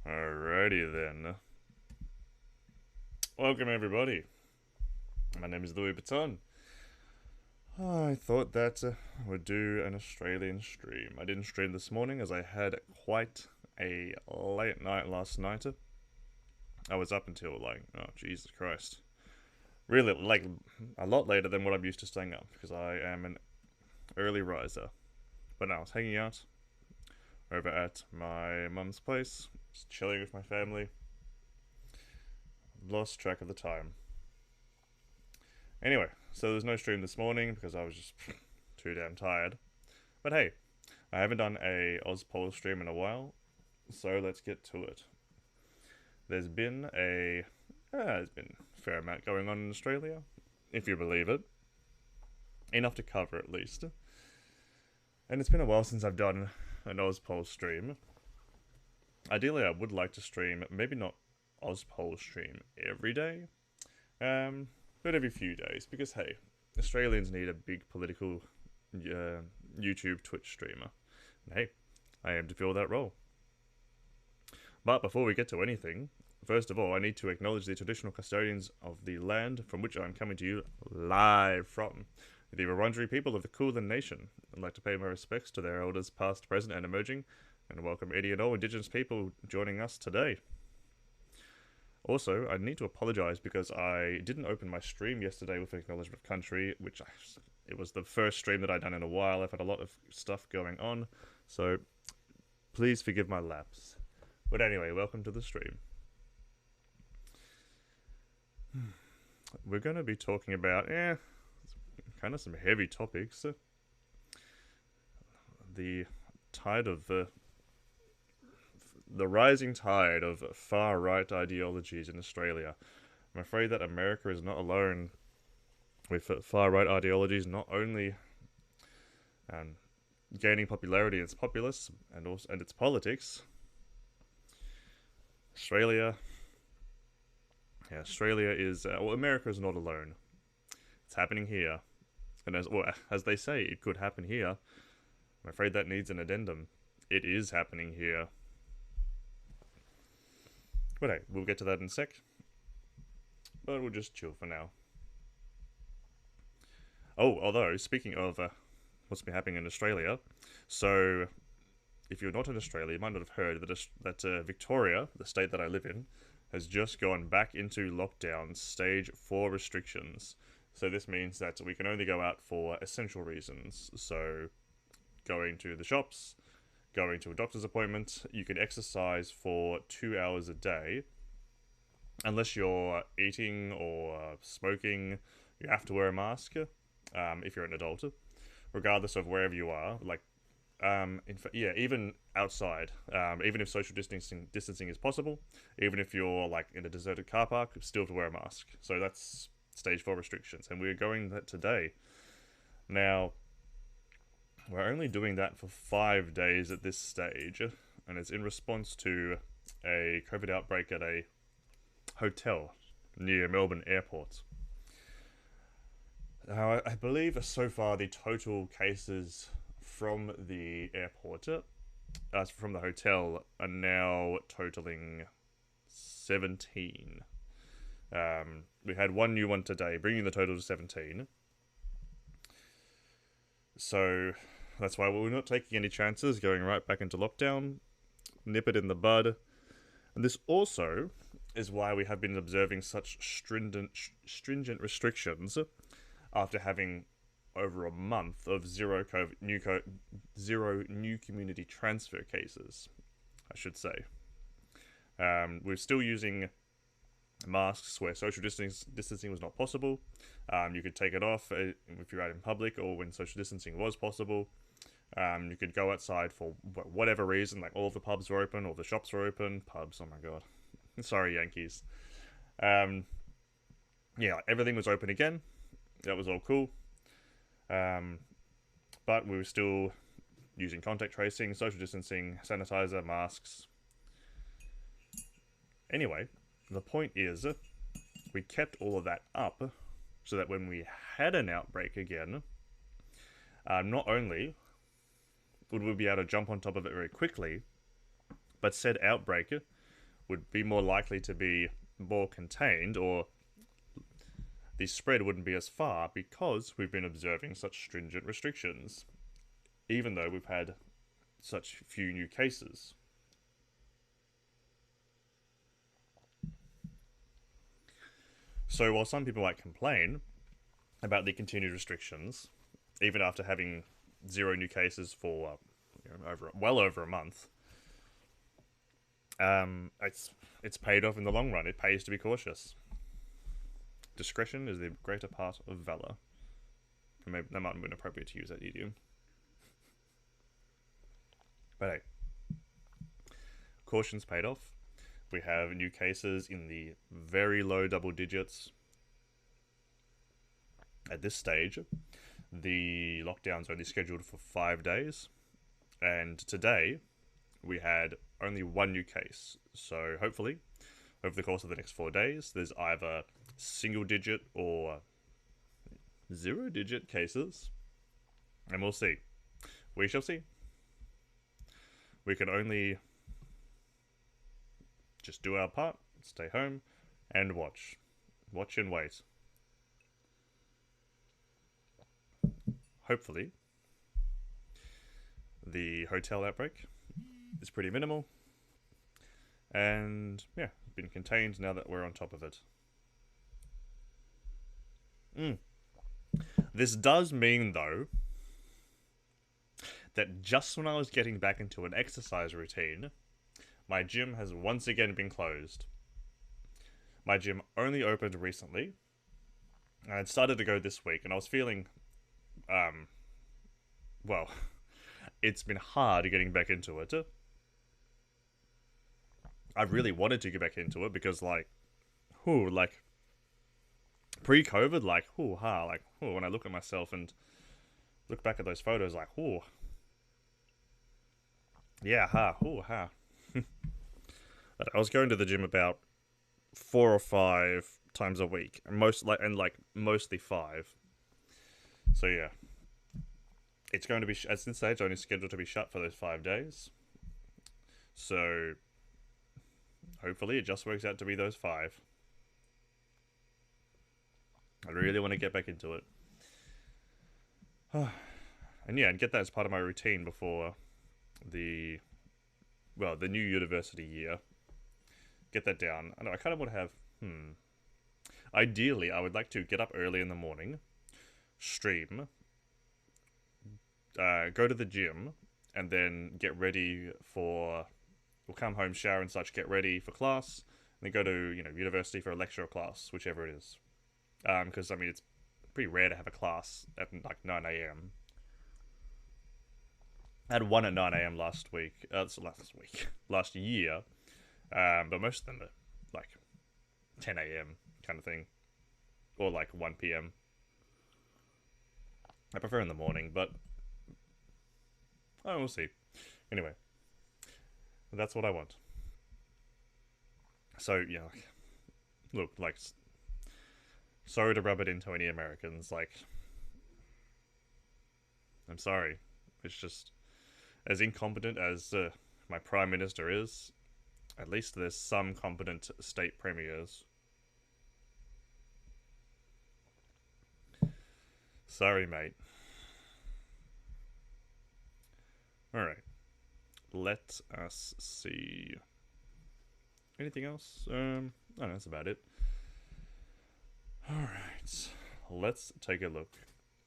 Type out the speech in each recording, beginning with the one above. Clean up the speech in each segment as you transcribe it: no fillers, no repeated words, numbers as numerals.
Alrighty then. Welcome everybody. My name is Louis Vuitton. I thought that I would do an Australian stream. I didn't stream this morning as I had quite a late night last night. I was up until oh Jesus Christ. Really, a lot later than what I'm used to staying up because I am an early riser. But no, I was hanging out over at my mum's place, just chilling with my family. Lost track of the time. Anyway, so there's no stream this morning because I was just too damn tired. But hey, I haven't done a Ozpol stream in a while, so let's get to it. There's been a fair amount going on in Australia, if you believe it. Enough to cover at least. And it's been a while since I've done an Ozpol stream. Ideally, I would like to stream, maybe not Ozpol stream every day, but every few days, because hey, Australians need a big political YouTube Twitch streamer. And hey, I aim to fill that role. But before we get to anything, first of all, I need to acknowledge the traditional custodians of the land from which I'm coming to you live from, the Wurundjeri people of the Kulin Nation. I'd like to pay my respects to their elders past, present, and emerging, and welcome any and all Indigenous people joining us today. Also, I need to apologise because I didn't open my stream yesterday with Acknowledgement of Country, it was the first stream that I'd done in a while. I've had a lot of stuff going on, so please forgive my lapse. But anyway, welcome to the stream. We're going to be talking about, kind of some heavy topics. The tide of the rising tide of far-right ideologies in Australia. I'm afraid that America is not alone with far-right ideologies, not only gaining popularity in its populace and its politics. Australia is America is not alone. It's happening here, and as they say, it could happen here. I'm afraid that needs an addendum. It is happening here. But hey, we'll get to that in a sec. But we'll just chill for now. Oh, although, speaking of what's been happening in Australia, so if you're not in Australia, you might not have heard that Victoria, the state that I live in, has just gone back into lockdown stage 4 restrictions. So this means that we can only go out for essential reasons. So going to the shops, going to a doctor's appointment, you can exercise for 2 hours a day. Unless you're eating or smoking, you have to wear a mask if you're an adult, regardless of wherever you are. Even outside, even if social distancing is possible, even if you're in a deserted car park, you still have to wear a mask. So that's stage 4 restrictions, and we're going that today. Now, we're only doing that for 5 days at this stage, and it's in response to a COVID outbreak at a hotel near Melbourne Airport. Now, I believe so far the total cases from the airport, from the hotel, are now totaling 17. We had one new one today, bringing the total to 17. So that's why we're not taking any chances, going right back into lockdown, nip it in the bud. And this also is why we have been observing such stringent restrictions after having over a month of zero new community transfer cases, I should say. We're still using masks where social distancing was not possible. You could take it off if you're out in public or when social distancing was possible. You could go outside for whatever reason, like all of the pubs were open, all the shops were open. Pubs, oh my god. Sorry, Yankees. Everything was open again. That was all cool. But we were still using contact tracing, social distancing, sanitizer, masks. Anyway, the point is, we kept all of that up so that when we had an outbreak again, not only would we be able to jump on top of it very quickly, but said outbreak would be more likely to be more contained, or the spread wouldn't be as far because we've been observing such stringent restrictions, even though we've had such few new cases. So while some people might complain about the continued restrictions, even after having 0 new cases for well over a month, it's paid off in the long run. It pays to be cautious. Discretion is the greater part of valor. Maybe that might have been appropriate to use that idiom. But hey, caution's paid off. We have new cases in the very low double digits. At this stage, the lockdown's only scheduled for 5 days, and today we had only 1 new case. So hopefully, over the course of the next 4 days, there's either single digit or 0 digit cases, and we'll see. We shall see. We can only just do our part, stay home, and watch. Watch and wait. Hopefully, the hotel outbreak is pretty minimal, and yeah, been contained now that we're on top of it. This does mean, though, that just when I was getting back into an exercise routine, my gym has once again been closed. My gym only opened recently, and I'd started to go this week, and I was feeling, well, it's been hard getting back into it. I really wanted to get back into it because, pre-COVID, when I look at myself and look back at those photos, yeah, But I was going to the gym about 4 or 5 times a week, and mostly 5. So yeah, it's going to be at this stage only scheduled to be shut for those 5 days. So hopefully it just works out to be those 5. I really want to get back into it. And yeah, and get that as part of my routine before the new university year. Get that down. I know I kind of want to have, ideally, I would like to get up early in the morning, stream, go to the gym, and then get ready we'll come home, shower and such, get ready for class, and then go to, university for a lecture or class, whichever it is. Because, it's pretty rare to have a class at, 9 a.m. I had one at 9 a.m. last year, but most of them are, 10 a.m. kind of thing, or, 1 p.m. I prefer in the morning, but we'll see. Anyway, that's what I want. So, yeah, look, sorry to rub it into any Americans, I'm sorry. It's just, as incompetent as my Prime Minister is, at least there's some competent state premiers. Sorry, mate. Alright. Let us see. Anything else? No, that's about it. Alright. Let's take a look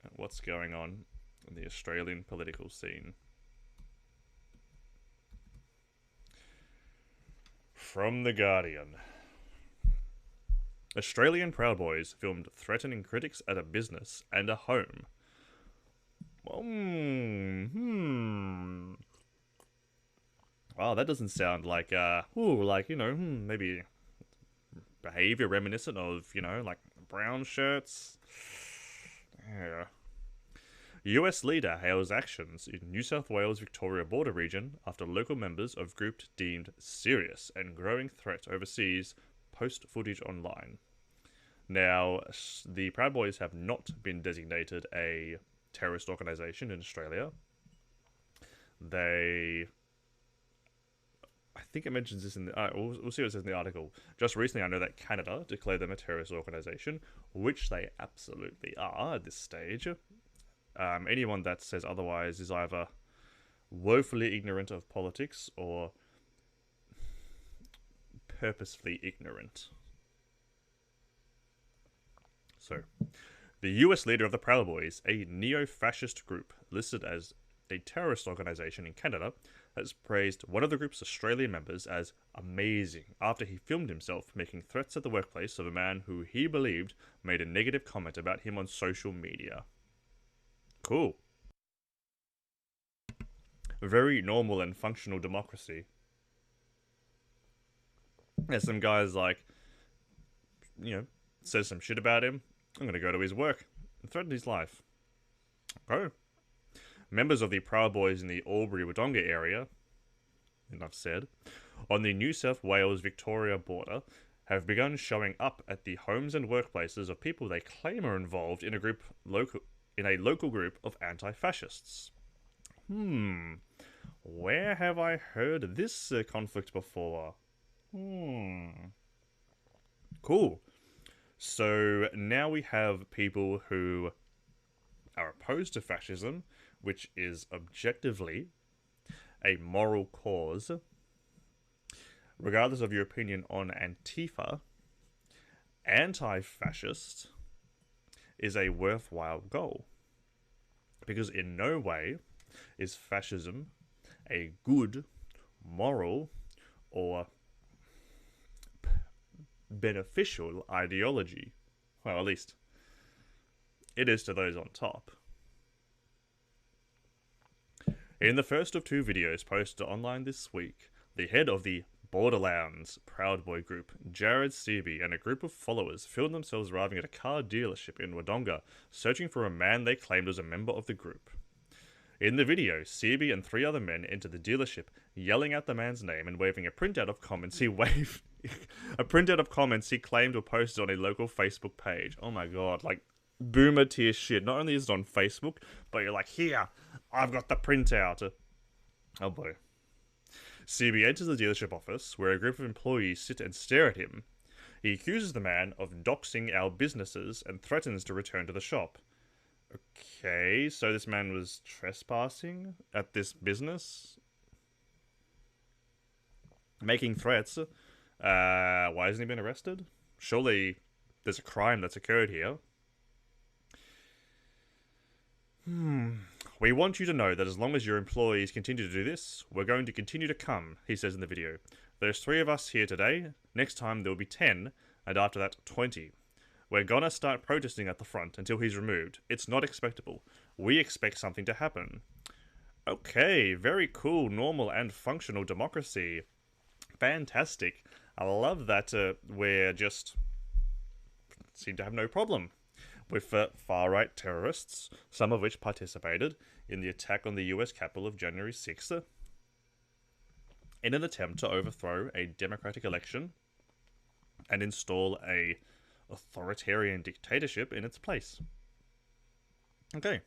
at what's going on in the Australian political scene. From The Guardian. Australian Proud Boys filmed threatening critics at a business and a home. Wow, that doesn't sound like, maybe behavior reminiscent of, brown shirts. Yeah. US leader hails actions in New South Wales Victoria border region after local members of group deemed serious and growing threat overseas post footage online. Now, the Proud Boys have not been designated a terrorist organisation in Australia. They I think it mentions this in the. We'll see what it says in the article. Just recently, I know that Canada declared them a terrorist organization, which they absolutely are at this stage. Anyone that says otherwise is either woefully ignorant of politics or purposefully ignorant. So, the US leader of the Proud Boys, a neo-fascist group listed as a terrorist organization in Canada, has praised one of the group's Australian members as amazing after he filmed himself making threats at the workplace of a man who he believed made a negative comment about him on social media. Cool. Very normal and functional democracy. There's some guys like, says some shit about him. I'm gonna go to his work and threaten his life. Go. Members of the Proud Boys in the Albury-Wodonga area, enough said, on the New South Wales-Victoria border, have begun showing up at the homes and workplaces of people they claim are involved in a local group of anti-fascists. Where have I heard this conflict before? Cool. So now we have people who are opposed to fascism, which is objectively a moral cause. Regardless of your opinion on Antifa, anti-fascist is a worthwhile goal. Because in no way is fascism a good, moral, or beneficial ideology. Well, at least it is to those on top. In the first of two videos posted online this week, the head of the Borderlands Proud Boy group, Jared Seaby, and a group of followers filmed themselves arriving at a car dealership in Wodonga, searching for a man they claimed was a member of the group. In the video, Seaby and three other men enter the dealership, yelling out the man's name and waving a printout of comments he claimed were posted on a local Facebook page. Oh my god, like, boomer tier shit. Not only is it on Facebook, but you're like, here, I've got the printout. Oh boy. Seaby enters the dealership office, where a group of employees sit and stare at him. He accuses the man of doxing our businesses and threatens to return to the shop. Okay, so this man was trespassing at this business? Making threats. Why hasn't he been arrested? Surely there's a crime that's occurred here. We want you to know that as long as your employees continue to do this, we're going to continue to come, he says in the video. There's 3 of us here today, next time there'll be 10, and after that 20. We're gonna start protesting at the front until he's removed. It's not expectable. We expect something to happen. Okay, very cool, normal and functional democracy. Fantastic. I love that we're just seem to have no problem with far-right terrorists, some of which participated in the attack on the US Capitol of January 6th in an attempt to overthrow a democratic election and install a authoritarian dictatorship in its place. Okay.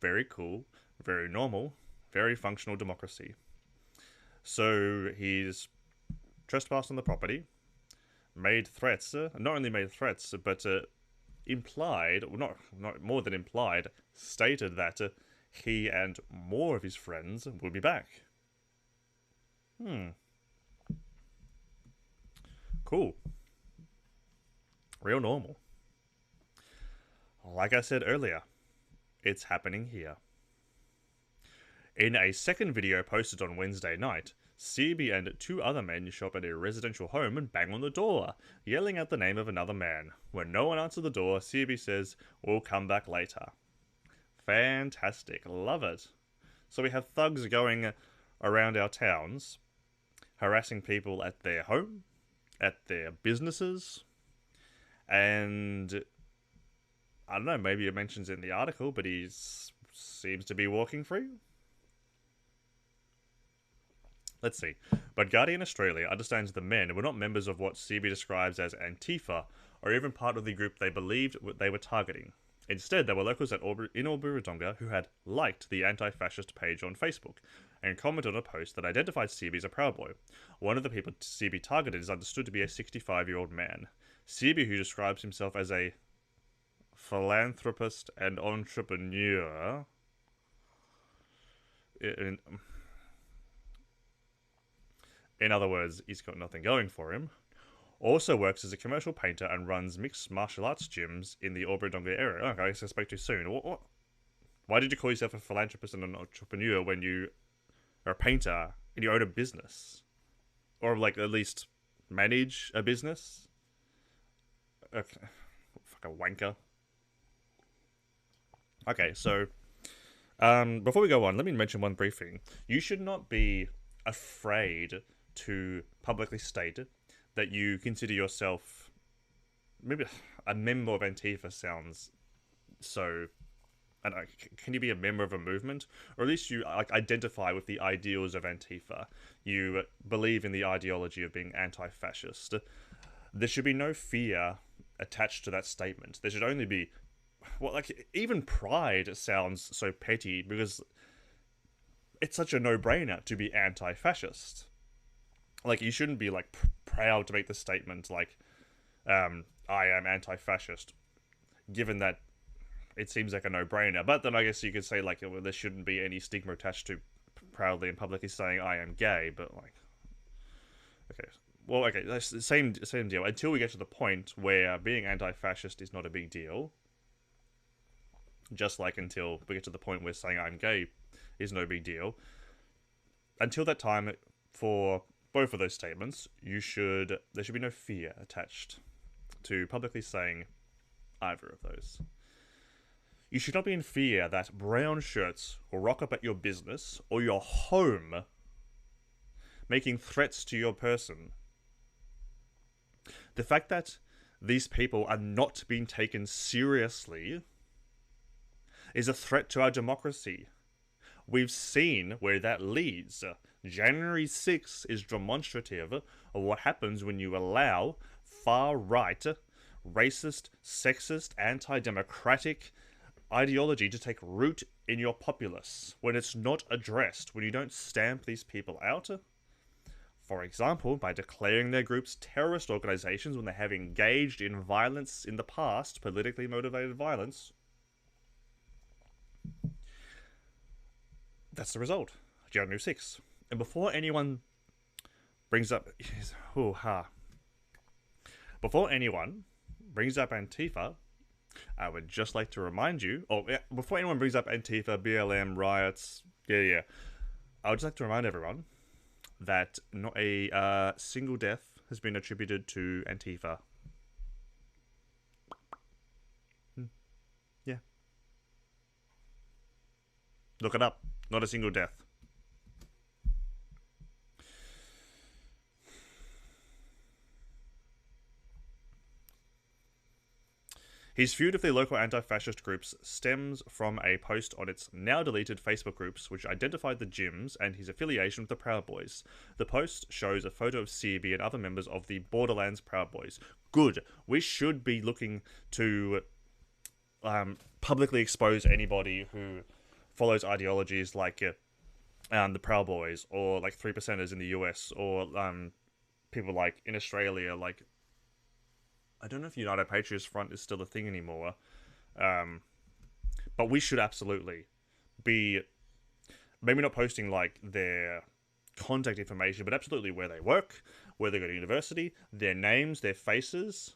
Very cool, very normal, very functional democracy. So he's trespassed on the property, made threats, not only made threats, but implied, well, not more than implied, stated that he and more of his friends will be back. Cool. Real normal. Like I said earlier, it's happening here. In a second video posted on Wednesday night, Seaby and 2 other men show up at a residential home and bang on the door, yelling out the name of another man. When no one answers the door, Seaby says, "We'll come back later." Fantastic. Love it. So we have thugs going around our towns, harassing people at their home, at their businesses, and I don't know, maybe it mentions in the article, but he seems to be walking free. Let's see. But Guardian Australia understands the men were not members of what Seaby describes as Antifa, or even part of the group they believed they were targeting. Instead, they were locals in Albury-Wodonga who had liked the anti-fascist page on Facebook. and commented on a post that identified CB as a Proud Boy. One of the people CB targeted is understood to be a 65-year-old man. CB, who describes himself as a philanthropist and entrepreneur, in other words, he's got nothing going for him, also works as a commercial painter and runs mixed martial arts gyms in the Albury-Wodonga area. Okay, I suspect too soon. What? Why did you call yourself a philanthropist and an entrepreneur when you are a painter and you own a business? Or, like, at least manage a business? Okay. Fuck a wanker. Okay, so, before we go on, let me mention one brief thing. You should not be afraid to publicly state that you consider yourself, maybe a member of Antifa sounds so, I don't know, can you be a member of a movement? Or at least you like identify with the ideals of Antifa. You believe in the ideology of being anti-fascist. There should be no fear attached to that statement. There should only be, well, like, even pride sounds so petty because it's such a no-brainer to be anti-fascist. Like, you shouldn't be, like, proud to make the statement, like, I am anti-fascist, given that it seems like a no-brainer. But then I guess you could say, like, well, there shouldn't be any stigma attached to proudly and publicly saying I am gay, but, like, okay. Well, okay, that's the same deal. Until we get to the point where being anti-fascist is not a big deal, just like until we get to the point where saying I'm gay is no big deal. Until that time, for both of those statements, there should be no fear attached to publicly saying either of those. You should not be in fear that brown shirts will rock up at your business or your home, making threats to your person. The fact that these people are not being taken seriously is a threat to our democracy. We've seen where that leads. January 6th is demonstrative of what happens when you allow far-right, racist, sexist, anti-democratic ideology to take root in your populace, when it's not addressed, when you don't stamp these people out. For example, by declaring their groups terrorist organizations when they have engaged in violence in the past, politically motivated violence. That's the result. January 6th. And before anyone brings up... Before anyone brings up Antifa, I would just like to remind you... before anyone brings up Antifa, BLM, riots... I would just like to remind everyone that not a single death has been attributed to Antifa. Yeah. Look it up. Not a single death. His feud with the local anti-fascist groups stems from a post on its now-deleted Facebook groups which identified the gyms and his affiliation with the Proud Boys. The post shows a photo of CB and other members of the Borderlands Proud Boys. Good. We should be looking to publicly expose anybody who follows ideologies like the Proud Boys, or like 3%ers in the US, or people like in Australia, like, I don't know if United Patriots Front is still a thing anymore, but we should absolutely be, maybe not posting like their contact information, but absolutely where they work, where they go to university, their names, their faces.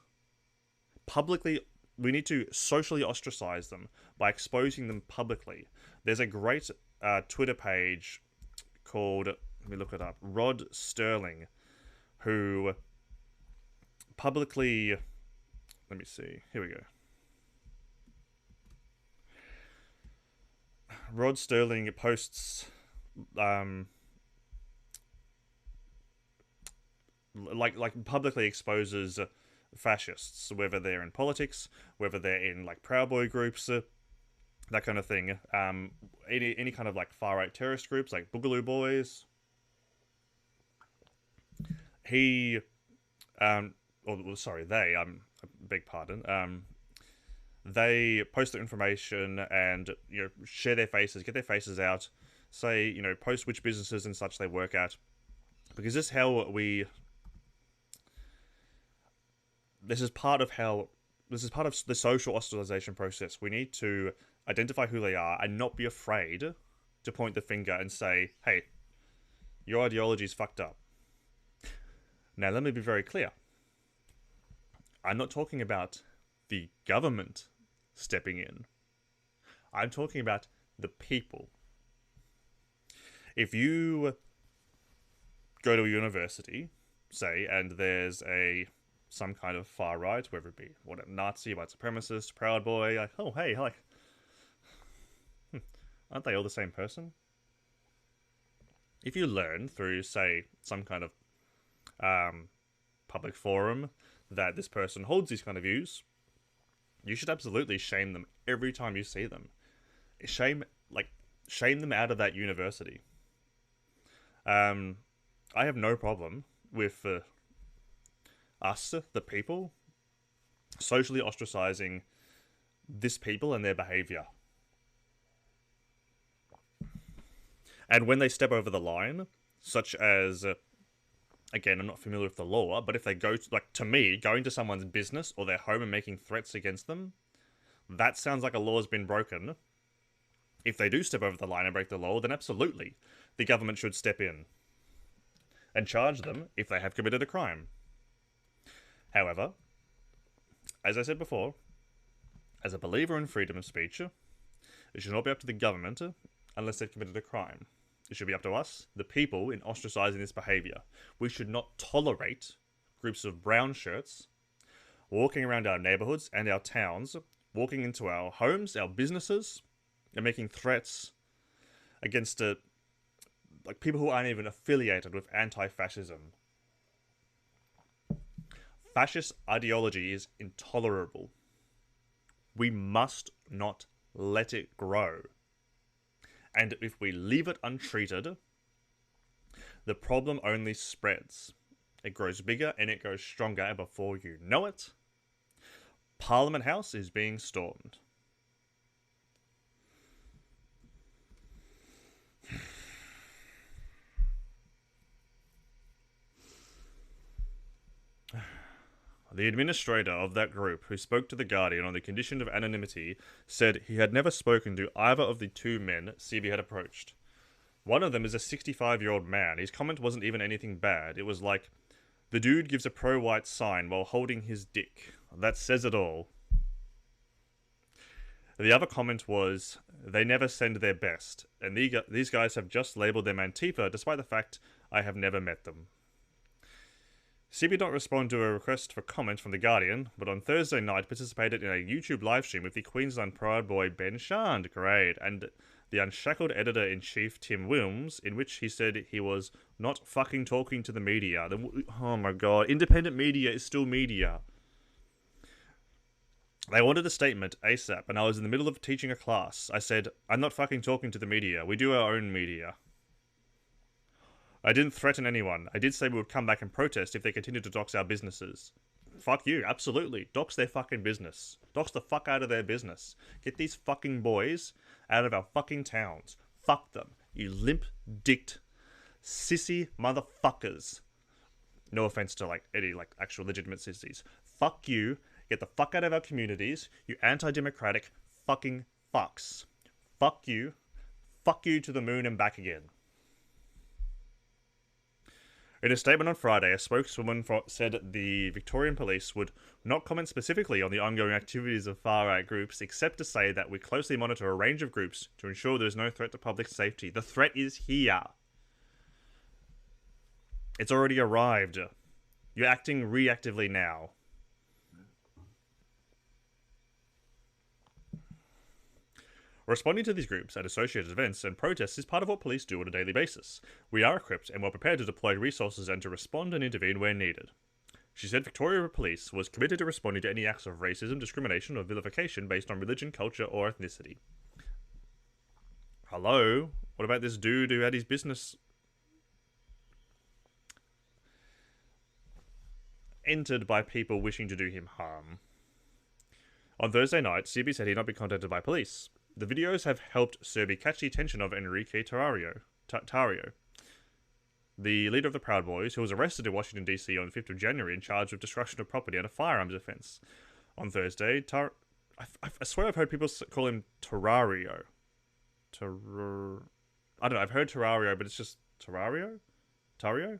Publicly, we need to socially ostracize them by exposing them publicly. There's a great Twitter page called, let me look it up, Rod Sterling, who publicly, let me see, here we go. Rod Sterling posts like publicly exposes fascists, whether they're in politics, whether they're in like Proud Boy groups, that kind of thing. Any kind of like far right terrorist groups like Boogaloo Boys. He, they. Beg pardon. They post their information and share their faces, get their faces out, say, you know, post which businesses and such they work at, because this is how we. This is part of how. This is part of the social ostracization process. We need to identify who they are and not be afraid to point the finger and say, "Hey, your ideology is fucked up." Now, let me be very clear. I'm not talking about the government stepping in. I'm talking about the people. If you go to a university, say, and there's some kind of far right, whether it be Nazi, white supremacist, Proud Boy, like, oh hey, like, aren't they all the same person? If you learn through, say, some kind of public forum that this person holds these kind of views, you should absolutely shame them every time you see them. Shame them out of that university. I have no problem with us, the people, socially ostracizing this people and their behavior. And when they step over the line, such as, again, I'm not familiar with the law, but if they go, to me, going to someone's business or their home and making threats against them, that sounds like a law has been broken. If they do step over the line and break the law, then absolutely, the government should step in and charge them if they have committed a crime. However, as I said before, as a believer in freedom of speech, it should not be up to the government unless they've committed a crime. It should be up to us, the people, in ostracizing this behavior. We should not tolerate groups of brown shirts walking around our neighborhoods and our towns, walking into our homes, our businesses, and making threats against people who aren't even affiliated with anti-fascism. Fascist ideology is intolerable. We must not let it grow. And if we leave it untreated, the problem only spreads. It grows bigger and it grows stronger, and before you know it, Parliament House is being stormed. The administrator of that group, who spoke to The Guardian on the condition of anonymity, said he had never spoken to either of the two men CB had approached. One of them is a 65-year-old man. His comment wasn't even anything bad. It was like, the dude gives a pro-white sign while holding his dick. That says it all. The other comment was, they never send their best, and these guys have just labelled them Antifa, despite the fact I have never met them. CB did not respond to a request for comment from The Guardian, but on Thursday night participated in a YouTube livestream with the Queensland Proud Boy Ben Shand, great, and the unshackled editor-in-chief Tim Wilms, in which he said he was not fucking talking to the media. Oh my god, independent media is still media. They wanted a statement ASAP, and I was in the middle of teaching a class. I said, I'm not fucking talking to the media. We do our own media. I didn't threaten anyone. I did say we would come back and protest if they continued to dox our businesses. Fuck you, absolutely. Dox their fucking business. Dox the fuck out of their business. Get these fucking boys out of our fucking towns. Fuck them. You limp-dicked, sissy motherfuckers. No offense to, any, actual legitimate sissies. Fuck you. Get the fuck out of our communities. You anti-democratic fucking fucks. Fuck you. Fuck you to the moon and back again. In a statement on Friday, a spokeswoman said the Victorian Police would not comment specifically on the ongoing activities of far-right groups, except to say that we closely monitor a range of groups to ensure there is no threat to public safety. The threat is here. It's already arrived. You're acting reactively now. Responding to these groups at associated events and protests is part of what police do on a daily basis. We are equipped and well prepared to deploy resources and to respond and intervene where needed. She said Victoria Police was committed to responding to any acts of racism, discrimination, or vilification based on religion, culture, or ethnicity. Hello? What about this dude who had his business entered by people wishing to do him harm? On Thursday night, CB said he'd not been contacted by police. The videos have helped Serbia catch the attention of Enrique Tario, the leader of the Proud Boys, who was arrested in Washington, D.C. on the 5th of January and charged with destruction of property and a firearms offense. On Thursday, I swear I've heard people call him Terrario. I don't know, I've heard Terrario, but it's just Terrario? Tario?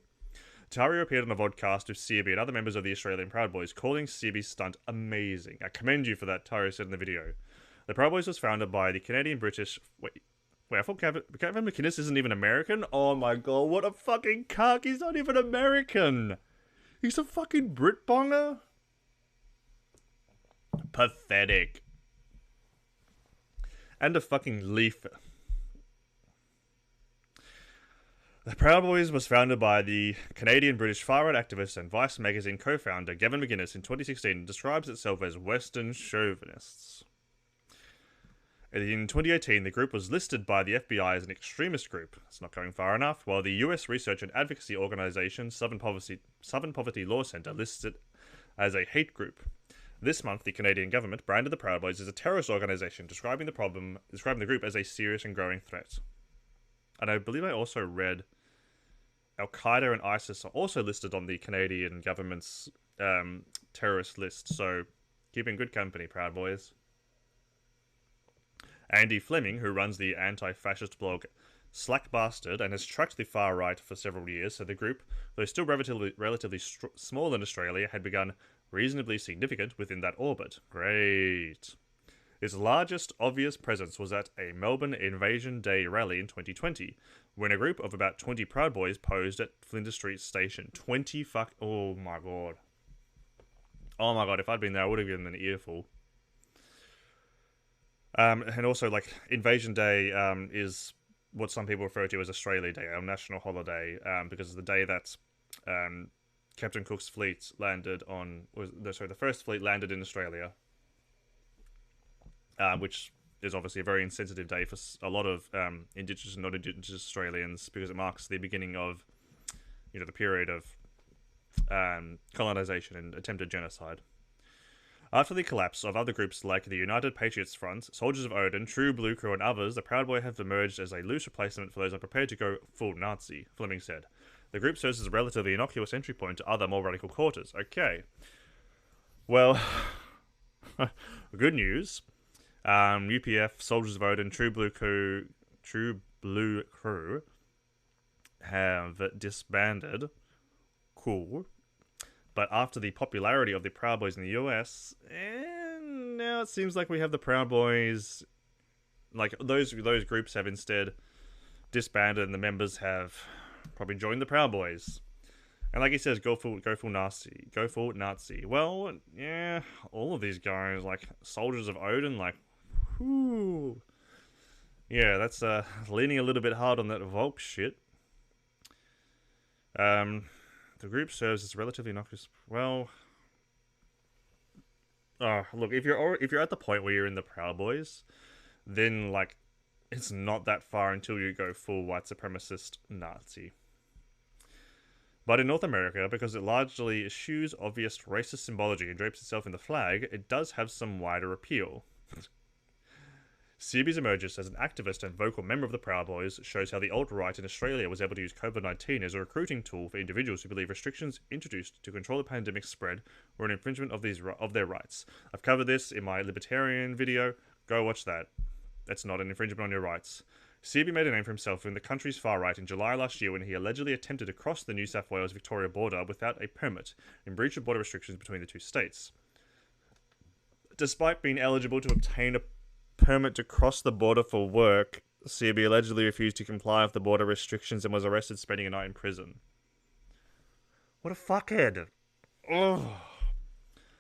Tario appeared on a vodcast with Searby and other members of the Australian Proud Boys, calling Searby's stunt amazing. I commend you for that, Tario said in the video. The Proud Boys was founded by the Canadian-British... Wait, I thought Kevin McInnes isn't even American? Oh my god, what a fucking cuck! He's not even American! He's a fucking Brit-bonger? Pathetic. And a fucking leaf. The Proud Boys was founded by the Canadian-British far-right activist and Vice magazine co-founder Gavin McInnes in 2016 and describes itself as Western chauvinists. In 2018, the group was listed by the FBI as an extremist group. It's not going far enough, while the US research and advocacy organization Southern Poverty Law Center lists it as a hate group. This month, the Canadian government branded the Proud Boys as a terrorist organization, describing the group as a serious and growing threat. And I believe I also read Al-Qaeda and ISIS are also listed on the Canadian government's terrorist list, so keep in good company, Proud Boys. Andy Fleming, who runs the anti-fascist blog Slack Bastard and has tracked the far right for several years, said the group, though still relatively small in Australia, had begun reasonably significant within that orbit. Great. Its largest obvious presence was at a Melbourne Invasion Day rally in 2020, when a group of about 20 Proud Boys posed at Flinders Street Station. Oh my god. Oh my god, if I'd been there, I would have given them an earful. And also, like, Invasion Day is what some people refer to as Australia Day, our national holiday, because it's the day that Captain Cook's fleet landed on... the first fleet landed in Australia. Which is obviously a very insensitive day for a lot of Indigenous and non-Indigenous Australians, because it marks the beginning of, the period of colonisation and attempted genocide. After the collapse of other groups like the United Patriots Front, Soldiers of Odin, True Blue Crew and others, the Proud Boy have emerged as a loose replacement for those unprepared to go full Nazi, Fleming said. The group serves as a relatively innocuous entry point to other, more radical quarters. Okay. Well, good news. UPF, Soldiers of Odin, True Blue Crew have disbanded. Cool. But after the popularity of the Proud Boys in the US, now it seems like we have the Proud Boys, like those groups have instead disbanded, and the members have probably joined the Proud Boys. And like he says, go full Nazi. Well, yeah, all of these guys, like Soldiers of Odin, like, whoo, yeah, that's leaning a little bit hard on that Volk shit. The group serves as relatively innocuous. Well, look, if you're at the point where you're in the Proud Boys, then like it's not that far until you go full white supremacist Nazi. But in North America, because it largely eschews obvious racist symbology and drapes itself in the flag, it does have some wider appeal. Searby's emergence as an activist and vocal member of the Proud Boys shows how the alt-right in Australia was able to use COVID-19 as a recruiting tool for individuals who believe restrictions introduced to control the pandemic's spread were an infringement of their rights. I've covered this in my libertarian video. Go watch that. That's not an infringement on your rights. Searby made a name for himself in the country's far right in July last year when he allegedly attempted to cross the New South Wales-Victoria border without a permit, in breach of border restrictions between the two states. Despite being eligible to obtain a permit to cross the border for work, Searby allegedly refused to comply with the border restrictions and was arrested, spending a night in prison. What a fuckhead. Ugh.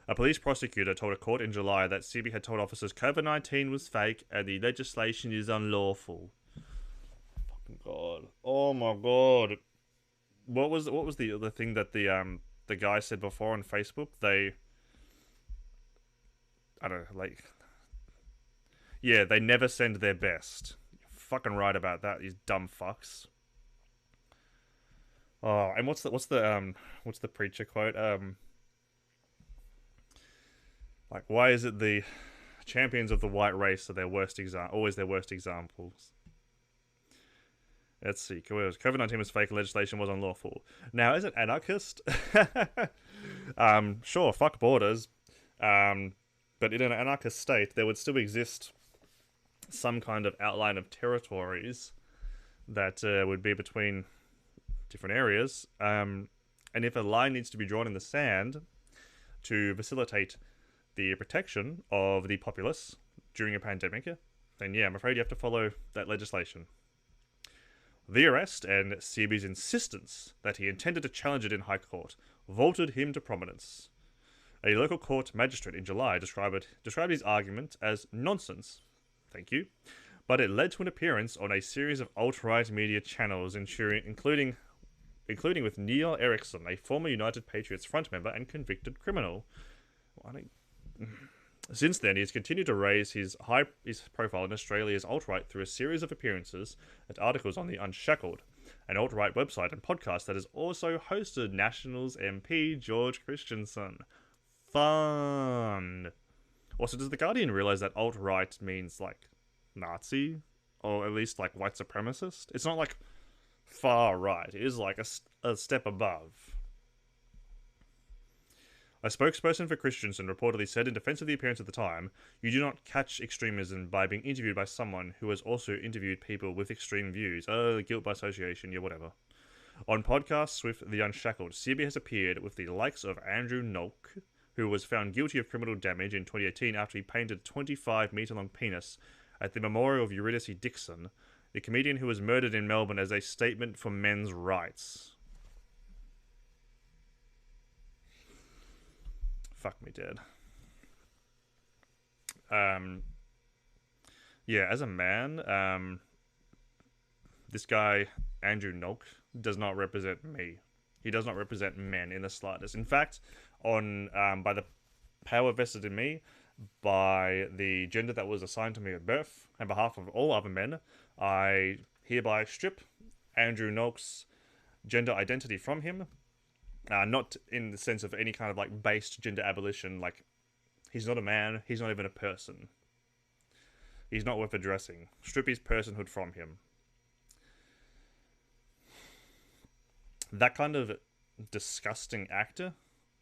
A police prosecutor told a court in July that Searby had told officers COVID-19 was fake and the legislation is unlawful. Fucking god. Oh my god. What was the thing that the guy said before on Facebook? They never send their best. You're fucking right about that, you dumb fucks. Oh, and what's the preacher quote? Like, why is it the champions of the white race are always their worst examples. Let's see. COVID-19 was fake. Legislation was unlawful. Now, is it anarchist? Sure, fuck borders. But in an anarchist state, there would still exist some kind of outline of territories that would be between different areas. And if a line needs to be drawn in the sand to facilitate the protection of the populace during a pandemic, then yeah, I'm afraid you have to follow that legislation. The arrest and CB's insistence that he intended to challenge it in High Court vaulted him to prominence. A local court magistrate in July described his argument as nonsense. Thank you. But it led to an appearance on a series of alt-right media channels, including with Neil Erickson, a former United Patriots front member and convicted criminal. Since then, he has continued to raise his profile in Australia's alt-right through a series of appearances and articles on the Unshackled, an alt-right website and podcast that has also hosted Nationals MP George Christensen. Fun! Also, does The Guardian realise that alt-right means, like, Nazi? Or at least, like, white supremacist? It's not, like, far right. It is, like, a step above. A spokesperson for Christensen reportedly said in defense of the appearance at the time, "You do not catch extremism by being interviewed by someone who has also interviewed people with extreme views. Oh, guilt by association, yeah, whatever." On podcasts with The Unshackled, CB has appeared with the likes of Andrew Noak, who was found guilty of criminal damage in 2018 after he painted a 25-metre-long penis at the memorial of Eurydice Dixon, the comedian who was murdered in Melbourne as a statement for men's rights. Fuck me dead. Yeah, as a man, this guy, Andrew Noak, does not represent me. He does not represent men in the slightest. In fact, by the power vested in me, by the gender that was assigned to me at birth, on behalf of all other men, I hereby strip Andrew Noak's gender identity from him. Not in the sense of any kind of, like, based gender abolition. Like, he's not a man. He's not even a person. He's not worth addressing. Strip his personhood from him. That kind of disgusting actor,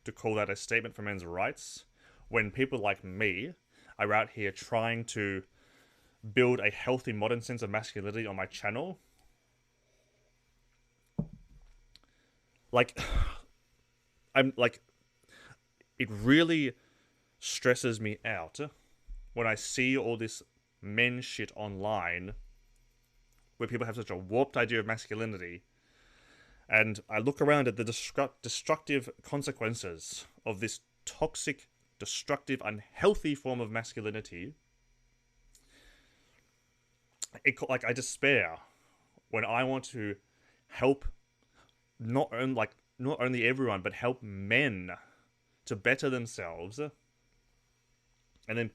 to call that a statement for men's rights, when people like me are out here trying to build a healthy modern sense of masculinity on my channel. Like, I'm like, it really stresses me out when I see all this men shit online where people have such a warped idea of masculinity, and I look around at the destructive consequences of this toxic, destructive, unhealthy form of masculinity. I despair when I want to help not only everyone, but help men to better themselves. And then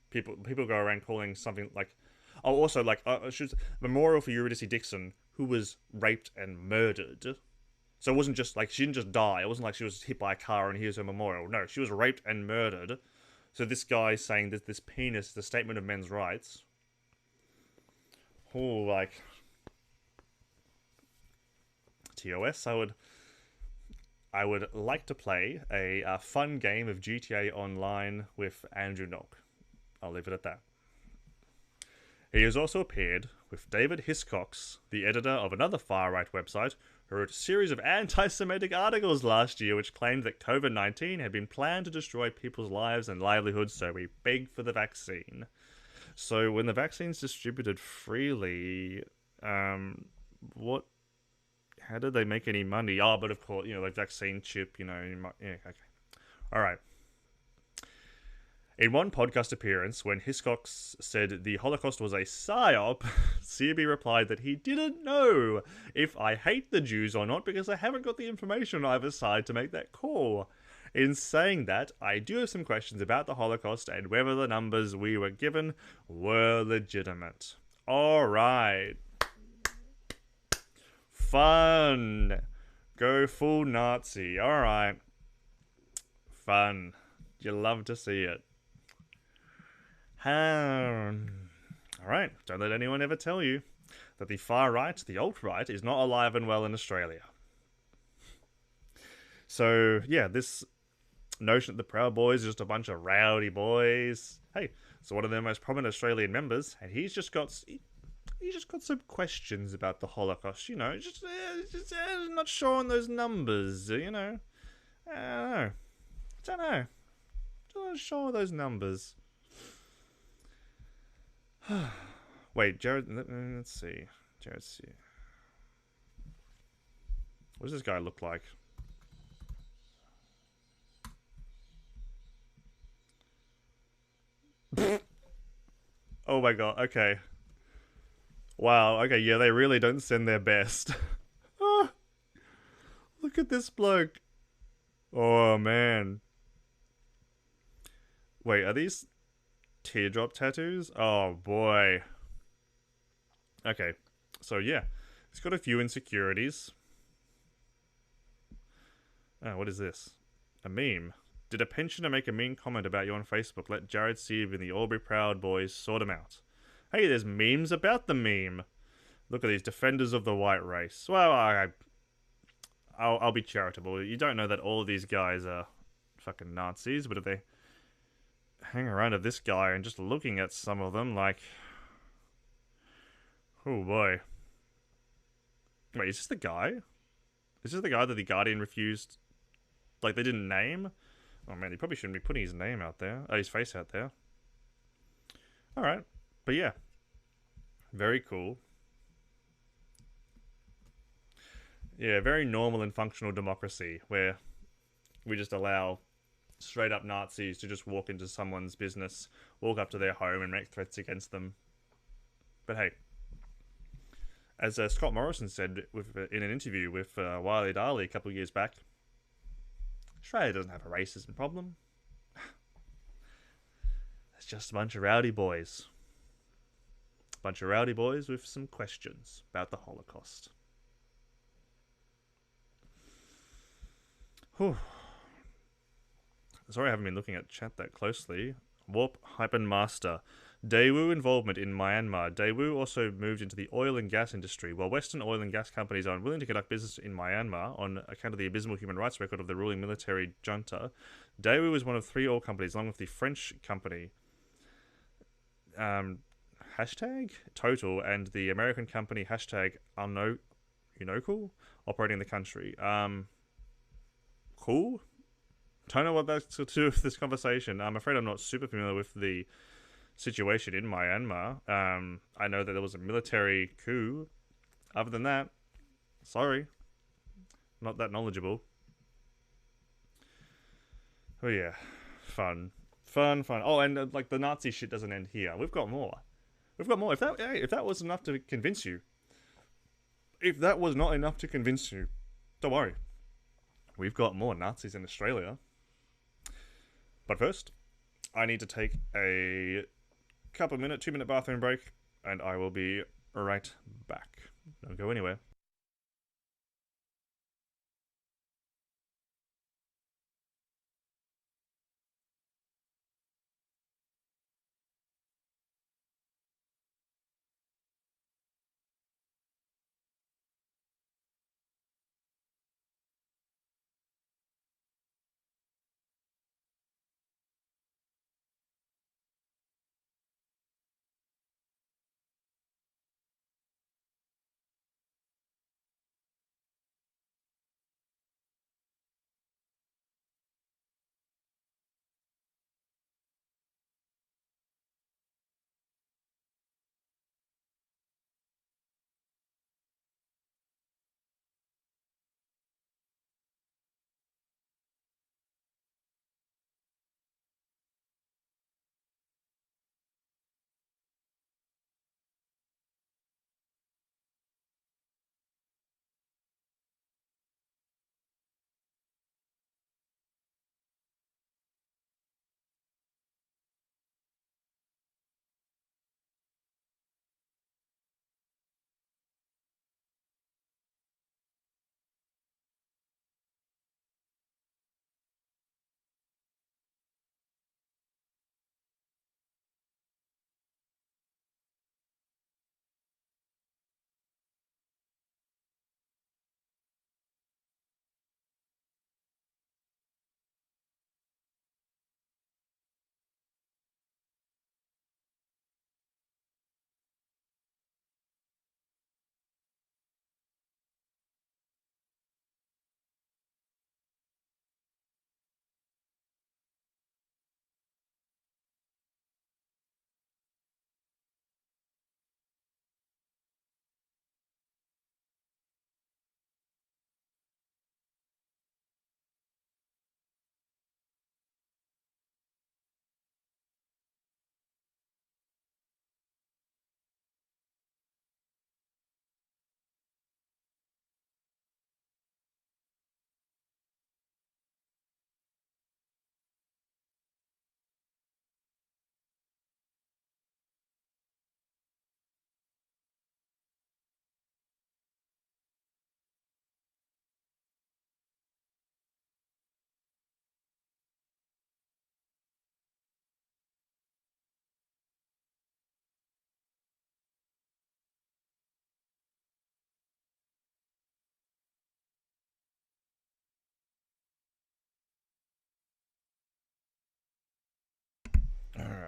people go around calling something like, oh, also, like, memorial for Eurydice Dixon, who was raped and murdered. So it wasn't just, like, she didn't just die. It wasn't like she was hit by a car and here's her memorial. No, she was raped and murdered. So this guy saying that this penis is the statement of men's rights. Oh, like, TOS, I would like to play a fun game of GTA Online with Andrew Noak. I'll leave it at that. He has also appeared with David Hiscox, the editor of another far-right website, who wrote a series of anti-Semitic articles last year which claimed that COVID-19 had been planned to destroy people's lives and livelihoods, so we begged for the vaccine. So when the vaccine's distributed freely, how did they make any money? Oh, but of course, like vaccine chip, yeah, okay. Alright. In one podcast appearance, when Hiscox said the Holocaust was a psyop, CB replied that he didn't know if I hate the Jews or not because I haven't got the information on either side to make that call. In saying that, I do have some questions about the Holocaust and whether the numbers we were given were legitimate. Alright. Fun. Go full Nazi. Alright. Fun. You love to see it. Alright, don't let anyone ever tell you that the far right, the alt-right, is not alive and well in Australia. So, yeah, this notion that the Proud Boys are just a bunch of rowdy boys. Hey, so one of their most prominent Australian members, and he's just got some questions about the Holocaust. You know, not sure on those numbers. You know, I don't know. Not sure on those numbers. Wait, Jared. Let's see. Jared, see. What does this guy look like? Oh my god. Okay. Wow. Okay. Yeah, they really don't send their best. Look at this bloke. Oh man. Wait, are these teardrop tattoos? Oh boy. Okay. So yeah, it's got a few insecurities. Oh, what is this? A meme. Did a pensioner make a mean comment about you on Facebook? Let Jared Seib and the Albury Proud Boys sort him out. Hey, there's memes about the meme. Look at these defenders of the white race. Well, I'll be charitable. You don't know that all of these guys are fucking Nazis, but if they hang around with this guy and just looking at some of them, like, oh boy. Wait, is this the guy? Is this the guy that the Guardian refused? Like, they didn't name? Oh man, he probably shouldn't be putting his name out there. Oh, his face out there. Alright. But yeah. Very cool. Yeah, very normal and functional democracy where we just allow straight up Nazis to just walk into someone's business, walk up to their home and make threats against them. But hey, as Scott Morrison said in an interview with Wiley Darley a couple of years back, Australia doesn't have a racism problem. It's just a bunch of rowdy boys. A bunch of rowdy boys with some questions about the Holocaust. Whew. Sorry I haven't been looking at chat that closely. Warp Hypen Master. Daewoo involvement in Myanmar. Daewoo also moved into the oil and gas industry. While Western oil and gas companies are unwilling to conduct business in Myanmar on account of the abysmal human rights record of the ruling military junta, Daewoo is one of 3 oil companies, along with the French company hashtag Total and the American company hashtag Unocal operating in the country. Cool. Don't know what that's to do with this conversation. I'm afraid I'm not super familiar with the situation in Myanmar. I know that there was a military coup. Other than that, sorry. Not that knowledgeable. Oh yeah. Fun. Oh, and like the Nazi shit doesn't end here. We've got more. If that was enough to convince you. If that was not enough to convince you, don't worry. We've got more Nazis in Australia. But first, I need to take a 2-minute bathroom break, and I will be right back. Don't go anywhere.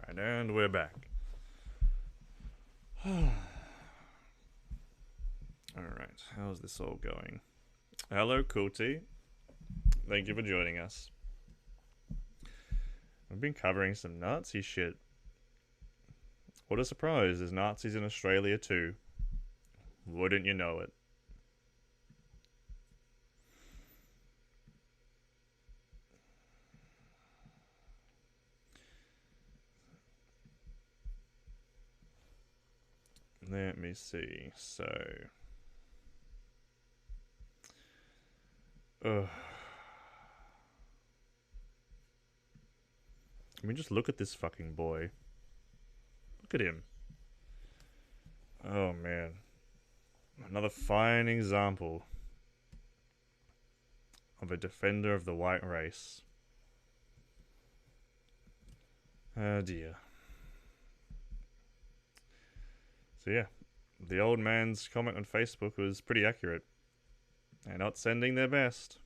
Alright, and we're back. Alright, how's this all going? Hello, Coolty. Thank you for joining us. We've been covering some Nazi shit. What a surprise, there's Nazis in Australia too. Wouldn't you know it? Let me see. So, ugh. I mean, just look at this fucking boy. Look at him. Oh man, another fine example of a defender of the white race. Oh dear. So yeah, the old man's comment on Facebook was pretty accurate. They're not sending their best.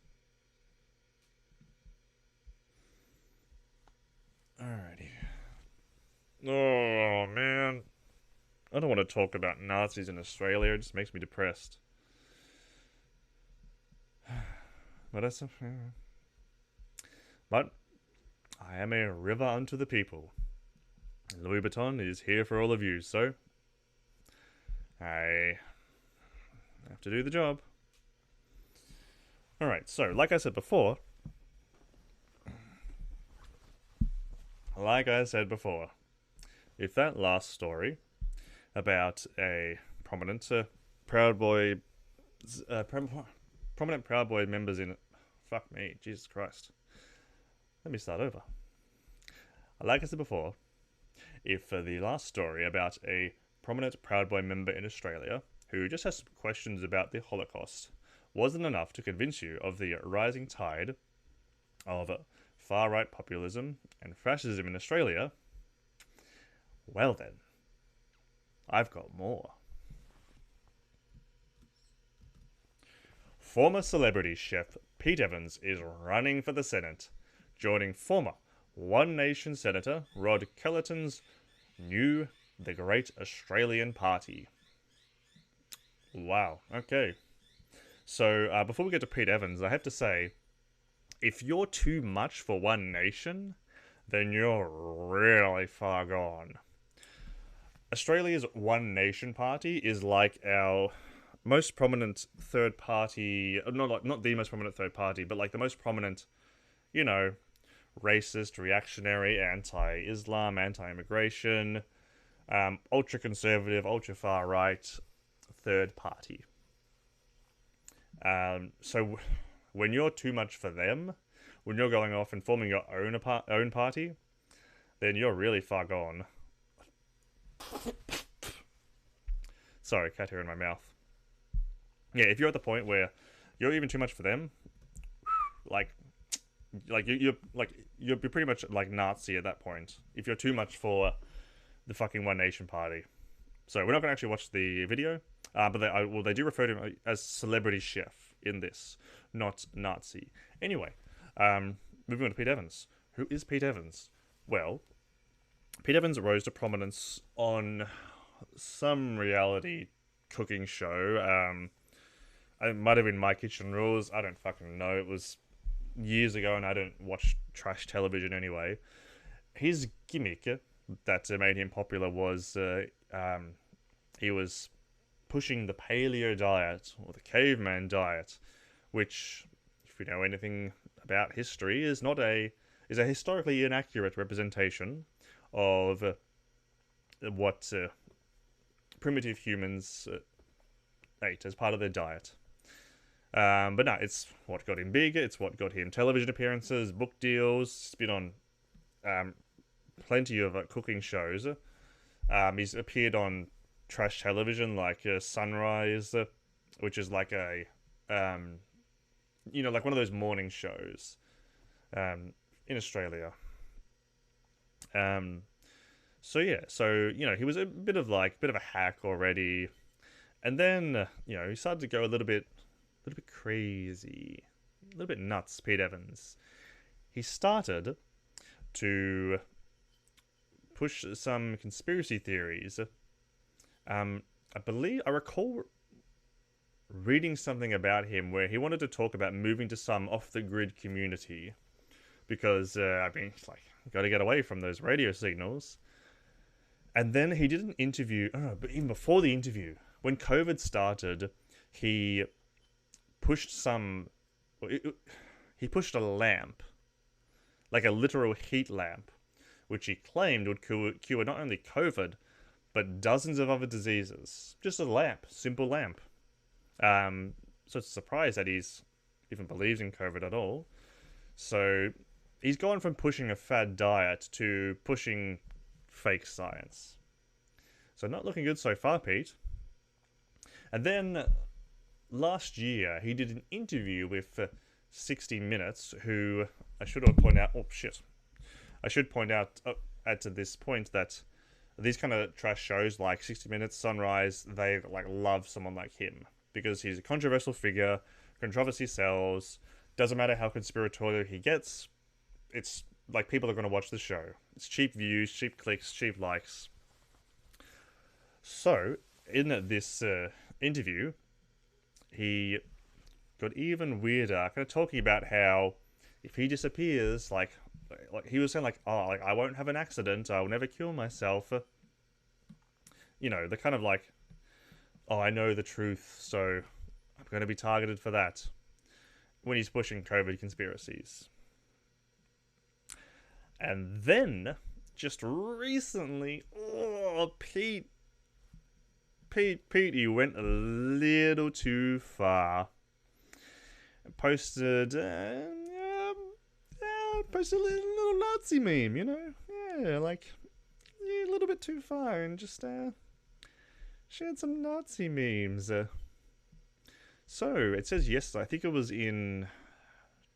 Alrighty. Oh man. I don't want to talk about Nazis in Australia, it just makes me depressed. But that's But I am a river unto the people. Louis Vuitton is here for all of you, so I have to do the job. Alright, so like I said before, if that last story about a prominent Proud Boy prominent Proud Boy members in fuck me, Jesus Christ. Let me start over. Like I said before, if the last story about a prominent Proud Boy member in Australia who just has some questions about the Holocaust wasn't enough to convince you of the rising tide of far-right populism and fascism in Australia, well then, I've got more. Former celebrity chef Pete Evans is running for the Senate, joining former One Nation Senator Rod Kellerton's new The Great Australian Party. Wow, okay. So, before we get to Pete Evans, I have to say, if you're too much for One Nation, then you're really far gone. Australia's One Nation Party is like our most prominent third party, not the most prominent third party, but like the most prominent, you know, racist, reactionary, anti-Islam, anti-immigration, ultra-conservative, ultra-far-right third party. So when you're too much for them, when you're going off and forming your own party, then you're really far gone. Sorry, cat hair in my mouth. Yeah, if you're at the point where you're even too much for them, you're pretty much like Nazi at that point. If you're too much for the fucking One Nation Party. So we're not going to actually watch the video, but they do refer to him as celebrity chef in this, not Nazi. Anyway, moving on to Pete Evans. Who is Pete Evans? Well, Pete Evans rose to prominence on some reality cooking show. It might have been My Kitchen Rules. I don't fucking know. It was years ago, and I don't watch trash television anyway. His gimmick that made him popular was he was pushing the paleo diet, or the caveman diet, which, if you know anything about history, is a historically inaccurate representation of what primitive humans ate as part of their diet. But no, it's what got him big, it's what got him television appearances, book deals. He's been on plenty of cooking shows. He's appeared on trash television like Sunrise, which is like a like one of those morning shows in Australia. So he was a bit of a hack already, and then he started to go a little bit crazy, a little bit nuts. Pete Evans, he started to push some conspiracy theories. I recall reading something about him where he wanted to talk about moving to some off-the-grid community because, it's like, got to get away from those radio signals. And then he did an interview, but even before the interview, when COVID started, he pushed he pushed a lamp, like a literal heat lamp, which he claimed would cure not only COVID, but dozens of other diseases. Just a lamp, simple lamp. So it's a surprise that he's even believes in COVID at all. So he's gone from pushing a fad diet to pushing fake science. So not looking good so far, Pete. And then last year, he did an interview with 60 Minutes, who I should point out... Oh, shit. I should point out at this point that these kind of trash shows like 60 Minutes, Sunrise, they love someone like him. Because he's a controversial figure, controversy sells, doesn't matter how conspiratorial he gets, it's like people are going to watch the show. It's cheap views, cheap clicks, cheap likes. So, in this interview, he got even weirder, kind of talking about how if he disappears, like he was saying, I won't have an accident, I'll never kill myself. The kind of I know the truth, so I'm going to be targeted for that. When he's pushing COVID conspiracies. And then, just recently, Pete, he went a little too far. Posted a little Nazi meme, Yeah, a little bit too far, and just, shared some Nazi memes. So, it says yesterday, I think it was in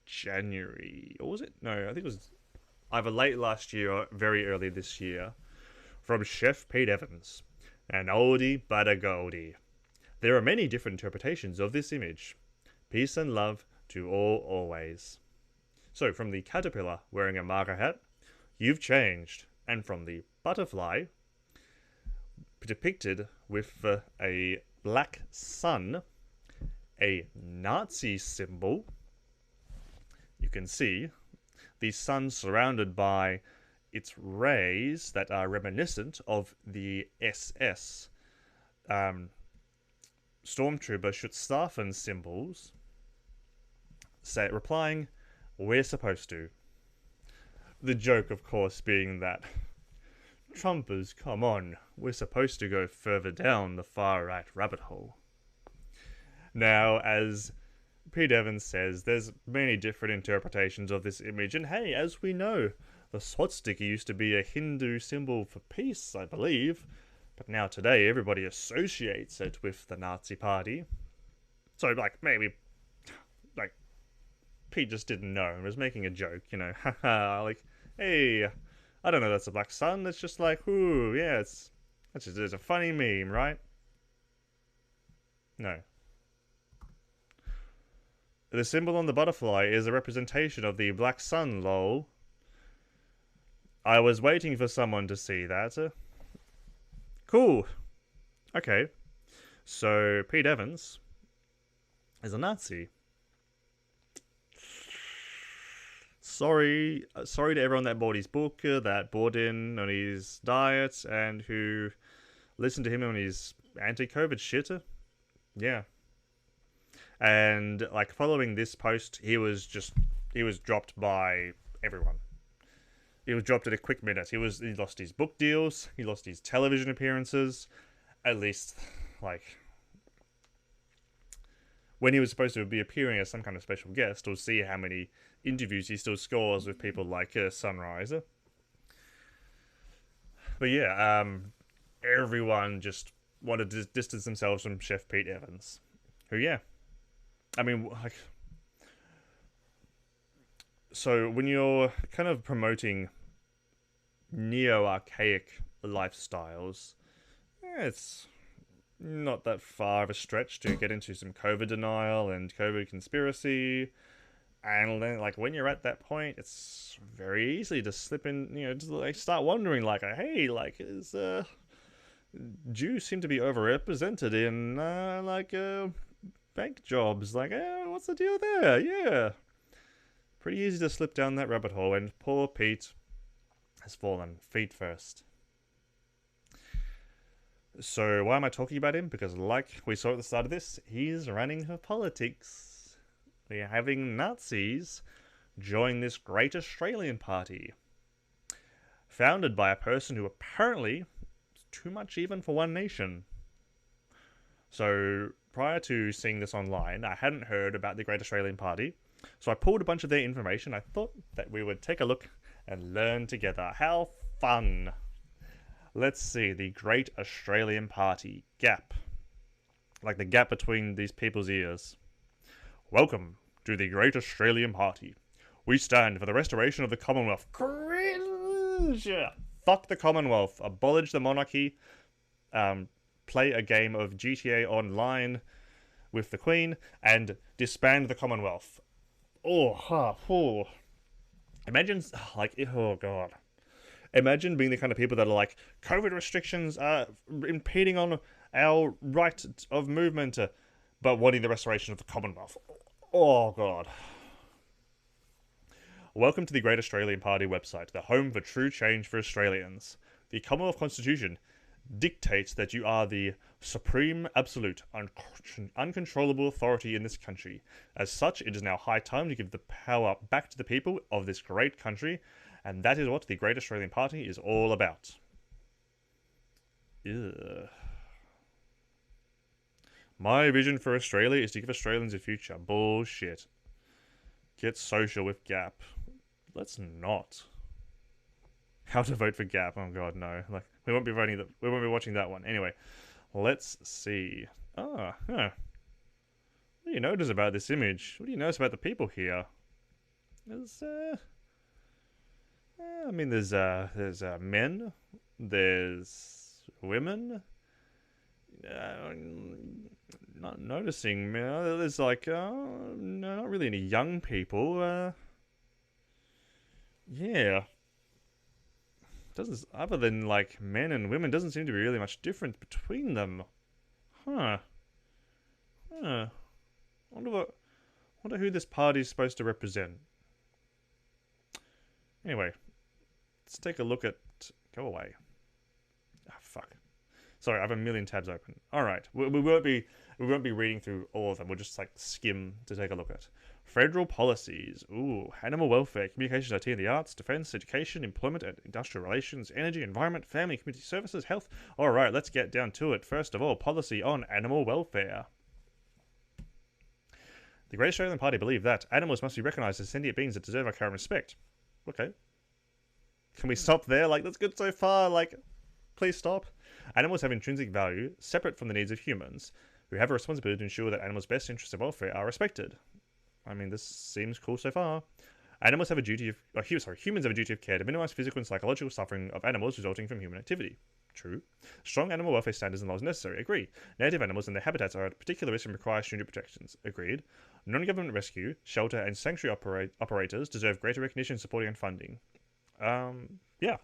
January, or was it? No, I think it was either late last year or very early this year, from Chef Pete Evans, an oldie but a goldie. There are many different interpretations of this image. Peace and love to all always. So, from the caterpillar wearing a MAGA hat, you've changed, and from the butterfly, depicted with a black sun, a Nazi symbol. You can see the sun surrounded by its rays that are reminiscent of the SS Stormtrooper Schutzstaffen symbols, replying, "We're supposed to." The joke, of course, being that Trumpers, come on, we're supposed to go further down the far-right rabbit hole. Now, as Pete Evans says, there's many different interpretations of this image, and hey, as we know, the swastika used to be a Hindu symbol for peace, I believe, but now today everybody associates it with the Nazi party. So, maybe, Pete just didn't know and was making a joke, haha, hey, I don't know, that's a black sun. It's just ooh, yeah, it's a funny meme, right? No. The symbol on the butterfly is a representation of the black sun, lol. I was waiting for someone to see that. Cool. Okay. So, Pete Evans is a Nazi. Sorry to everyone that bought his book, that bought in on his diet, and who listened to him on his anti-COVID shit. Yeah. And, following this post, he was dropped by everyone. He was dropped at a quick minute. He lost his book deals, he lost his television appearances, at least, when he was supposed to be appearing as some kind of special guest, we'll see how many interviews he still scores with people like Sunrise. But yeah, everyone just wanted to distance themselves from Chef Pete Evans. Who, yeah. So when you're kind of promoting neo-archaic lifestyles, it's not that far of a stretch to get into some COVID denial and COVID conspiracy. And then, like, when you're at that point, it's very easy to slip in, just like start wondering, like, hey, like, is Jews seem to be overrepresented in bank jobs? Like, what's the deal there? Yeah, pretty easy to slip down that rabbit hole, and poor Pete has fallen feet first. So why am I talking about him? Because, like we saw at the start of this, he's running for politics. We're having Nazis join this great Australian party, founded by a person who apparently is too much even for one nation. So prior to seeing this online, I hadn't heard about the Great Australian Party, so I pulled a bunch of their information. I thought that we would take a look and learn together. How fun! Let's see, the Great Australian Party, GAP. Like the gap between these people's ears. Welcome to the Great Australian Party. We stand for the restoration of the Commonwealth. Cringe! Fuck the Commonwealth. Abolish the monarchy. Play a game of GTA Online with the Queen. And disband the Commonwealth. Oh. Imagine, like, oh god. Imagine being the kind of people that are like, COVID restrictions are impeding on our right of movement, but wanting the restoration of the Commonwealth. Oh, God. Welcome to the Great Australian Party website, the home for true change for Australians. The Commonwealth Constitution dictates that you are the supreme, absolute, uncontrollable authority in this country. As such, it is now high time to give the power back to the people of this great country, and that is what the Great Australian Party is all about. Ugh. My vision for Australia is to give Australians a future. Bullshit. Get social with GAP. Let's not. How to vote for GAP? Oh god, no. Like, we won't be voting that. We won't be watching that one. Anyway, let's see. What do you notice about this image? What do you notice about the people here? I mean, there's men, there's women. Not noticing. There's like, no, not really any young people. Yeah. Doesn't, other than like men and women, doesn't seem to be really much difference between them. Huh. Wonder who this party is supposed to represent. Anyway, let's take a look at. Go away. Ah, fuck. Sorry, I have a million tabs open. All right, we won't be reading through all of them. We'll just like skim to take a look at. Federal policies. Ooh, animal welfare, communications, IT and the arts, defense, education, employment and industrial relations, energy, environment, family, community services, health. All right, let's get down to it. First of all, policy on animal welfare. The Great Australian Party believe that animals must be recognised as sentient beings that deserve our current respect. Okay. Can we stop there? Like, that's good so far. Like, please stop. Animals have intrinsic value, separate from the needs of humans, who have a responsibility to ensure that animals' best interests and welfare are respected. I mean, this seems cool so far. Animals have a duty of... humans have a duty of care to minimise physical and psychological suffering of animals resulting from human activity. True. Strong animal welfare standards and laws necessary. Agree. Native animals and their habitats are at particular risk and require stringent protections. Agreed. Non-government rescue, shelter, and sanctuary operators deserve greater recognition, supporting, and funding. Yeah.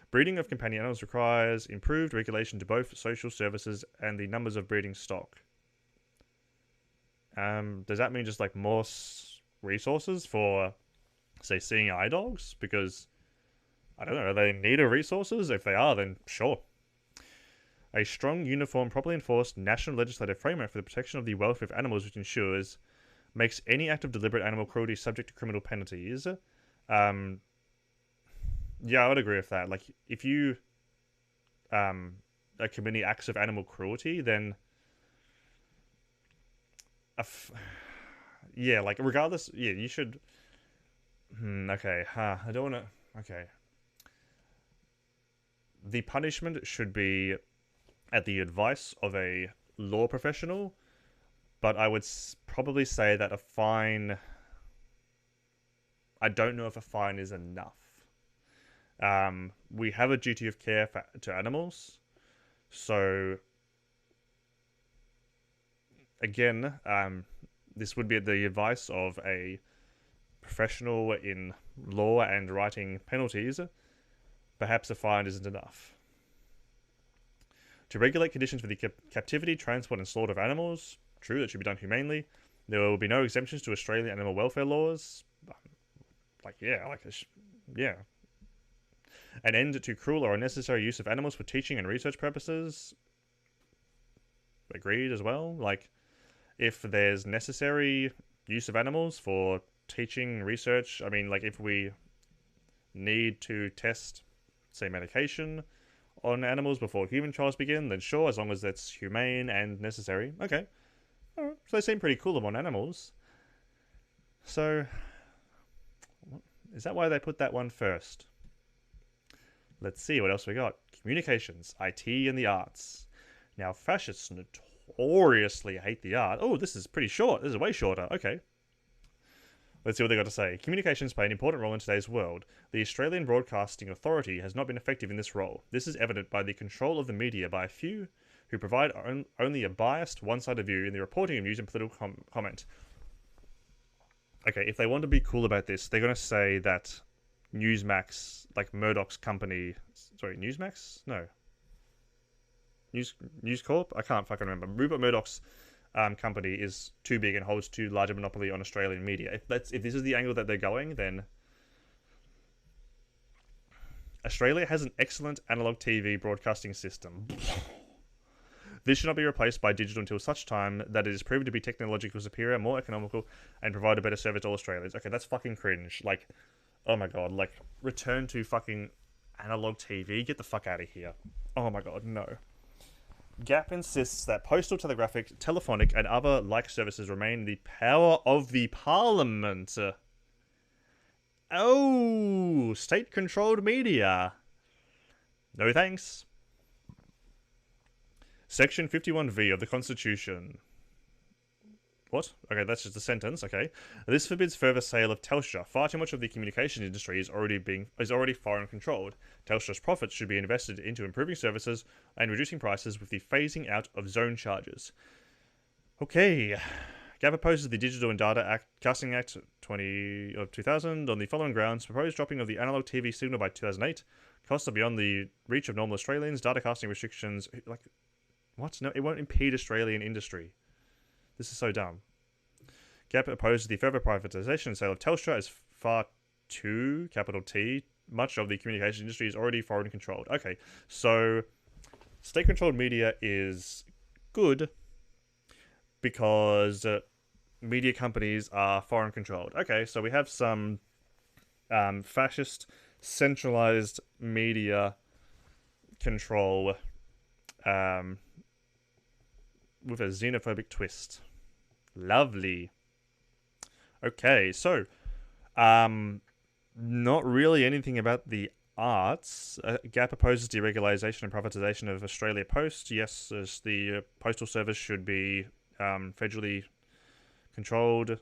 Breeding of companion animals requires improved regulation to both social services and the numbers of breeding stock. Does that mean just like more resources for, say, seeing eye dogs? Because, I don't know, are they in need of resources? If they are, then sure. A strong, uniform, properly enforced national legislative framework for the protection of the welfare of animals, which makes any act of deliberate animal cruelty subject to criminal penalties. Yeah, I would agree with that. Like, if you are committing acts of animal cruelty, then yeah, like, regardless, yeah, you should. Okay, I don't want to. Okay, the punishment should be at the advice of a law professional, but I would probably say that a fine. I don't know if a fine is enough. We have a duty of care to animals, so again, this would be the advice of a professional in law and writing penalties. Perhaps a fine isn't enough. To regulate conditions for the captivity, transport, and slaughter of animals. True, that should be done humanely. There will be no exemptions to Australian animal welfare laws. Yeah. An end to cruel or unnecessary use of animals for teaching and research purposes. Agreed as well. Like, if there's necessary use of animals for teaching, research, I mean, like, if we need to test, say, medication on animals before human trials begin, then sure, as long as that's humane and necessary. Okay. Alright, so they seem pretty cool on animals. So, is that why they put that one first? Let's see what else we got. Communications, IT, and the arts. Now, fascists notoriously hate the art. Oh, this is pretty short. This is way shorter. Okay. Let's see what they got to say. Communications play an important role in today's world. The Australian Broadcasting Authority has not been effective in this role. This is evident by the control of the media by a few who provide only a biased, one-sided view in the reporting of news and political comment. Okay, if they want to be cool about this, they're going to say that Newsmax, like Murdoch's company... Sorry, Newsmax? No. News Corp? I can't fucking remember. Rupert Murdoch's company is too big and holds too large a monopoly on Australian media. If this is the angle that they're going, then Australia has an excellent analog TV broadcasting system. This should not be replaced by digital until such time that it is proven to be technologically superior, more economical, and provide a better service to all Australians. Okay, that's fucking cringe. Like, oh my god, like, return to fucking analog TV? Get the fuck out of here. Oh my god, no. Gap insists that postal, telegraphic, telephonic, and other like services remain the power of the Parliament. Oh, state-controlled media. No thanks. Section 51V of the Constitution. What? Okay, that's just a sentence, okay. This forbids further sale of Telstra. Far too much of the communication industry is already foreign controlled. Telstra's profits should be invested into improving services and reducing prices with the phasing out of zone charges. Okay. Gap opposes the Digital and Data Casting Act 2000 on the following grounds. Proposed dropping of the analog TV signal by 2008. Costs are beyond the reach of normal Australians. Data casting restrictions... Like, what? No, it won't impede Australian industry. This is so dumb. Gap opposes the further privatisation and sale of Telstra as far too, capital T, much of the communication industry is already foreign controlled. Okay, so state-controlled media is good because media companies are foreign controlled. Okay, so we have some fascist, centralised media control with a xenophobic twist. Lovely. Okay, so not really anything about the arts. Gap opposes deregulation and privatisation of Australia Post. Yes, as the postal service should be federally controlled.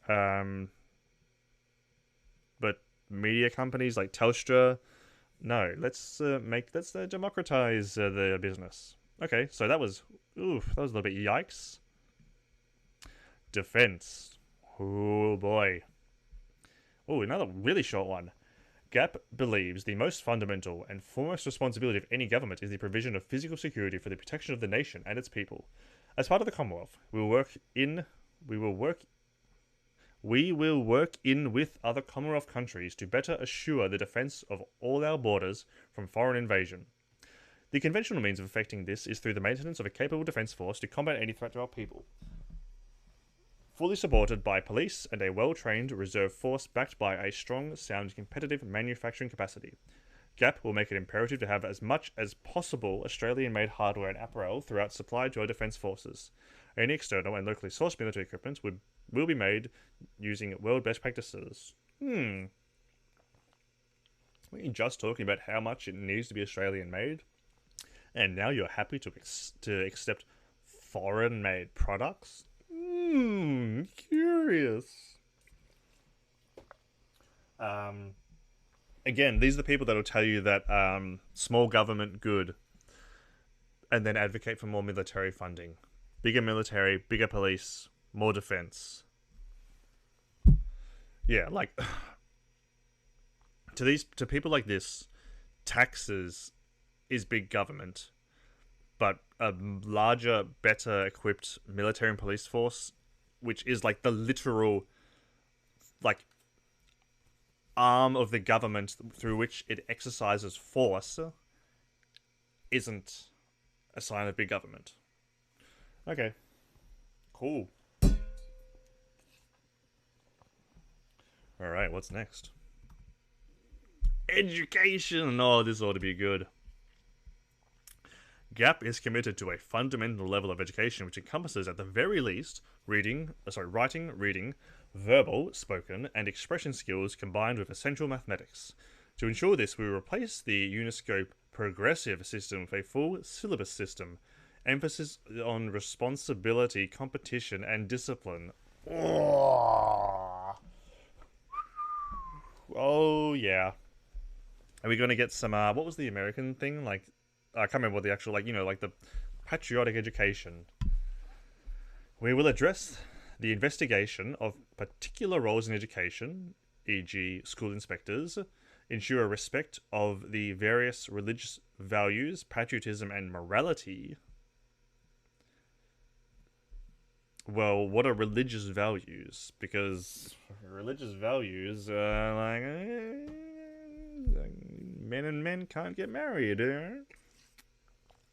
But media companies like Telstra, no. Let's democratize the business. Okay, so that was a little bit yikes. Defense. Oh boy. Oh, another really short one. Gap believes the most fundamental and foremost responsibility of any government is the provision of physical security for the protection of the nation and its people. As part of the Commonwealth, we will work in with other Commonwealth countries to better assure the defence of all our borders from foreign invasion. The conventional means of effecting this is through the maintenance of a capable defence force to combat any threat to our people. Fully supported by police and a well-trained reserve force backed by a strong, sound, competitive manufacturing capacity. Gap will make it imperative to have as much as possible Australian-made hardware and apparel throughout supply to our defence forces. Any external and locally sourced military equipment will be made using world best practices. We're just talking about how much it needs to be Australian-made, and now you're happy to accept foreign-made products? Curious. Again, these are the people that will tell you that small government good, and then advocate for more military funding. Bigger military, bigger police, more defense. Yeah, like to people like this, taxes is big government, but a larger, better equipped military and police force, which is like the literal like arm of the government through which it exercises force, isn't a sign of big government. Okay. Cool. Alright, what's next? Education! Oh, this ought to be good. GAP is committed to a fundamental level of education which encompasses, at the very least, writing, reading, verbal, spoken, and expression skills combined with essential mathematics. To ensure this, we will replace the Uniscope progressive system with a full syllabus system. Emphasis on responsibility, competition, and discipline. Oh, yeah. Are we going to get some, what was the American thing? Like, I can't remember what the actual, like, like the patriotic education. We will address the investigation of particular roles in education, e.g. school inspectors, ensure respect of the various religious values, patriotism, and morality. Well, what are religious values? Because religious values are like men and men can't get married.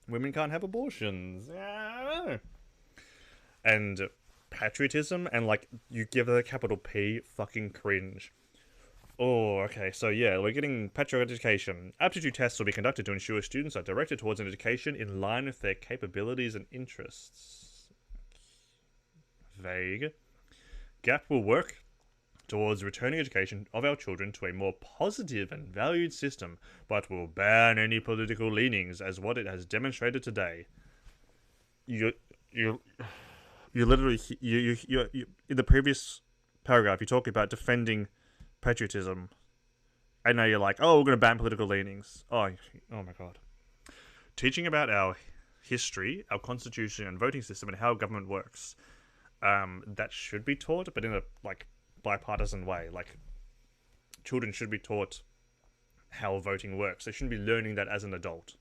Women can't have abortions. And patriotism and like you give it a capital P, fucking cringe. Oh, okay, so yeah, we're getting patriotic education. Aptitude tests will be conducted to ensure students are directed towards an education in line with their capabilities and interests. Vague. GAP will work towards returning education of our children to a more positive and valued system, but will ban any political leanings as what it has demonstrated today. You literally you in the previous paragraph you talk about defending patriotism. I know you're like, oh, we're going to ban political leanings. Oh my god. Teaching about our history, our constitution and voting system and how government works. That should be taught, but in a like bipartisan way. Like, children should be taught how voting works. They shouldn't be learning that as an adult.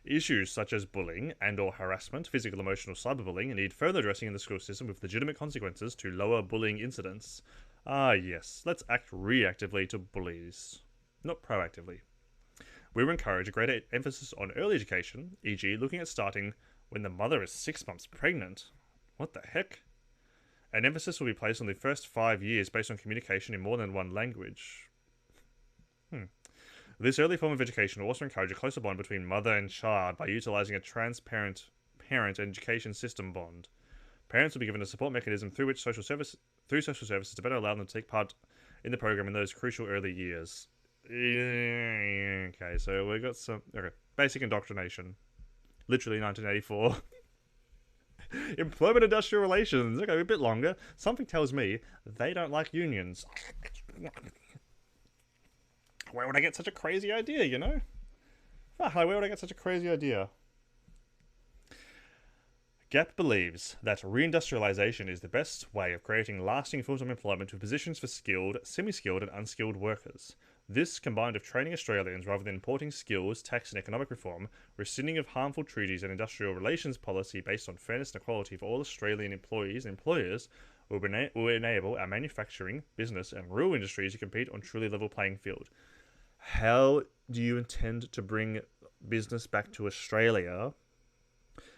Issues such as bullying and or harassment, physical, emotional, cyberbullying need further addressing in the school system with legitimate consequences to lower bullying incidents. Ah yes, let's act reactively to bullies, not proactively. We will encourage a greater emphasis on early education, e.g. looking at starting when the mother is 6 months pregnant. What the heck? An emphasis will be placed on the first 5 years based on communication in more than one language. This early form of education will also encourage a closer bond between mother and child by utilising a transparent parent education system bond. Parents will be given a support mechanism through social services to better allow them to take part in the program in those crucial early years. Okay, so we got some... Okay, basic indoctrination. Literally 1984. Employment industrial relations. Okay, a bit longer. Something tells me they don't like unions. Where would I get such a crazy idea, you know? Where would I get such a crazy idea? GAP believes that reindustrialization is the best way of creating lasting full-time employment with positions for skilled, semi-skilled and unskilled workers. This, combined with training Australians rather than importing skills, tax and economic reform, rescinding of harmful treaties and industrial relations policy based on fairness and equality for all Australian employees and employers, will enable our manufacturing, business and rural industries to compete on truly level playing field. How do you intend to bring business back to Australia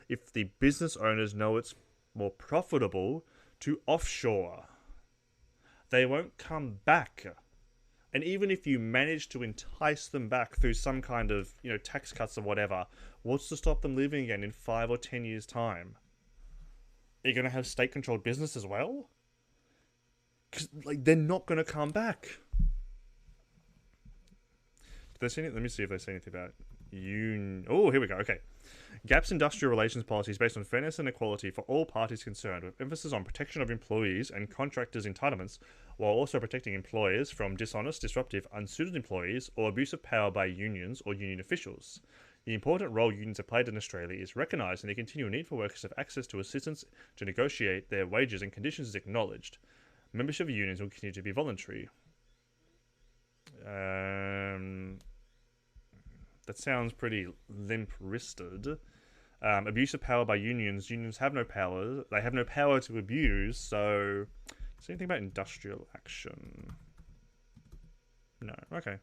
if the business owners know it's more profitable to offshore? They won't come back. And even if you manage to entice them back through some kind of, tax cuts or whatever, what's to stop them leaving again in 5 or 10 years' time? Are you going to have state-controlled business as well? Because, they're not going to come back. Let me see if they say anything about Oh, here we go. Okay. GAP's industrial relations policy is based on fairness and equality for all parties concerned, with emphasis on protection of employees and contractors' entitlements, while also protecting employers from dishonest, disruptive, unsuited employees or abuse of power by unions or union officials. The important role unions have played in Australia is recognised, and the continual need for workers to have access to assistance to negotiate their wages and conditions is acknowledged. Membership of unions will continue to be voluntary. That sounds pretty limp-wristed. Abuse of power by unions. Unions have no power. They have no power to abuse, so... Is there anything about industrial action? No. Okay.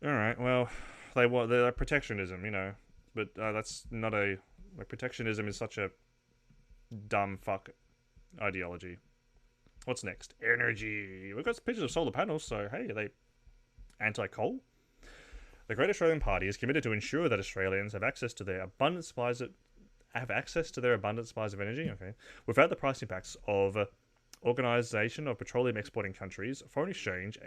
Alright, well... They're like protectionism, you know. But that's not a... Like, protectionism is such a dumb fuck ideology. What's next? Energy. We've got some pictures of solar panels, so hey, are they anti-coal? The Great Australian Party is committed to ensure that Australians have access to their abundant supplies of energy. Okay, without the price impacts of Organisation of Petroleum Exporting Countries, foreign exchange,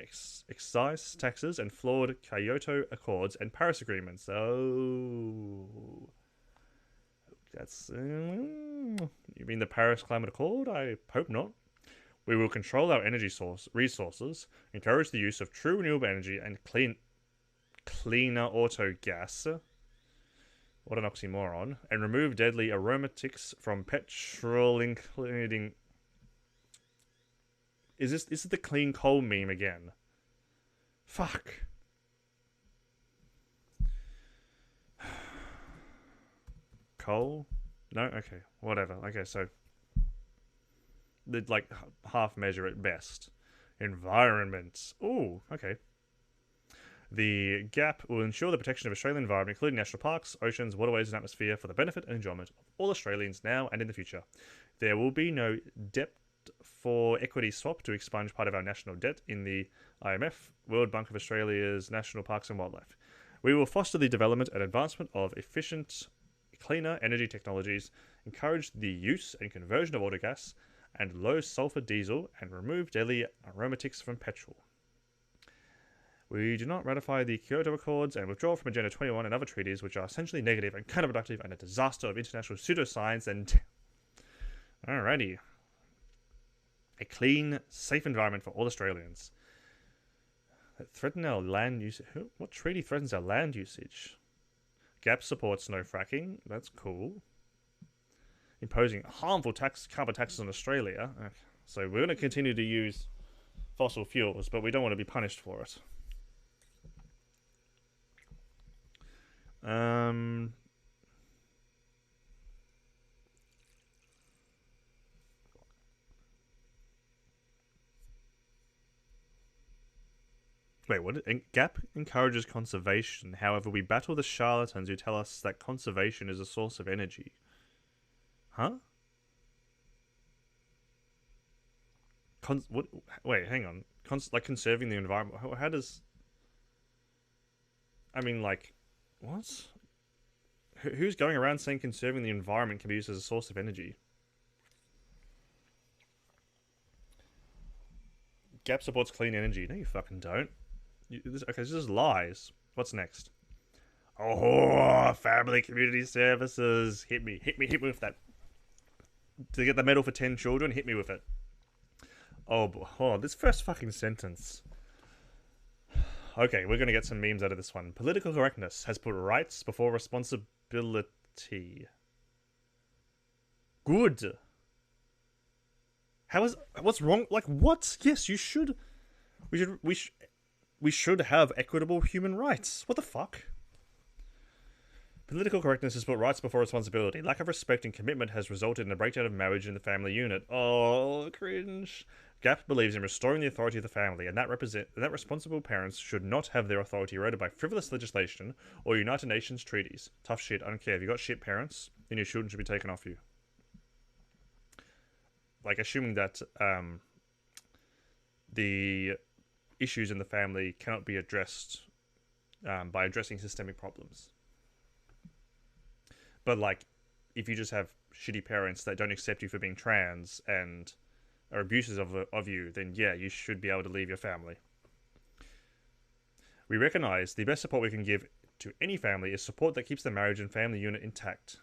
excise taxes, and flawed Kyoto Accords and Paris agreements. Oh, that's you mean the Paris Climate Accord? I hope not. We will control our energy resources, encourage the use of true renewable energy, and cleaner auto gas. What an oxymoron. And remove deadly aromatics from petrol, including... Is this the clean coal meme again? Fuck. Coal? No? Okay. Whatever. Okay, so... like half measure at best. Environment. Ooh, okay. The GAP will ensure the protection of Australian environment, including national parks, oceans, waterways, and atmosphere, for the benefit and enjoyment of all Australians now and in the future. There will be no debt for equity swap to expunge part of our national debt in the IMF, World Bank of Australia's National Parks and Wildlife. We will foster the development and advancement of efficient, cleaner energy technologies, encourage the use and conversion of autogas and low-sulfur diesel, and remove deadly aromatics from petrol. We do not ratify the Kyoto Accords and withdraw from Agenda 21 and other treaties which are essentially negative and counterproductive and a disaster of international pseudoscience and... Alrighty. A clean, safe environment for all Australians. That threaten our land usage... What treaty threatens our land usage? GAP supports no fracking. That's cool. Imposing harmful carbon taxes on Australia. Okay. So we're going to continue to use fossil fuels, but we don't want to be punished for it. Wait, what? GAP encourages conservation. However, we battle the charlatans who tell us that conservation is a source of energy. Huh? What? Wait, hang on. Like conserving the environment. How does... I mean, like... What? Who's going around saying conserving the environment can be used as a source of energy? GAP supports clean energy. No, you fucking don't. Okay, this is lies. What's next? Oh, family community services. Hit me with that. To get the medal for 10 children, hit me with it. Oh, this first fucking sentence. Okay, we're gonna get some memes out of this one. Political correctness has put rights before responsibility. Good. What's wrong? Like, what? Yes, you should. We should have equitable human rights. What the fuck? Political correctness has put rights before responsibility. Lack of respect and commitment has resulted in a breakdown of marriage in the family unit. Oh, cringe. GAP believes in restoring the authority of the family, and that responsible parents should not have their authority eroded by frivolous legislation or United Nations treaties. Tough shit. I don't care. If you got shit parents, then your children should be taken off you. Like, assuming that the issues in the family cannot be addressed by addressing systemic problems. But, like, if you just have shitty parents that don't accept you for being trans and are abuses of you, then yeah, you should be able to leave your family. We recognise the best support we can give to any family is support that keeps the marriage and family unit intact.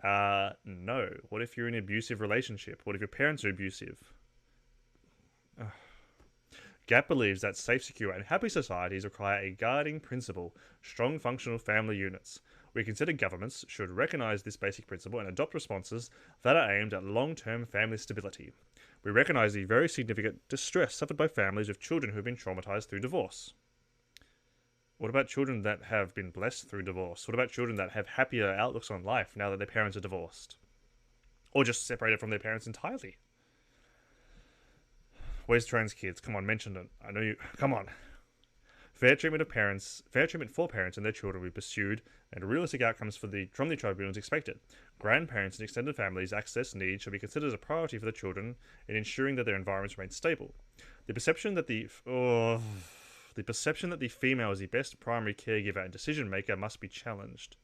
No. What if you're in an abusive relationship? What if your parents are abusive? Gap believes that safe, secure, and happy societies require a guiding principle: strong, functional family units. We consider governments should recognise this basic principle and adopt responses that are aimed at long-term family stability. We recognise the very significant distress suffered by families with children who have been traumatised through divorce. What about children that have been blessed through divorce? What about children that have happier outlooks on life now that their parents are divorced? Or just separated from their parents entirely? Where's trans kids? Come on, mention it. I know you. Come on. Fair treatment for parents and their children will be pursued, and realistic outcomes from the tribunals expected. Grandparents and extended families' access needs should be considered as a priority for the children in ensuring that their environments remain stable. The perception that the female is the best primary caregiver and decision maker must be challenged.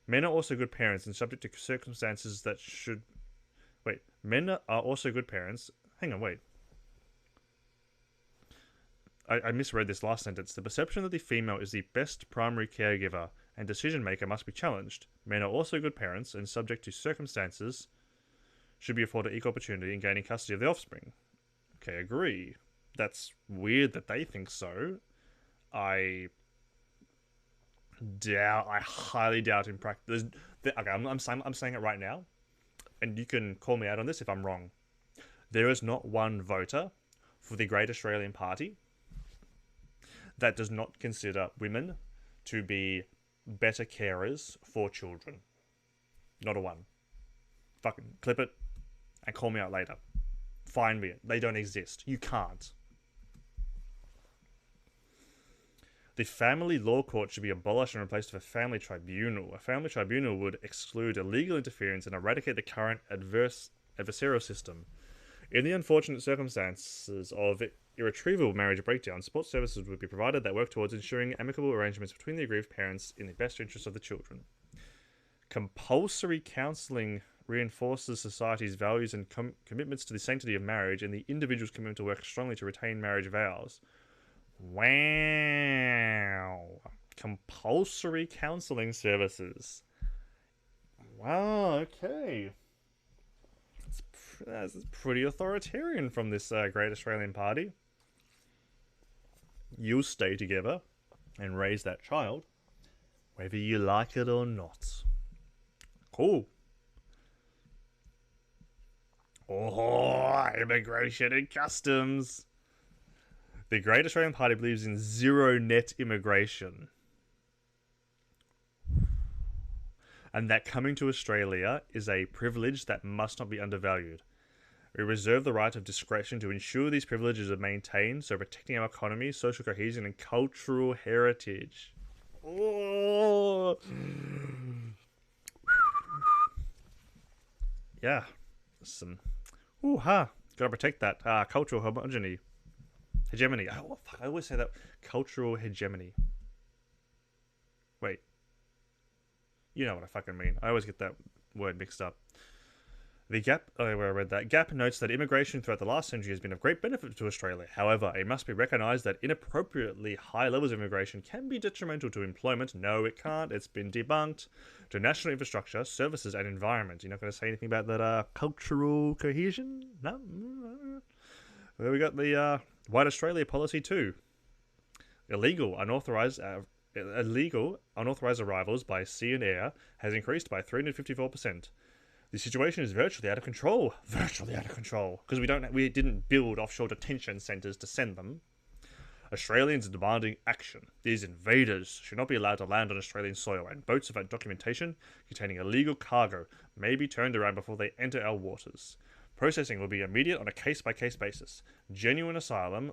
Men are also good parents and subject to circumstances that should. Wait, men are also good parents. Hang on, wait. I misread this last sentence. The perception that the female is the best primary caregiver and decision maker must be challenged. Men are also good parents and subject to circumstances should be afforded equal opportunity in gaining custody of the offspring. Okay, agree. That's weird that they think so. I highly doubt in practice. Okay, I'm saying it right now, and you can call me out on this if I'm wrong. There is not one voter for the Great Australian Party that does not consider women to be better carers for children. Not a one. Fucking clip it and call me out later. Find me. They don't exist. You can't. The family law court should be abolished and replaced with a family tribunal. A family tribunal would exclude illegal interference and eradicate the current adversarial system. In the unfortunate circumstances of irretrievable marriage breakdown, support services would be provided that work towards ensuring amicable arrangements between the aggrieved parents in the best interests of the children. Compulsory counselling reinforces society's values and commitments to the sanctity of marriage and the individual's commitment to work strongly to retain marriage vows. Wow. Compulsory counselling services. Wow, okay. That's pretty authoritarian from this Great Australian Party. You'll stay together and raise that child, whether you like it or not. Cool. Oh, immigration and customs. The Great Australian Party believes in zero net immigration. And that coming to Australia is a privilege that must not be undervalued. We reserve the right of discretion to ensure these privileges are maintained, so protecting our economy, social cohesion, and cultural heritage. Oh. Yeah. Gotta protect that cultural hegemony. Oh, fuck, I always say that. Cultural hegemony. Wait. You know what I fucking mean. I always get that word mixed up. The Gap, where I read that, Gap notes that immigration throughout the last century has been of great benefit to Australia. However, it must be recognised that inappropriately high levels of immigration can be detrimental to employment. No, it can't. It's been debunked. To national infrastructure, services, and environment. You're not going to say anything about that cultural cohesion? No? Well, we got the White Australia policy too. Illegal, unauthorised arrivals by sea and air has increased by 354%. The situation is virtually out of control. Because we didn't build offshore detention centres to send them. Australians are demanding action. These invaders should not be allowed to land on Australian soil, and boats without documentation containing illegal cargo may be turned around before they enter our waters. Processing will be immediate on a case-by-case basis. Genuine asylum.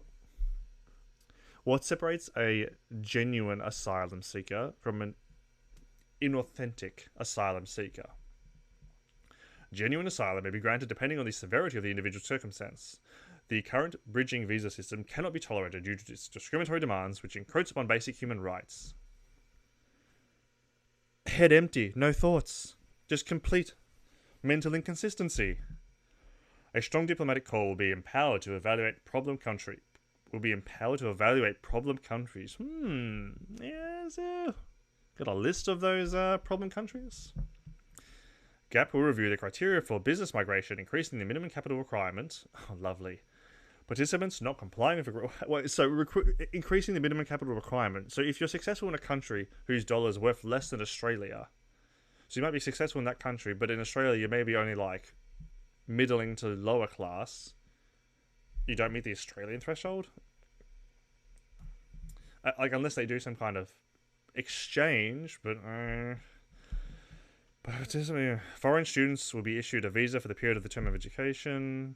What separates a genuine asylum seeker from an inauthentic asylum seeker? Genuine asylum may be granted depending on the severity of the individual circumstance. The current bridging visa system cannot be tolerated due to its discriminatory demands, which encroach upon basic human rights. Head empty, no thoughts. Just complete mental inconsistency. A strong diplomatic corps will be empowered to evaluate problem countries. Yes, got a list of those problem countries. GAP will review the criteria for business migration, increasing the minimum capital requirement. Oh, lovely. Participants not complying with increasing the minimum capital requirement. So if you're successful in a country whose dollar is worth less than Australia, so you might be successful in that country, but in Australia you may be only like middling to lower class. You don't meet the Australian threshold. Like unless they do some kind of exchange, but foreign students will be issued a visa for the period of the term of education.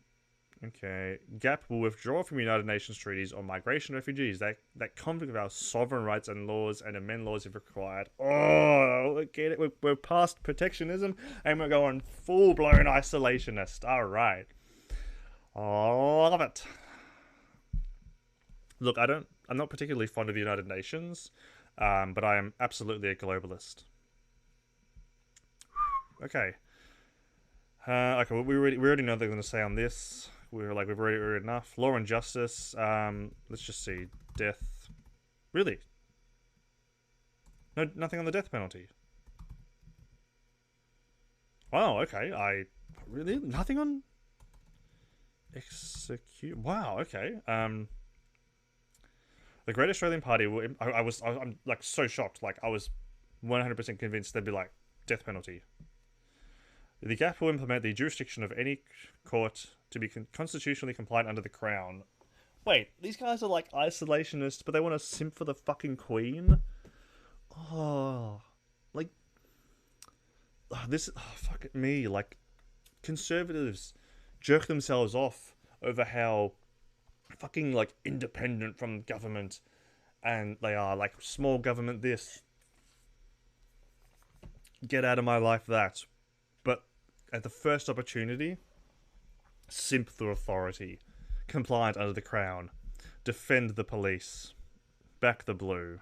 Okay. GAP will withdraw from United Nations treaties on migration refugees that conflict with our sovereign rights and laws and amend laws if required. Oh, get it? We're past protectionism and we're going full-blown isolationist. All right. Love it. Look, I'm not particularly fond of the United Nations, but I am absolutely a globalist. Okay. Okay, well, we already know they're going to say on this. We've already read enough. Law and justice. Let's just see. Death. Really? No, nothing on the death penalty. Oh, okay. Really nothing on execute. Wow. Okay. The Great Australian Party. I'm like so shocked. Like I was 100% convinced they'd be like death penalty. The GAP will implement the jurisdiction of any court to be constitutionally compliant under the Crown. Wait, these guys are like isolationists, but they want to simp for the fucking Queen? Oh, like, fuck it, me. Like, conservatives jerk themselves off over how fucking, like, independent from government and they are, like, small government this. Get out of my life that. But at the first opportunity, simp through authority, compliant under the Crown, defend the police, back the blue.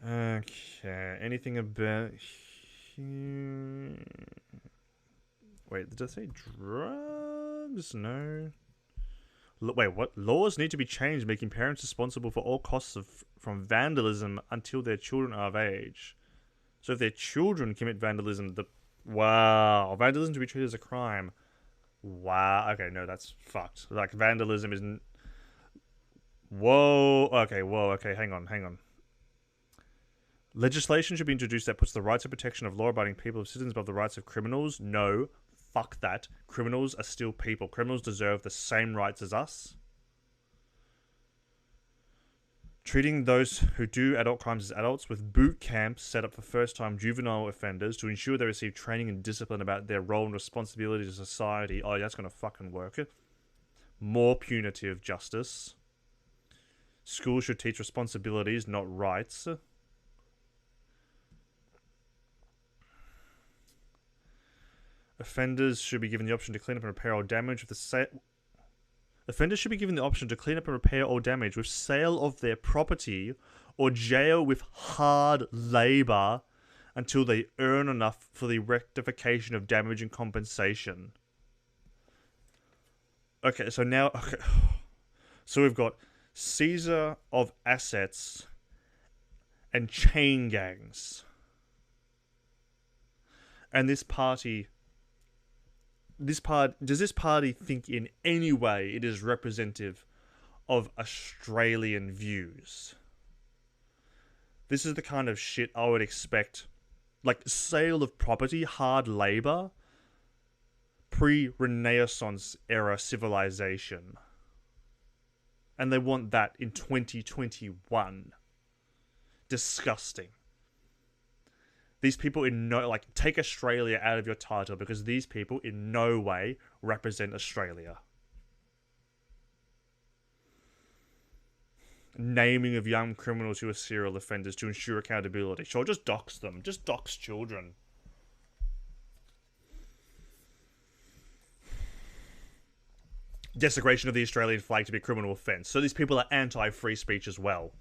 Okay, anything about... Wait, did I say drugs? No. Wait, what? Laws need to be changed, making parents responsible for all costs from vandalism until their children are of age. So if their children commit vandalism, wow, vandalism to be treated as a crime. Wow, okay, no, that's fucked. Like, vandalism isn't... Whoa, okay, hang on. Legislation should be introduced that puts the rights and protection of law-abiding people of citizens above the rights of criminals. No, fuck that. Criminals are still people. Criminals deserve the same rights as us. Treating those who do adult crimes as adults, with boot camps set up for first-time juvenile offenders to ensure they receive training and discipline about their role and responsibility to society. Oh, that's gonna fucking work. More punitive justice. Schools should teach responsibilities, not rights. Offenders should be given the option to clean up and repair all damage with the Offenders should be given the option to clean up and repair all damage with sale of their property or jail with hard labour until they earn enough for the rectification of damage and compensation. Okay, so now... Okay. So we've got seizure of assets and chain gangs. And this party... does this party think in any way it is representative of Australian views? This is the kind of shit I would expect. Like, sale of property, hard labour, pre-Renaissance era civilization. And they want that in 2021. Disgusting. These people take Australia out of your title because these people in no way represent Australia. Naming of young criminals who are serial offenders to ensure accountability. Sure, just dox them. Just dox children. Desecration of the Australian flag to be a criminal offence. So these people are anti-free speech as well.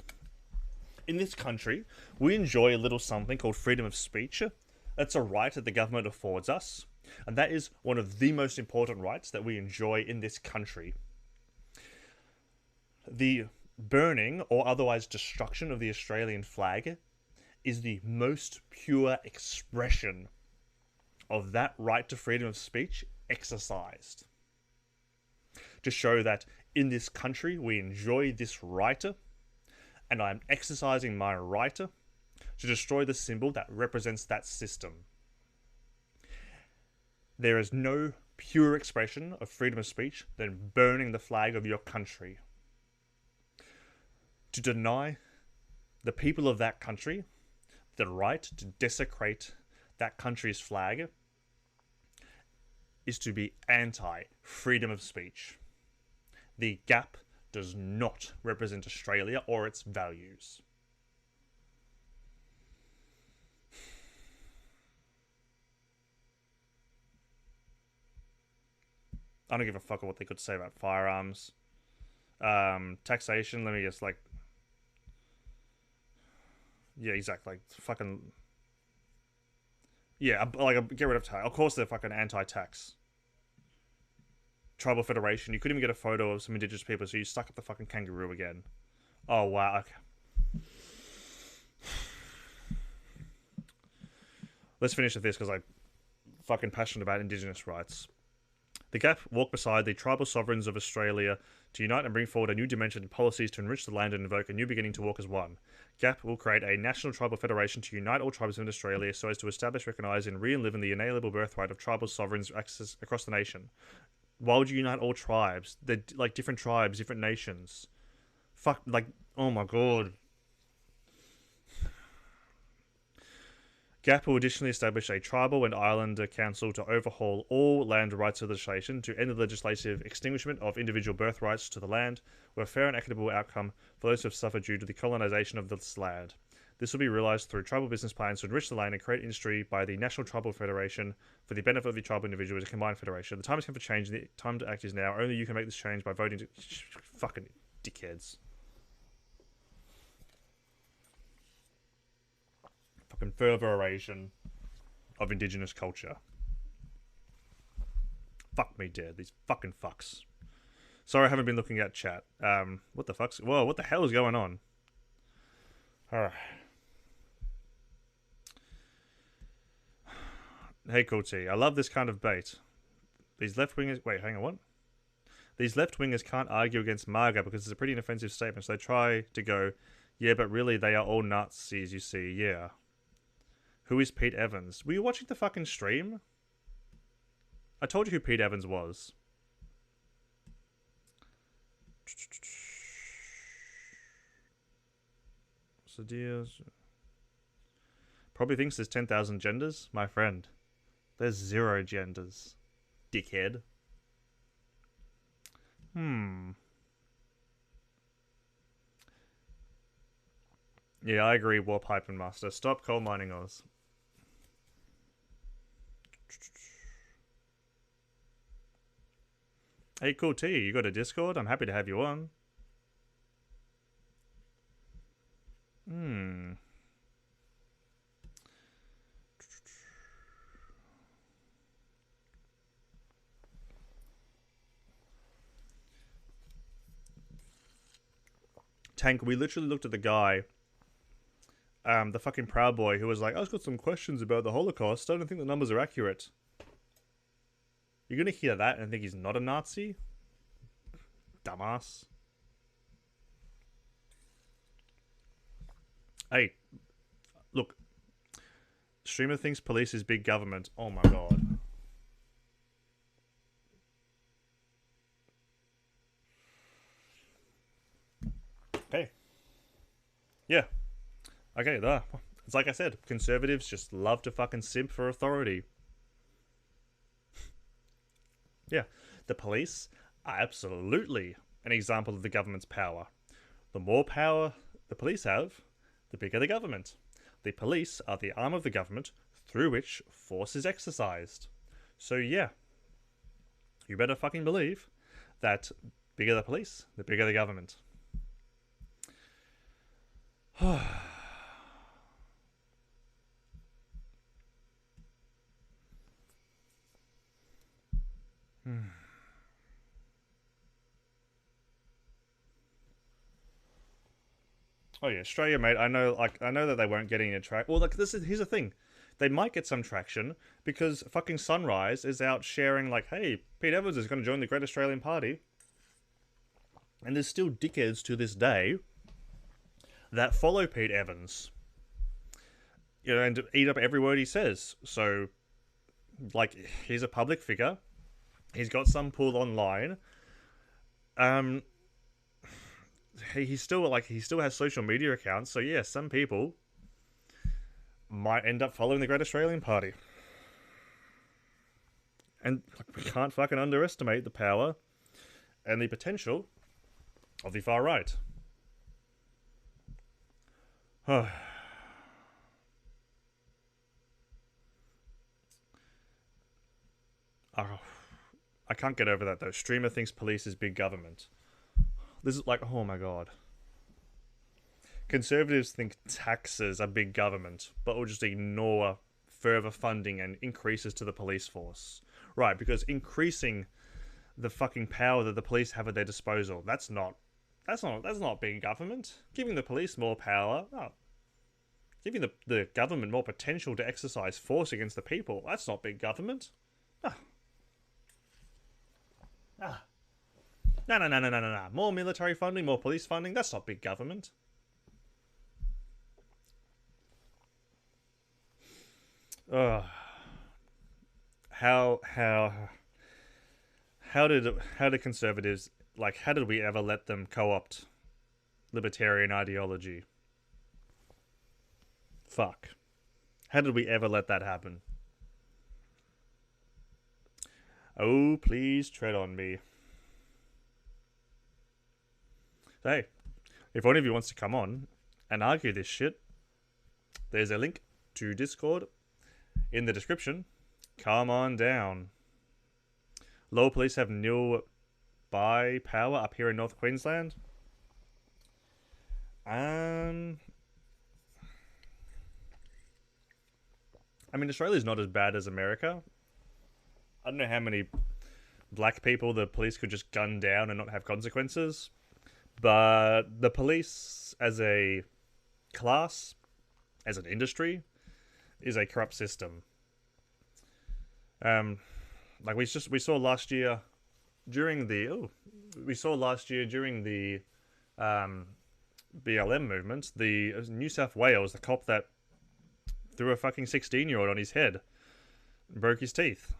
In this country, we enjoy a little something called freedom of speech. That's a right that the government affords us. And that is one of the most important rights that we enjoy in this country. The burning or otherwise destruction of the Australian flag is the most pure expression of that right to freedom of speech exercised. to show that in this country we enjoy this right, and I'm exercising my right to destroy the symbol that represents that system. There is no pure expression of freedom of speech than burning the flag of your country. To deny the people of that country the right to desecrate that country's flag is to be anti-freedom of speech. The Gap does not represent Australia or its values. I don't give a fuck what they could say about firearms. Taxation, let me just, like... Yeah, exactly. Like, fucking... Yeah, like, get rid of tax. Of course they're fucking anti-tax. Tribal Federation, you couldn't even get a photo of some indigenous people, so you stuck up the fucking kangaroo again. Oh, wow, okay. Let's finish with this, because I'm fucking passionate about indigenous rights. The Gap walk beside the tribal sovereigns of Australia to unite and bring forward a new dimension in policies to enrich the land and invoke a new beginning to walk as one. Gap will create a national tribal federation to unite all tribes in Australia so as to establish, recognise and re-live in the inalienable birthright of tribal sovereigns access across the nation. Why would you unite all tribes? They're like different tribes, different nations. Fuck, like, oh my god. Gap will additionally establish a tribal and islander council to overhaul all land rights legislation to end the legislative extinguishment of individual birthrights to the land, with a fair and equitable outcome for those who have suffered due to the colonisation of this land. This will be realised through tribal business plans to enrich the land and create industry by the National Tribal Federation for the benefit of the tribal individuals as a combined federation. The time has come for change, the time to act is now. Only you can make this change by voting to... Fucking dickheads. Fucking further erasure of indigenous culture. Fuck me dead, these fucking fucks. Sorry I haven't been looking at chat. What the fuck's... Whoa, what the hell is going on? Alright. Hey, Cool T. I love this kind of bait. These left-wingers... Wait, hang on, what? These left-wingers can't argue against MAGA because it's a pretty inoffensive statement, so they try to go, yeah, but really they are all Nazis, you see, yeah. Who is Pete Evans? Were you watching the fucking stream? I told you who Pete Evans was. So dears... Probably thinks there's 10,000 genders. My friend. There's 0 genders. Dickhead. Yeah, I agree, Warpipe and Master. Stop coal mining Oz. Hey, Cool T, you got a Discord? I'm happy to have you on. Tank, we literally looked at the guy, the fucking Proud Boy, who was like, I've got some questions about the Holocaust. I don't think the numbers are accurate. You're gonna hear that and think he's not a Nazi? Dumbass. Hey, look. Streamer thinks police is big government. Oh my god. Okay. Yeah. Okay, there. It's like I said, conservatives just love to fucking simp for authority. Yeah. The police are absolutely an example of the government's power. The more power the police have, the bigger the government. The police are the arm of the government through which force is exercised. So yeah, you better fucking believe that bigger the police, the bigger the government. Oh yeah, Australia, mate. I know that they won't get any traction. Well, like here's the thing, they might get some traction because fucking Sunrise is out sharing like, hey, Pete Evans is going to join the Great Australian Party. And there's still dickheads to this day that follow Pete Evans, you know, and eat up every word he says. So, like, he's a public figure. He's got some pull online. He still has social media accounts. So yeah, some people might end up following the Great Australian Party. And we can't fucking underestimate the power and the potential of the far right. I can't get over that though. Streamer thinks police is big government. This is like, oh my god. Conservatives think taxes are big government, but will just ignore further funding and increases to the police force. Right, because increasing the fucking power that the police have at their disposal, that's not big government. Giving the police more power, giving the government more potential to exercise force against the people, that's not big government. No. More military funding, more police funding, that's not big government. How did conservatives, like, how did we ever let them co-opt libertarian ideology? Fuck. How did we ever let that happen? Oh, please tread on me. So, hey, if one of you wants to come on and argue this shit, there's a link to Discord in the description. Come on down. Lower police have nil buy power up here in North Queensland. I mean, Australia's not as bad as America. I don't know how many black people the police could just gun down and not have consequences. But the police, as a class, as an industry, is a corrupt system. Like we saw last year during the BLM movement, the New South Wales, the cop that threw a fucking 16-year-old on his head and broke his teeth.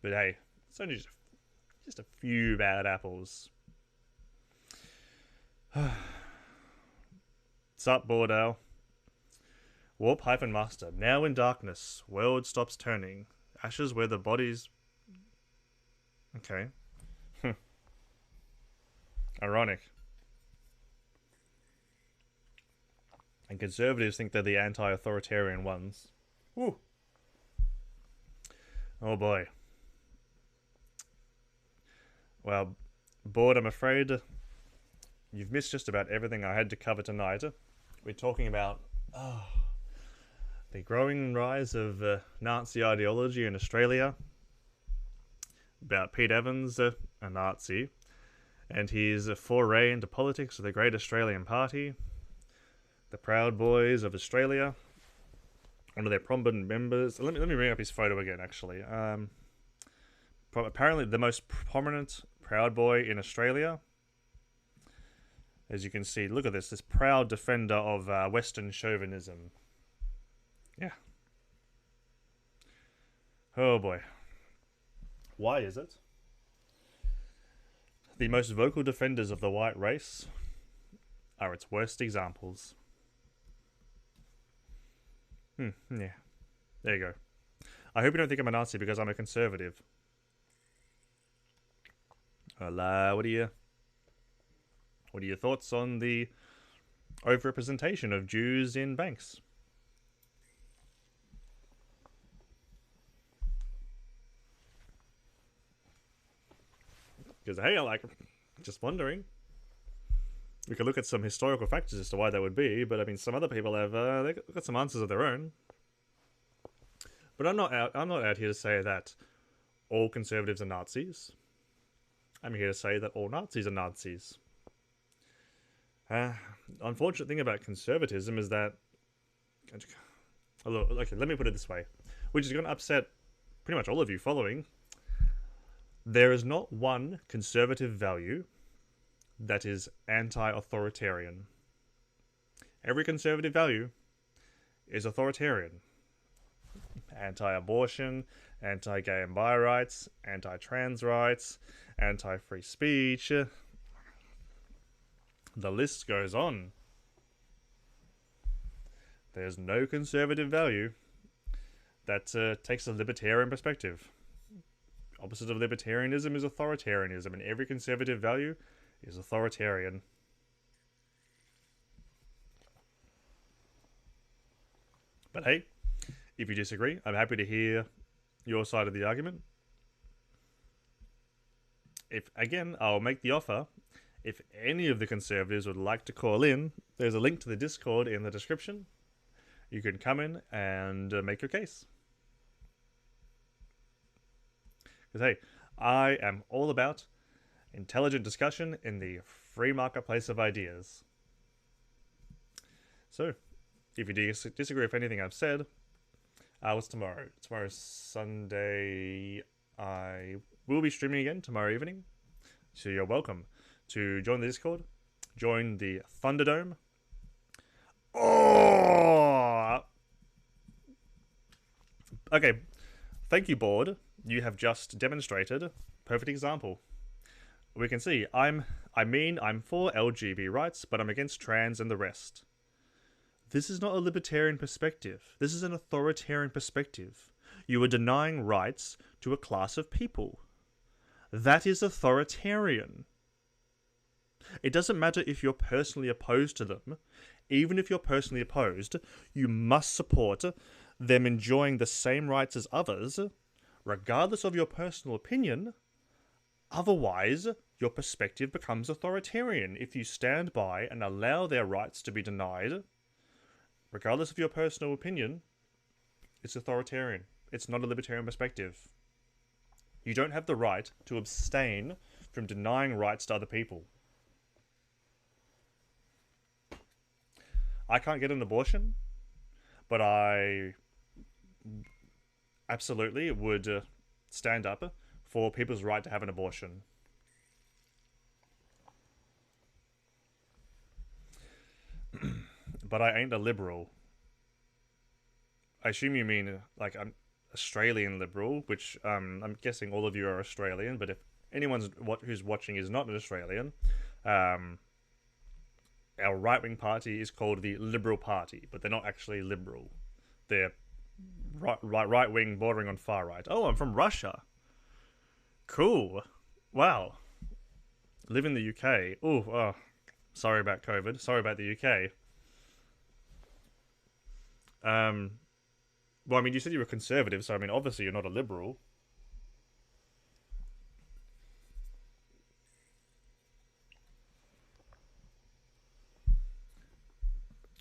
But hey, it's only just a few bad apples. Sup, Bordeaux? Warp-Master. Now in darkness. World stops turning. Ashes where the bodies... Okay. Ironic. And conservatives think they're the anti-authoritarian ones. Woo. Oh boy. Well, Bored, I'm afraid you've missed just about everything I had to cover tonight. We're talking about the growing rise of Nazi ideology in Australia, about Pete Evans, a Nazi, and his foray into politics of the Great Australian Party, the Proud Boys of Australia, one of their prominent members. Let me bring up his photo again, actually. Apparently the most prominent Proud Boy in Australia. As you can see, look at this proud defender of Western chauvinism. Yeah. Oh boy. Why is it the most vocal defenders of the white race are its worst examples? Yeah. There you go. I hope you don't think I'm a Nazi because I'm a conservative. Well, what are your thoughts on the overrepresentation of Jews in banks? Because hey, just wondering. We could look at some historical factors as to why that would be, but I mean, some other people have they've got some answers of their own. But I'm not out here to say that all conservatives are Nazis. I'm here to say that all Nazis are Nazis. Unfortunate thing about conservatism is that... Okay, let me put it this way. Which is going to upset pretty much all of you following. There is not one conservative value that is anti-authoritarian. Every conservative value is authoritarian. Anti-abortion, anti-gay and bi rights, anti-trans rights, anti-free speech. The list goes on. There's no conservative value that takes a libertarian perspective. Opposite of libertarianism is authoritarianism, and every conservative value is authoritarian. But hey, if you disagree, I'm happy to hear your side of the argument. I'll make the offer. If any of the conservatives would like to call in, there's a link to the Discord in the description. You can come in and make your case. Because hey, I am all about intelligent discussion in the free marketplace of ideas. So, if you disagree with anything I've said, what's tomorrow? Tomorrow's Sunday. I will be streaming again tomorrow evening. So you're welcome to join the Discord, join the Thunderdome. Oh! Okay, thank you, board. You have just demonstrated perfect example. We can see I'm for LGBT rights, but I'm against trans and the rest. This is not a libertarian perspective. This is an authoritarian perspective. You are denying rights to a class of people. That is authoritarian. It doesn't matter if you're personally opposed to them. Even if you're personally opposed, you must support them enjoying the same rights as others, regardless of your personal opinion. Otherwise, your perspective becomes authoritarian if you stand by and allow their rights to be denied. Regardless of your personal opinion, it's authoritarian. It's not a libertarian perspective. You don't have the right to abstain from denying rights to other people. I can't get an abortion, but I absolutely would stand up for people's right to have an abortion. But I ain't a liberal. I assume you mean, like, I'm Australian liberal, which I'm guessing all of you are Australian, but if anyone who's watching is not an Australian, our right-wing party is called the Liberal Party, but they're not actually liberal. They're right-wing bordering on far-right. Oh, I'm from Russia. Cool. Wow. Live in the UK. Oh, sorry about COVID. Sorry about the UK. Well, I mean, you said you were conservative, so I mean, obviously you're not a liberal.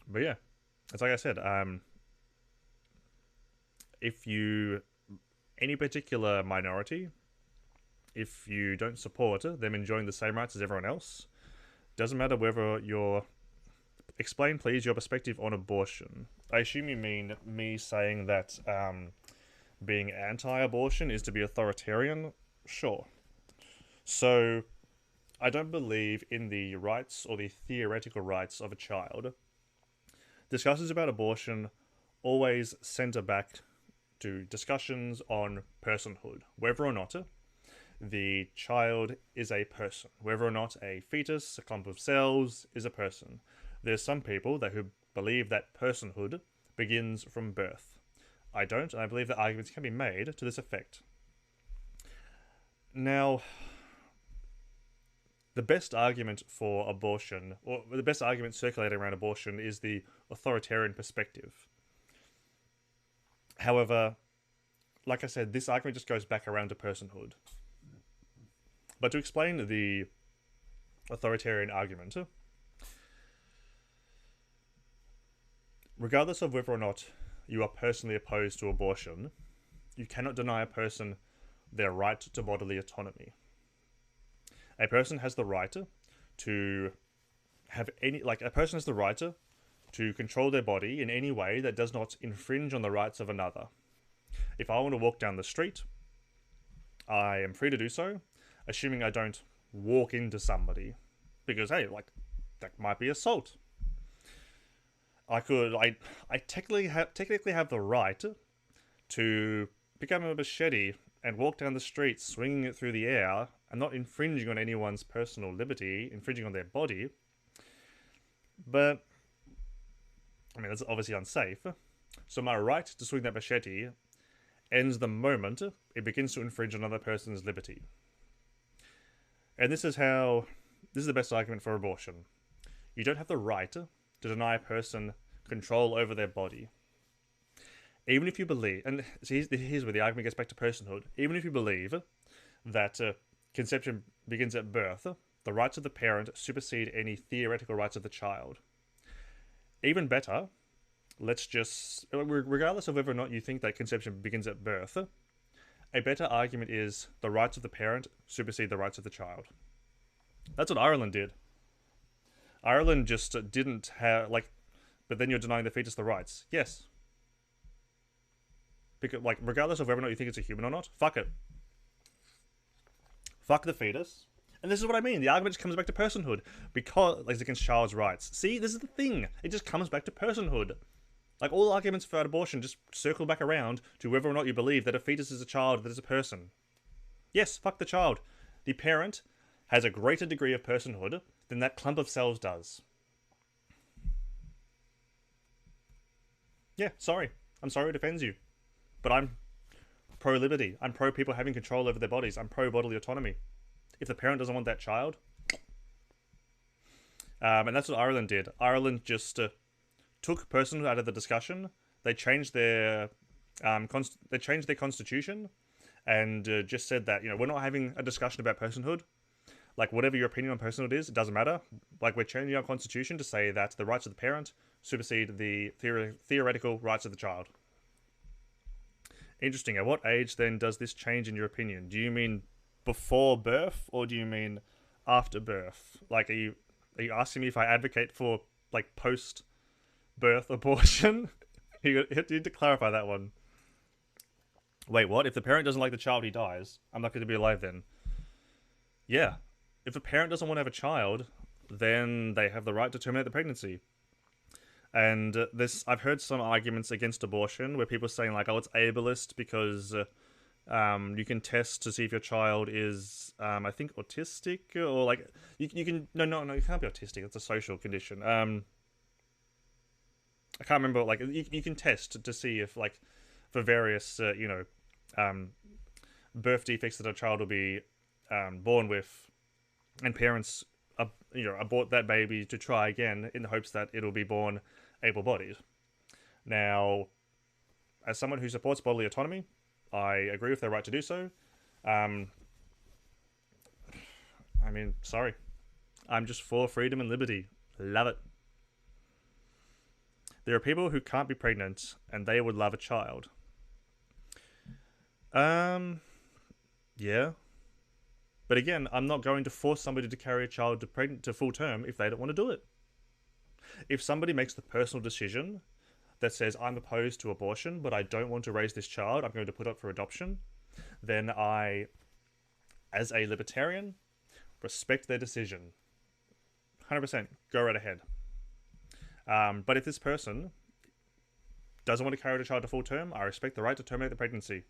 But yeah, it's like I said, if you, any particular minority, if you don't support them enjoying the same rights as everyone else, doesn't matter whether you're, explain please your perspective on abortion. I assume you mean me saying that being anti-abortion is to be authoritarian? Sure. So, I don't believe in the rights or the theoretical rights of a child. Discussions about abortion always center back to discussions on personhood, whether or not the child is a person, whether or not a fetus, a clump of cells, is a person. There's some people who believe that personhood begins from birth. I don't, and I believe that arguments can be made to this effect. Now, the best argument for abortion, or the best argument circulating around abortion, is the authoritarian perspective. However, like I said, this argument just goes back around to personhood. But to explain the authoritarian argument, regardless of whether or not you are personally opposed to abortion, you cannot deny a person their right to bodily autonomy. A person has the right to have any, like, a person has the right to control their body in any way that does not infringe on the rights of another. If I want to walk down the street, I am free to do so, assuming I don't walk into somebody. because hey, like that might be assault. I technically have the right to pick up a machete and walk down the street swinging it through the air and not infringing on anyone's personal liberty, infringing on their body. But I mean, that's obviously unsafe. So my right to swing that machete ends the moment it begins to infringe on another person's liberty. And this is the best argument for abortion. You don't have the right to deny a person control over their body. Even if you believe, and here's where the argument gets back to personhood, even if you believe that conception begins at birth, the rights of the parent supersede any theoretical rights of the child. Even better, regardless of whether or not you think that conception begins at birth, a better argument is the rights of the parent supersede the rights of the child. That's what Ireland did. Ireland just didn't have, but then you're denying the fetus the rights. Yes. Because, regardless of whether or not you think it's a human or not, fuck it. Fuck the fetus. And this is what I mean. The argument just comes back to personhood. Because, against child's rights. See, this is the thing. It just comes back to personhood. All arguments for abortion just circle back around to whether or not you believe that a fetus is a child, that is a person. Yes, fuck the child. The parent has a greater degree of personhood than that clump of cells does. Yeah, sorry. I'm sorry it offends you. But I'm pro-liberty. I'm pro-people having control over their bodies. I'm pro-bodily autonomy. If the parent doesn't want that child... and that's what Ireland did. Ireland just took personhood out of the discussion. They changed their constitution and just said that, we're not having a discussion about personhood. Whatever your opinion on personhood is, it doesn't matter. We're changing our constitution to say that the rights of the parent supersede the theoretical rights of the child. Interesting. At what age, then, does this change in your opinion? Do you mean before birth, or do you mean after birth? Are you asking me if I advocate for, post-birth abortion? You need to clarify that one. Wait, what? If the parent doesn't like the child, he dies. I'm not going to be alive then. Yeah. If a parent doesn't want to have a child, then they have the right to terminate the pregnancy. And I've heard some arguments against abortion where people are saying it's ableist because you can test to see if your child is, I think, autistic, or you can no, you can't be autistic. It's a social condition. I can't remember. You can test to see if for various birth defects that a child will be born with, and parents abort that baby to try again in the hopes that it'll be born able-bodied. Now, as someone who supports bodily autonomy, I agree with their right to do so. I mean, sorry. I'm just for freedom and liberty. Love it. There are people who can't be pregnant, and they would love a child. Yeah. But again, I'm not going to force somebody to carry a child to full term if they don't want to do it. If somebody makes the personal decision that says, I'm opposed to abortion, but I don't want to raise this child, I'm going to put up for adoption, then I, as a libertarian, respect their decision. 100%, go right ahead. But if this person doesn't want to carry the child to full term, I respect the right to terminate the pregnancy.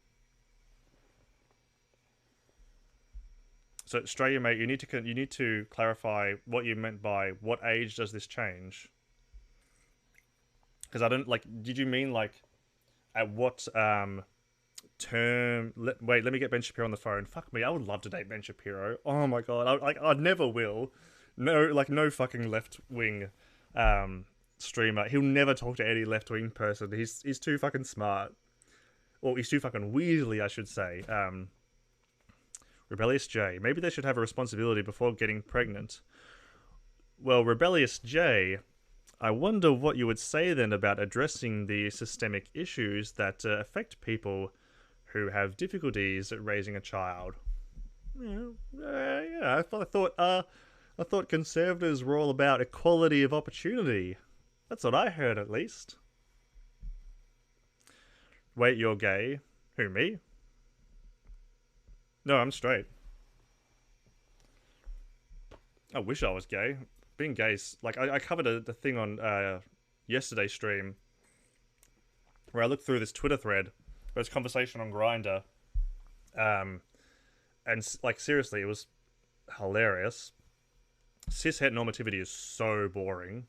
So, Australia, mate, you need to clarify what you meant by what age does this change? Because I don't Did you mean at what term? Wait, let me get Ben Shapiro on the phone. Fuck me, I would love to date Ben Shapiro. Oh my god, I never will. No, no fucking left wing streamer. He'll never talk to any left wing person. He's too fucking smart. Or he's too fucking weaselly, I should say. Rebellious J. Maybe they should have a responsibility before getting pregnant. Well, Rebellious J, I wonder what you would say then about addressing the systemic issues that affect people who have difficulties at raising a child. Yeah, I thought conservatives were all about equality of opportunity. That's what I heard, at least. Wait, you're gay? Who, me? No, I'm straight. I wish I was gay. Being gay is like I covered the thing on yesterday's stream where I looked through this Twitter thread. There was conversation on Grinder, um, and like seriously, it was hilarious. Cis heteronormativity is so boring.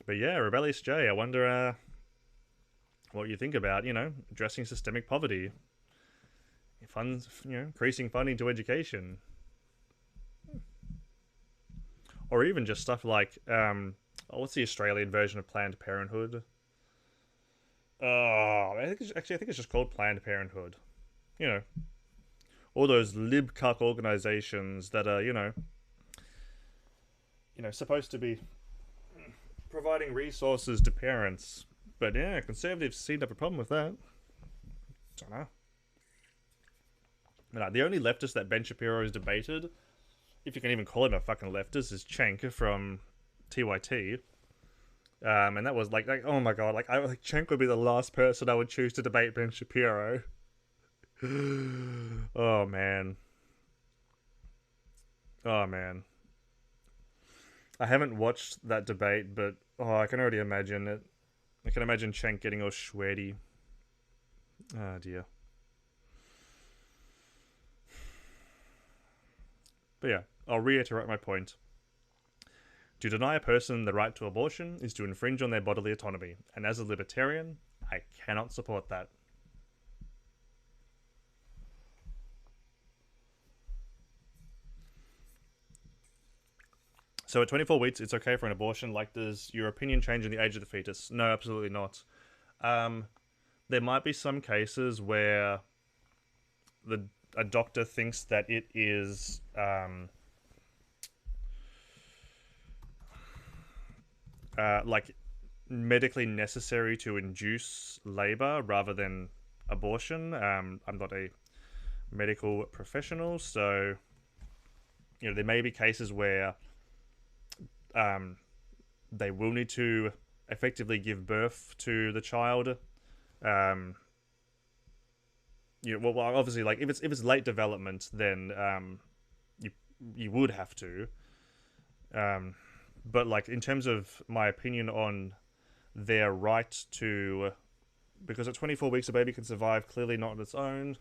But yeah, Rebellious J, I wonder what you think about, addressing systemic poverty, funds, increasing funding to education, or even just stuff like, what's the Australian version of Planned Parenthood? I think it's just called Planned Parenthood. You know, all those lib cuck organizations that are, supposed to be providing resources to parents. But yeah, conservatives seem to have a problem with that. Don't know. The only leftist that Ben Shapiro has debated, if you can even call him a fucking leftist, is Cenk from TYT. And that was like oh my god, Cenk would be the last person I would choose to debate Ben Shapiro. Oh man. Oh man. I haven't watched that debate, but I can already imagine it. I can imagine Cenk getting all sweaty. Oh dear. But yeah, I'll reiterate my point. To deny a person the right to abortion is to infringe on their bodily autonomy, and as a libertarian, I cannot support that. So at 24 weeks, it's okay for an abortion. Like, does your opinion change in the age of the fetus? No, absolutely not. There might be some cases where a doctor thinks that it is like medically necessary to induce labor rather than abortion. I'm not a medical professional, so there may be cases where they will need to effectively give birth to the child. Well, obviously, like if it's late development, then you would have to. But like in terms of my opinion on their right to, because at 24 weeks a baby can survive clearly not on its own.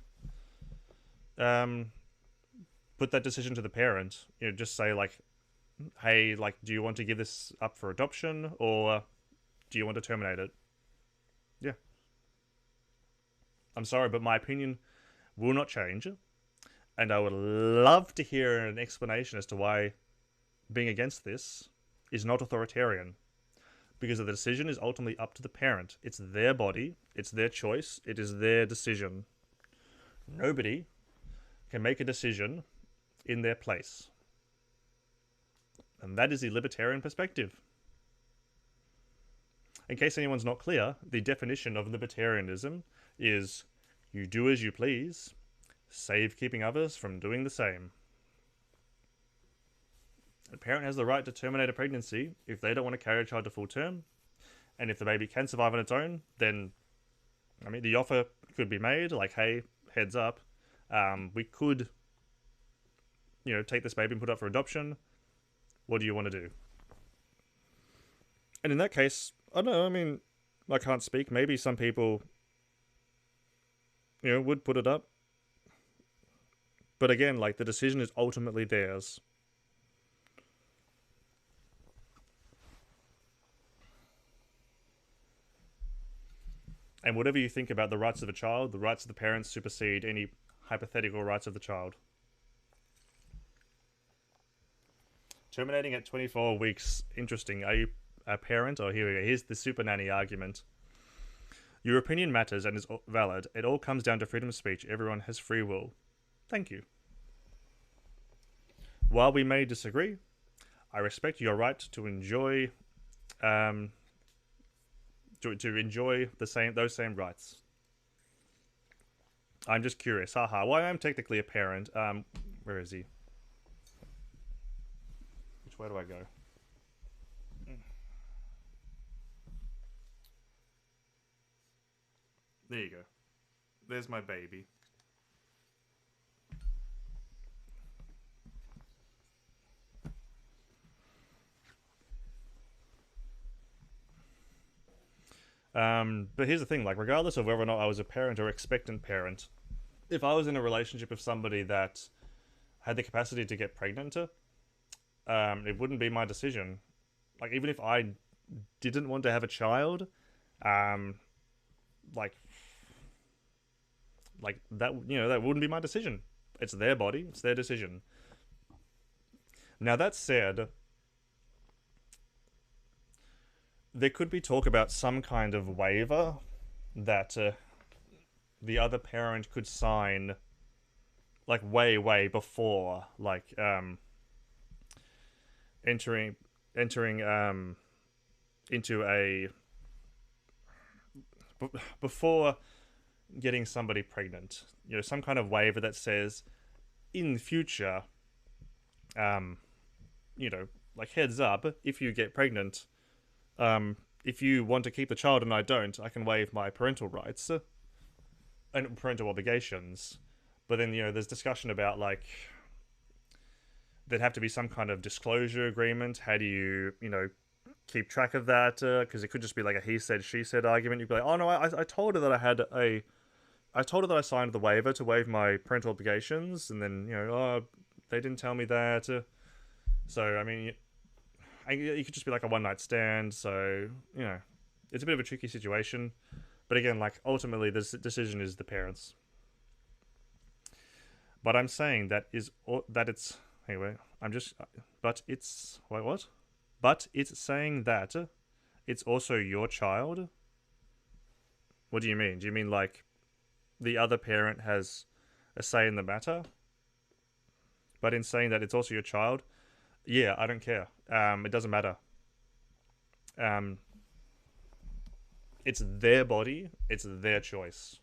Put that decision to the parent. Just say like, hey, like, do you want to give this up for adoption or do you want to terminate it? Yeah. I'm sorry, but my opinion will not change. And I would love to hear an explanation as to why being against this is not authoritarian. Because the decision is ultimately up to the parent. It's their body, it's their choice, it is their decision. Nobody can make a decision in their place. And that is the libertarian perspective. In case anyone's not clear, the definition of libertarianism is you do as you please, save keeping others from doing the same. A parent has the right to terminate a pregnancy if they don't want to carry a child to full term, and if the baby can survive on its own, then, the offer could be made, like, hey, heads up, we could, take this baby and put it up for adoption. What do you want to do? And in that case, I don't know, I can't speak. Maybe some people, would put it up. But again, like, the decision is ultimately theirs. And whatever you think about the rights of a child, the rights of the parents supersede any hypothetical rights of the child. Terminating at 24 weeks, interesting. Are you a parent? Oh, here we go. Here's the super nanny argument. Your opinion matters and is valid. It all comes down to freedom of speech. Everyone has free will. Thank you. While we may disagree, I respect your right to enjoy to enjoy those same rights. I'm just curious. Haha. Well, I'm technically a parent. Where is he? Which way do I go? There you go. There's my baby. But here's the thing: like, regardless of whether or not I was a parent or expectant parent, if I was in a relationship with somebody that had the capacity to get pregnant, it wouldn't be my decision. Like, even if I didn't want to have a child, um, like, that, that wouldn't be my decision. It's their body, it's their decision. Now that said, there could be talk about some kind of waiver that the other parent could sign, like way before, like entering into a before getting somebody pregnant. Some kind of waiver that says in the future, um, like, heads up, if you get pregnant, if you want to keep the child and I don't, I can waive my parental rights and parental obligations. But then, there's discussion about, like, there'd have to be some kind of disclosure agreement. How do you, keep track of that? Because it could just be like a he said, she said argument. You'd be like, oh no, I told her that I told her that I signed the waiver to waive my parental obligations, and then, oh, they didn't tell me that. So, I mean, you could just be like a one night stand. So, it's a bit of a tricky situation. But again, like, ultimately, the decision is the parents'. But I'm saying that it's anyway. But it's wait, what? But it's saying that it's also your child. What do you mean? Do you mean like the other parent has a say in the matter? But in saying that it's also your child, yeah, I don't care. It doesn't matter. It's their body. It's their choice.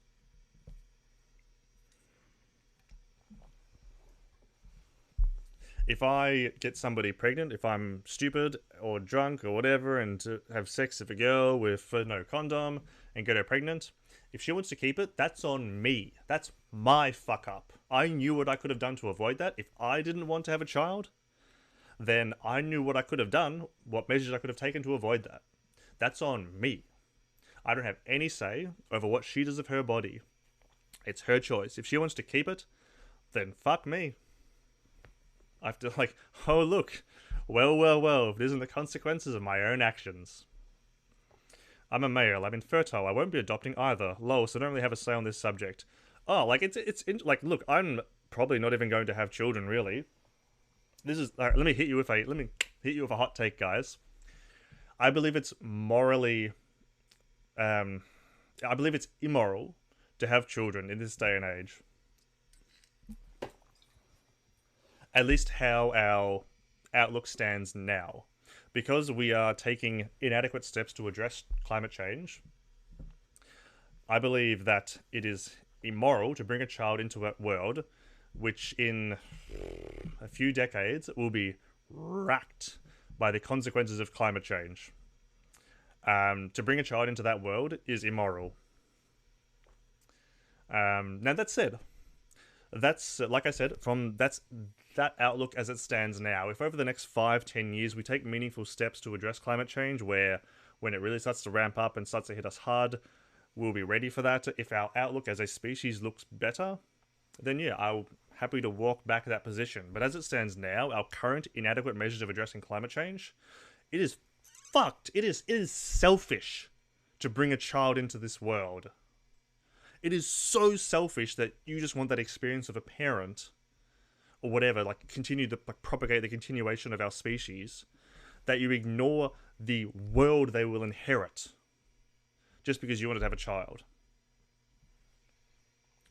If I get somebody pregnant, if I'm stupid or drunk or whatever, and have sex with a girl with no condom and get her pregnant, if she wants to keep it, that's on me. That's my fuck up. I knew what I could have done to avoid that. If I didn't want to have a child, then I knew what I could have done, what measures I could have taken to avoid that. That's on me. I don't have any say over what she does of her body. It's her choice. If she wants to keep it, then fuck me. I have to, like, oh look, well, these are the consequences of my own actions. I'm a male, I'm infertile, I won't be adopting either. Lol, so I don't really have a say on this subject. Oh, like, like, look, I'm probably not even going to have children, really. This is, let me hit you with a hot take, guys. I believe it's morally, I believe it's immoral to have children in this day and age. At least how our outlook stands now. Because we are taking inadequate steps to address climate change, I believe that it is immoral to bring a child into a world which in a few decades will be racked by the consequences of climate change. To bring a child into that world is immoral. Now that said, that's like I said, that's that outlook as it stands now. If over the next 5-10 years we take meaningful steps to address climate change, where when it really starts to ramp up and starts to hit us hard, we'll be ready for that. If our outlook as a species looks better, then yeah, I'll happy to walk back that position. But as it stands now, our current inadequate measures of addressing climate change, it is fucked. It is selfish to bring a child into this world. It is so selfish that you just want that experience of a parent or whatever, like propagate the continuation of our species, that you ignore the world they will inherit just because you wanted to have a child.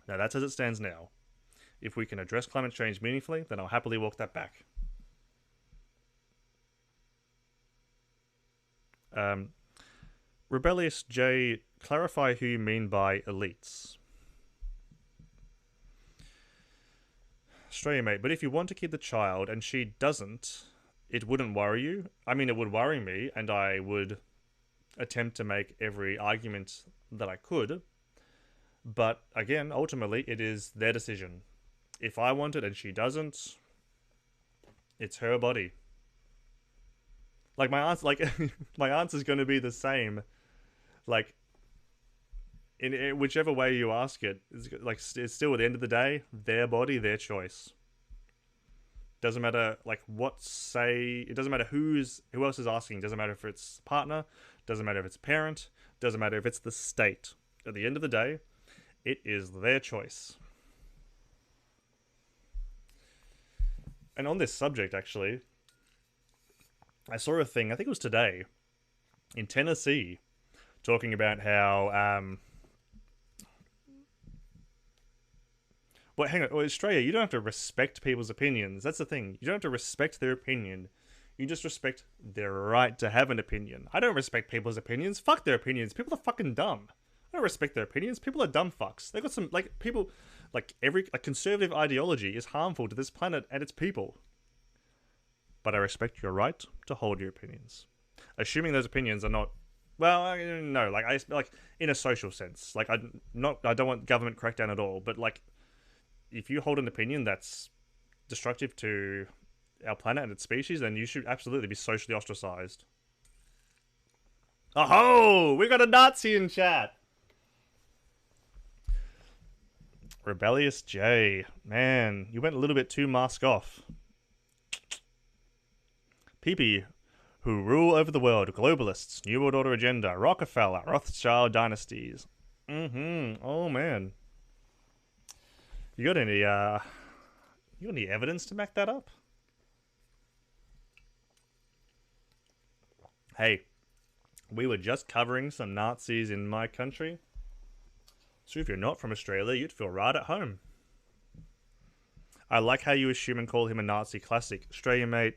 Now that's as it stands now. If we can address climate change meaningfully, then I'll happily walk that back. Rebellious J, clarify who you mean by elites. Australia, mate, but if you want to keep the child and she doesn't, it wouldn't worry you. I mean, it would worry me, and I would attempt to make every argument that I could. But again, ultimately, it is their decision. If I want it and she doesn't, it's her body. Like my answer, my answer's going to be the same. Like, in whichever way you ask it, it's still at the end of the day, their body, their choice. Doesn't matter like what say. It doesn't matter who else is asking. Doesn't matter if it's partner. Doesn't matter if it's a parent. Doesn't matter if it's the state. At the end of the day, it is their choice. And on this subject, actually, I saw a thing. I think it was today in Tennessee, talking about how well, hang on. Well, Australia, you don't have to respect people's opinions. That's the thing. You don't have to respect their opinion. You just respect their right to have an opinion. I don't respect people's opinions. Fuck their opinions. People are fucking dumb. I don't respect their opinions. People are dumb fucks. They got some like people like every like conservative ideology is harmful to this planet and its people. But I respect your right to hold your opinions, assuming those opinions are not. Well, no, like I like in a social sense. Like I don't want government crackdown at all. But like, if you hold an opinion that's destructive to our planet and its species, then you should absolutely be socially ostracized. Oh, we got a Nazi in chat. Rebellious J. Man, you went a little bit too mask off. People who rule over the world, globalists, New World Order agenda, Rockefeller, Rothschild dynasties. Oh man. You got any evidence to back that up? Hey, we were just covering some Nazis in my country. So if you're not from Australia, you'd feel right at home. I like how you assume and call him a Nazi classic. Australia, mate,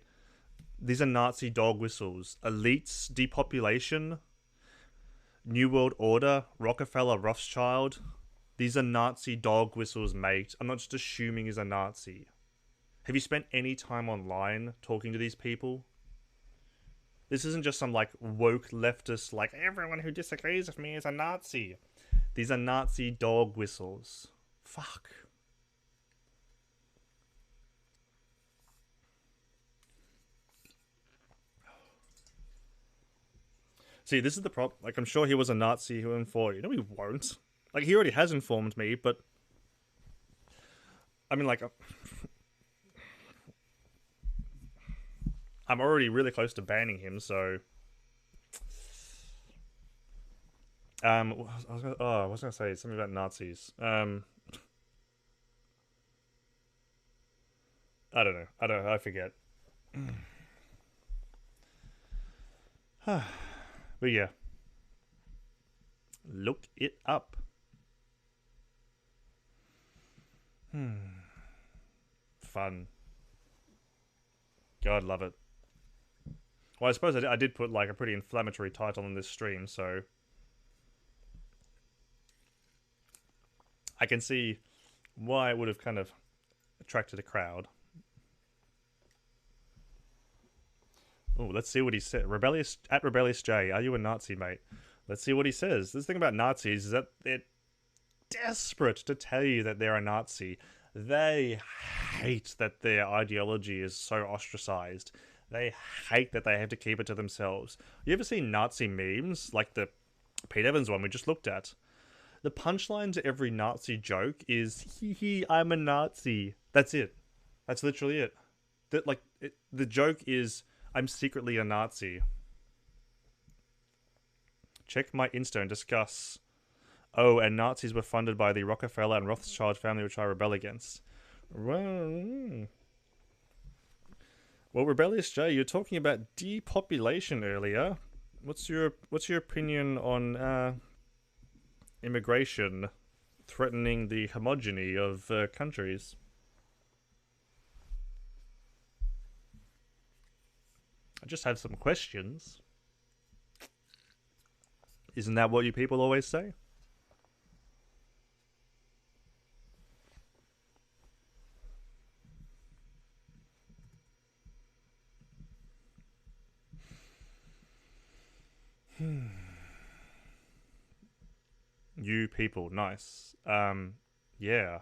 these are Nazi dog whistles. Elites, depopulation, New World Order, Rockefeller, Rothschild. These are Nazi dog whistles, mate. I'm not just assuming he's a Nazi. Have you spent any time online talking to these people? This isn't just some, like, woke leftist, like, everyone who disagrees with me is a Nazi. These are Nazi dog whistles. Fuck. See, this is the problem. Like, I'm sure he was a Nazi who informed you. No, he won't. Like, he already has informed me, but... I mean, like... I'm already really close to banning him, so... I was gonna say something about Nazis. I don't know. I forget. But yeah. Look it up. Fun. God, love it. Well, I suppose I did put like a pretty inflammatory title on this stream, so I can see why it would have kind of attracted a crowd. Oh, let's see what he said. Rebellious J, are you a Nazi, mate? Let's see what he says. This thing about Nazis is that they're desperate to tell you that they're a Nazi. They hate that their ideology is so ostracized. They hate that they have to keep it to themselves. You ever seen Nazi memes? Like the Pete Evans one we just looked at? The punchline to every Nazi joke is, hee hee, I'm a Nazi. That's it. That's literally it. The joke is, I'm secretly a Nazi. Check my Insta and discuss. Oh, and Nazis were funded by the Rockefeller and Rothschild family, which I rebel against. Well, Rebellious J, you're talking about depopulation earlier. What's your opinion on immigration threatening the homogeny of countries? I just have some questions. Isn't that what you people always say? You people, nice. Yeah.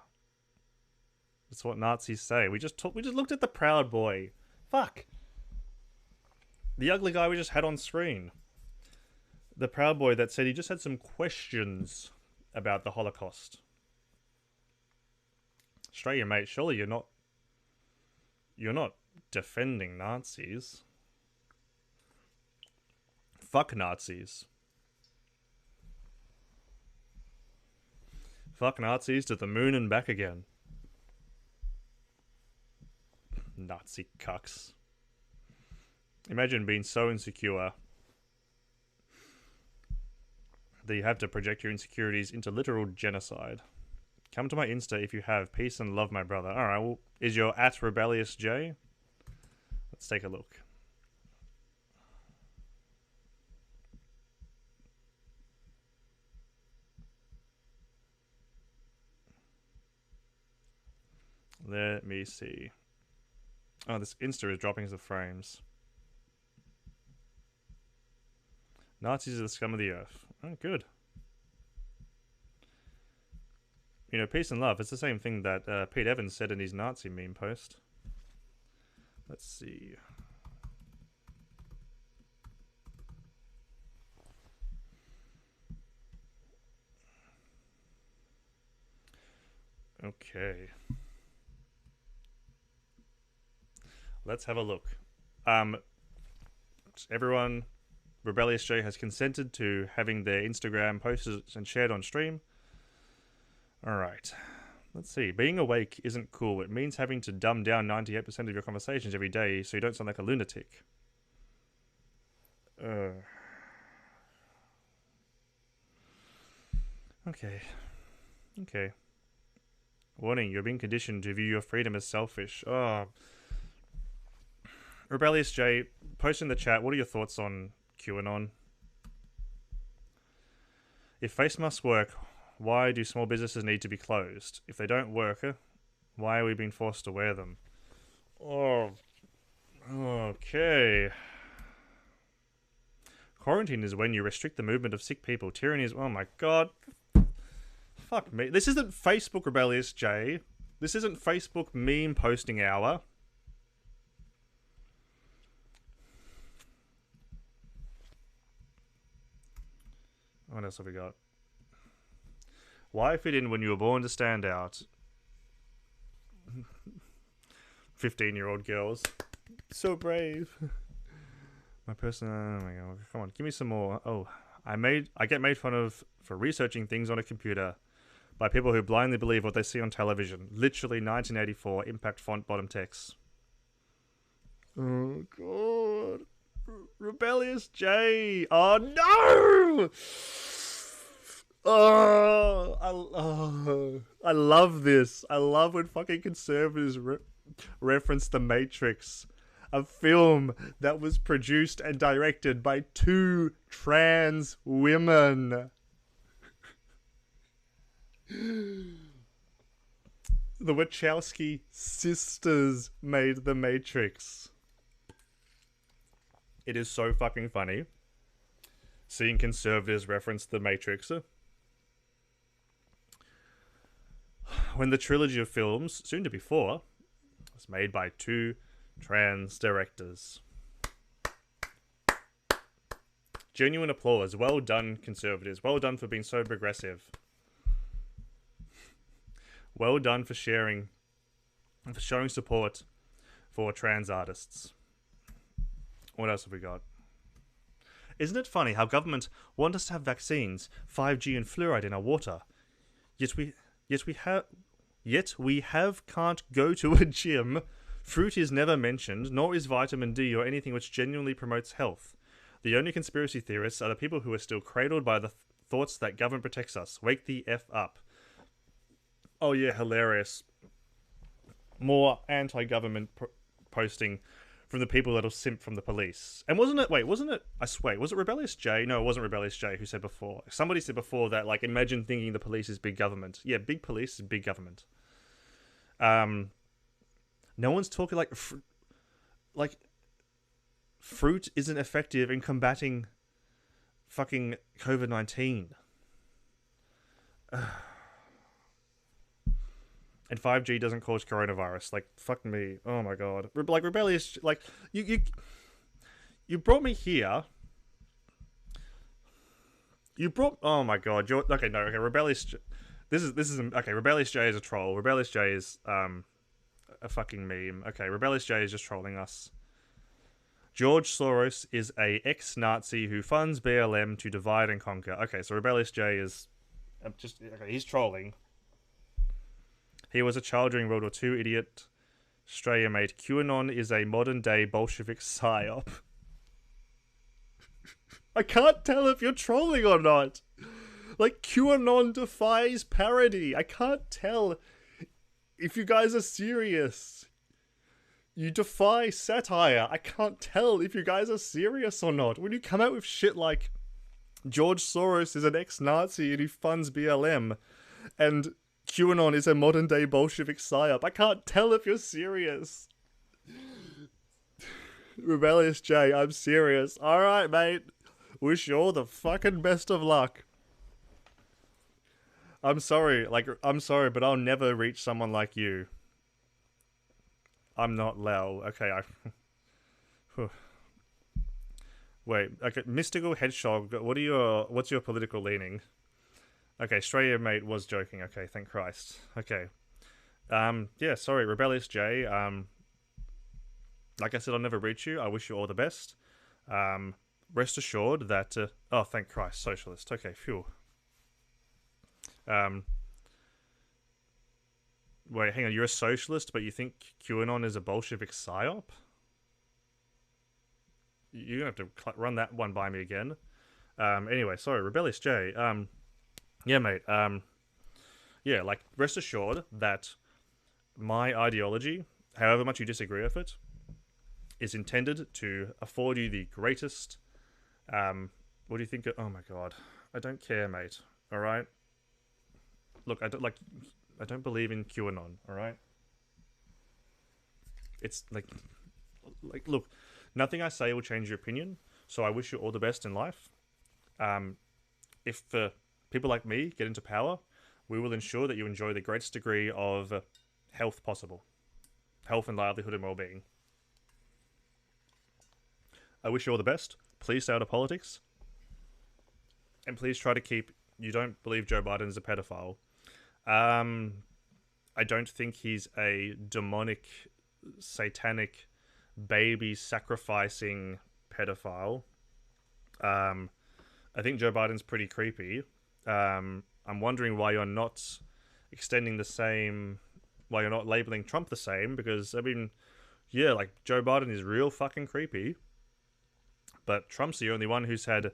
That's what Nazis say. We just looked at the Proud Boy. Fuck. The ugly guy we just had on screen. The Proud Boy that said he just had some questions. about the Holocaust. Australia, mate, surely you're not defending Nazis. Fuck Nazis. Fuck Nazis to the moon and back again. Nazi cucks. Imagine being so insecure that you have to project your insecurities into literal genocide. Come to my Insta if you have. Peace and love, my brother. Alright, well, is your at Rebellious J? Let's take a look. Let me see. Oh, this Insta is dropping the frames. Nazis are the scum of the earth. Oh, good. You know, peace and love. It's the same thing that Pete Evans said in his Nazi meme post. Let's see. Okay. Let's have a look. Everyone, Rebellious J has consented to having their Instagram posted and shared on stream. Alright. Let's see. Being awake isn't cool. It means having to dumb down 98% of your conversations every day so you don't sound like a lunatic. Okay. Okay. Warning, you're being conditioned to view your freedom as selfish. Oh. Rebellious J, post in the chat, what are your thoughts on QAnon? If face masks work, why do small businesses need to be closed? If they don't work, why are we being forced to wear them? Oh, okay. Quarantine is when you restrict the movement of sick people. Tyranny is... Oh my god. Fuck me. This isn't Facebook Rebellious J. This isn't Facebook meme posting hour. What else have we got? Why fit in when you were born to stand out? 15-year-old girls. So brave. My person... Oh my god. Come on, give me some more. Oh, I get made fun of for researching things on a computer by people who blindly believe what they see on television. Literally 1984 impact font bottom text. Oh god. Rebellious J. Oh no! I love this. I love when fucking conservatives reference The Matrix, a film that was produced and directed by 2 trans women. The Wachowski sisters made The Matrix. It is so fucking funny seeing conservatives reference The Matrix when the trilogy of films, soon to be 4, was made by 2 trans directors. Genuine applause. Well done, conservatives. Well done for being so progressive. Well done for showing support for trans artists. What else have we got? Isn't it funny how government want us to have vaccines, 5G and fluoride in our water, yet we can't go to a gym. Fruit is never mentioned, nor is vitamin D or anything which genuinely promotes health. The only conspiracy theorists are the people who are still cradled by the thoughts that government protects us. Wake the F up. Oh yeah, hilarious. More anti-government posting from the people that'll simp from the police. And wasn't it, I swear, was it Rebellious J? No, it wasn't Rebellious J who said before. Somebody said before that, like, imagine thinking the police is big government. Yeah, big police is big government. No one's talking like fruit isn't effective in combating fucking COVID-19. And 5G doesn't cause coronavirus. Like, fuck me. Oh my god. Like, rebellious... Like, you brought me here You brought. Oh my god. You're okay. No. Okay. This is okay. Rebellious J is a troll. Rebellious J is a fucking meme. Okay. Rebellious J is just trolling us. George Soros is a ex-Nazi who funds BLM to divide and conquer. Okay. So Rebellious J is just okay. He's trolling. He was a child during World War II. Idiot. Australia mate. QAnon is a modern day Bolshevik psyop. I can't tell if you're trolling or not. Like, QAnon defies parody. I can't tell if you guys are serious. You defy satire. I can't tell if you guys are serious or not. When you come out with shit like George Soros is an ex-Nazi and he funds BLM, and QAnon is a modern day Bolshevik psyop, I can't tell if you're serious. Rebellious J, I'm serious. Alright, mate. Wish you all the fucking best of luck. I'm sorry, but I'll never reach someone like you. I'm not Lel. Okay, Wait, okay, Mystical Hedgehog, what's your political leaning? Okay, Australia mate was joking. Okay, thank Christ. Okay. Yeah, sorry, Rebellious J. Like I said, I'll never reach you. I wish you all the best. Rest assured that oh, thank Christ, socialist. Okay, phew. Wait, hang on, you're a socialist, but you think QAnon is a Bolshevik psyop? You're gonna have to run that one by me again. Anyway, sorry, Rebellious J. Yeah, mate. Yeah, like, rest assured that my ideology, however much you disagree with it, is intended to afford you the greatest. What do you think? Oh my god, I don't care, mate. All right. Look, I don't believe in QAnon. All right. It's like, look, nothing I say will change your opinion. So I wish you all the best in life. If people like me get into power, we will ensure that you enjoy the greatest degree of health possible, health and livelihood and well-being. I wish you all the best. Please stay out of politics. And please try to keep... You don't believe Joe Biden is a pedophile. I don't think he's a demonic, satanic, baby-sacrificing pedophile. I think Joe Biden's pretty creepy. I'm wondering why you're not extending the same... Why you're not labeling Trump the same, because, I mean, yeah, like, Joe Biden is real fucking creepy. But Trump's the only one who's had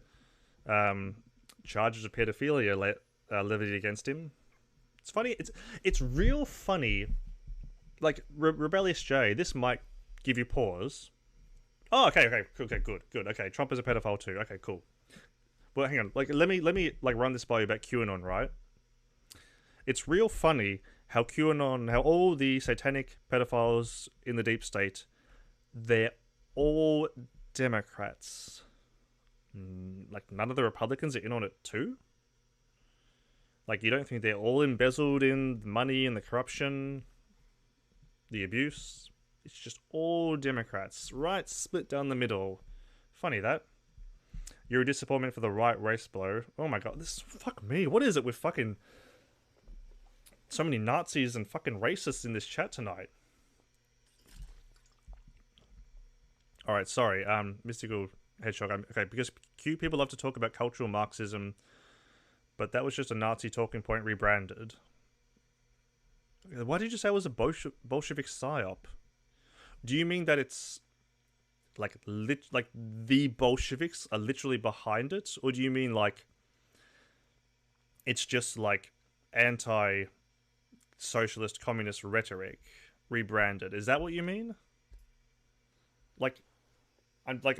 charges of pedophilia levied against him. It's funny. It's real funny. Like, Rebellious J, this might give you pause. Oh, okay, good. Okay, Trump is a pedophile too. Okay, cool. Well, hang on. Like, let me like run this by you about QAnon, right? It's real funny how QAnon, how all the satanic pedophiles in the deep state, they're all Democrats. Like, none of the Republicans are in on it too? Like, you don't think they're all embezzled in the money and the corruption, the abuse? It's just all Democrats, right? Split down the middle. Funny that. You're a disappointment for the right race blow. Oh my god, this... Fuck me. What is it with fucking... So many Nazis and fucking racists in this chat tonight? Alright, sorry. Mystical Hedgehog. Okay, because people love to talk about cultural Marxism, but that was just a Nazi talking point rebranded. Why did you say it was a Bolshevik psyop? Do you mean that it's like the Bolsheviks are literally behind it, or do you mean like it's just like anti-socialist communist rhetoric rebranded? Is that what you mean? Like, I'm like,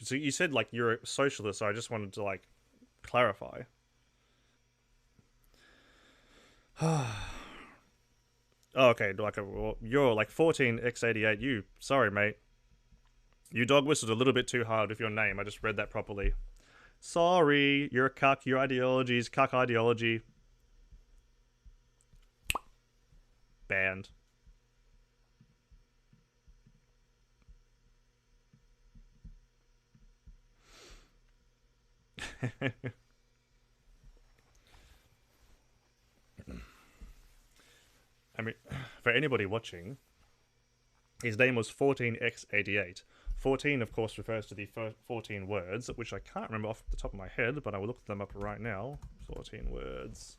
so you said like you're a socialist, so I just wanted to like clarify. Oh, okay, like you're like 14x88. You, sorry, mate. You dog whistled a little bit too hard with your name. I just read that properly. Sorry, you're a cuck. Your ideology is cuck ideology. Banned. for anybody watching, his name was 14x88. 14, of course, refers to the 14 words, which I can't remember off the top of my head, but I will look them up right now. 14 words.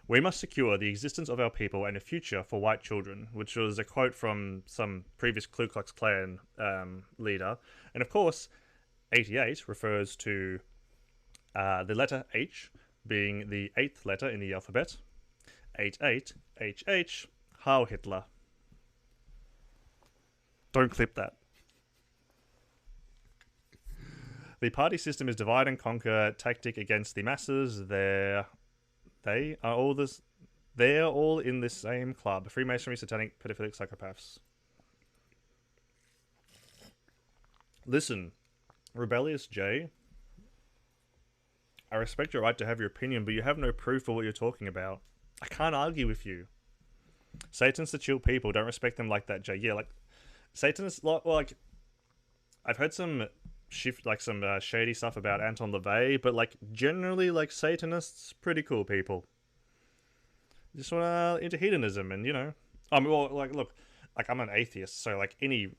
We must secure the existence of our people and a future for white children, which was a quote from some previous Ku Klux Klan leader. And of course, 88 refers to the letter H being the 8th letter in the alphabet. 88, HH, Heil Hitler. Don't clip that. The party system is divide and conquer tactic against the masses. They're all in this same club. Freemasonry, satanic, pedophilic psychopaths. Listen, Rebellious J, I respect your right to have your opinion, but you have no proof for what you're talking about. I can't argue with you. Satan's the chill people. Don't respect them like that, J. Yeah, like Satan's like I've heard some shady stuff about Anton LaVey, but like generally, like Satanists, pretty cool people. Just want into hedonism, and look, like I'm an atheist, so like any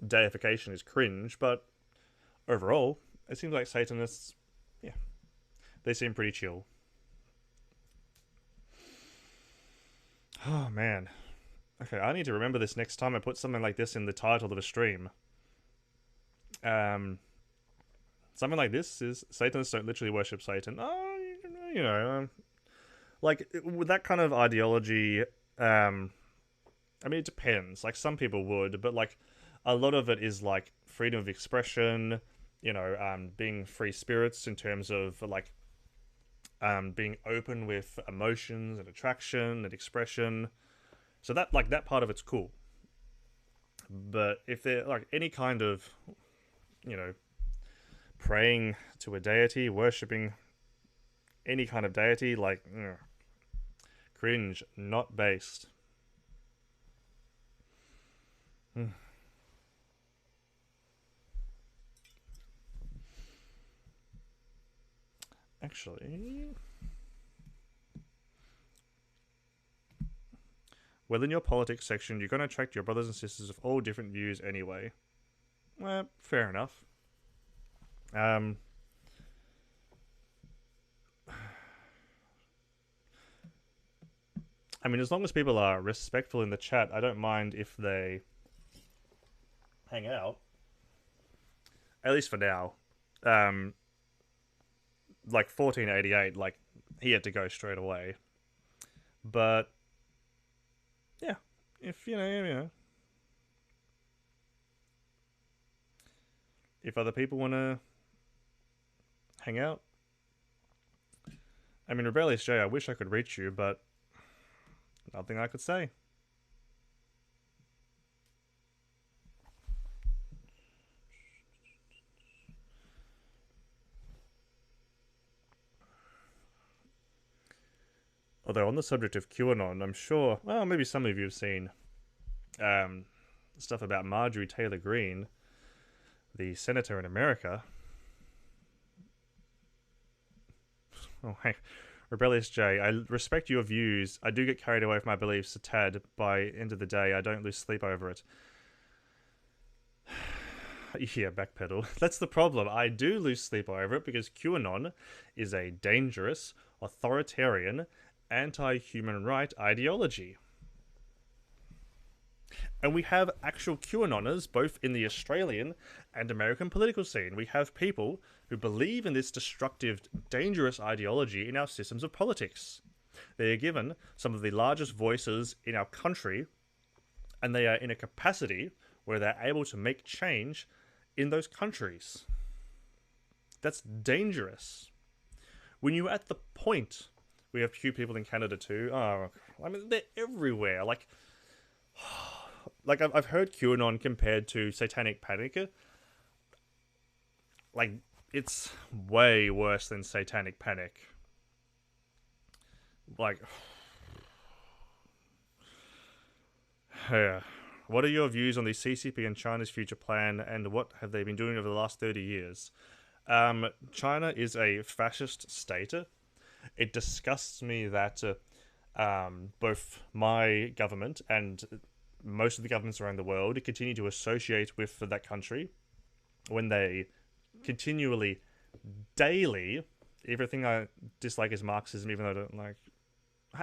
deification is cringe, but overall, it seems like Satanists, yeah, they seem pretty chill. Oh man. Okay, I need to remember this next time I put something like this in the title of a stream. Something like this is Satanists don't literally worship Satan. Oh, like with that kind of ideology. I mean, it depends. Like some people would, but like a lot of it is like freedom of expression. Being free spirits in terms of like being open with emotions and attraction and expression. So that part of it's cool. But if they're like any kind of, praying to a deity, worshipping any kind of deity, like, cringe, not based. Actually, well, in your politics section, you're going to attract your brothers and sisters of all different views anyway. Well, fair enough. I mean, as long as people are respectful in the chat, I don't mind if they hang out. At least for now. Like 1488, like he had to go straight away. But yeah, if if other people want to hang out, I mean, Rebellious J, I wish I could reach you, but nothing I could say. Although on the subject of QAnon, I'm sure, well, maybe some of you have seen stuff about Marjorie Taylor Greene, the senator in America. Oh, hey, Rebellious J, I respect your views. I do get carried away with my beliefs a tad. By end of the day, I don't lose sleep over it. Yeah, backpedal. That's the problem. I do lose sleep over it because QAnon is a dangerous, authoritarian, anti-human right ideology. And we have actual QAnoners both in the Australian and American political scene. We have people who believe in this destructive, dangerous ideology in our systems of politics. They are given some of the largest voices in our country, and they are in a capacity where they're able to make change in those countries. That's dangerous. When you're at the point, we have few people in Canada too. Oh, I mean, they're everywhere. Like I've heard QAnon compared to Satanic Panic. Like, it's way worse than Satanic Panic. Like, yeah. What are your views on the CCP and China's future plan, and what have they been doing over the last 30 years? China is a fascist state. It disgusts me that both my government and most of the governments around the world continue to associate with that country when they continually, daily, everything I dislike is Marxism, even though I don't like.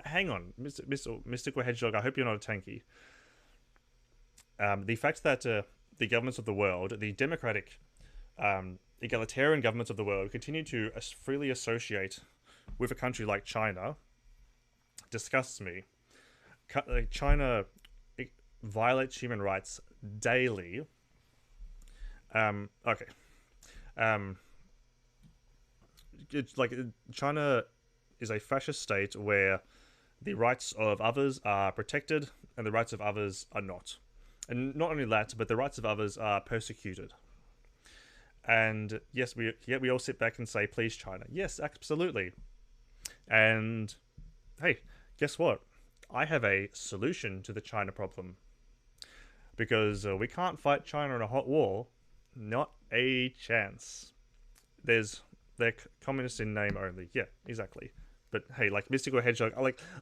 Hang on, Mystical Hedgehog. I hope you're not a tanky. The fact that the governments of the world, the democratic, egalitarian governments of the world, continue to freely associate with a country like China disgusts me. China violates human rights daily. Okay. It's like China is a fascist state where the rights of others are protected and the rights of others are not. And not only that, but the rights of others are persecuted. And yes, we all sit back and say, please, China. Yes, absolutely. And hey, guess what? I have a solution to the China problem. Because we can't fight China in a hot war. Not a chance. They're communist in name only. Yeah, exactly. But hey, like Mystical Hedgehog,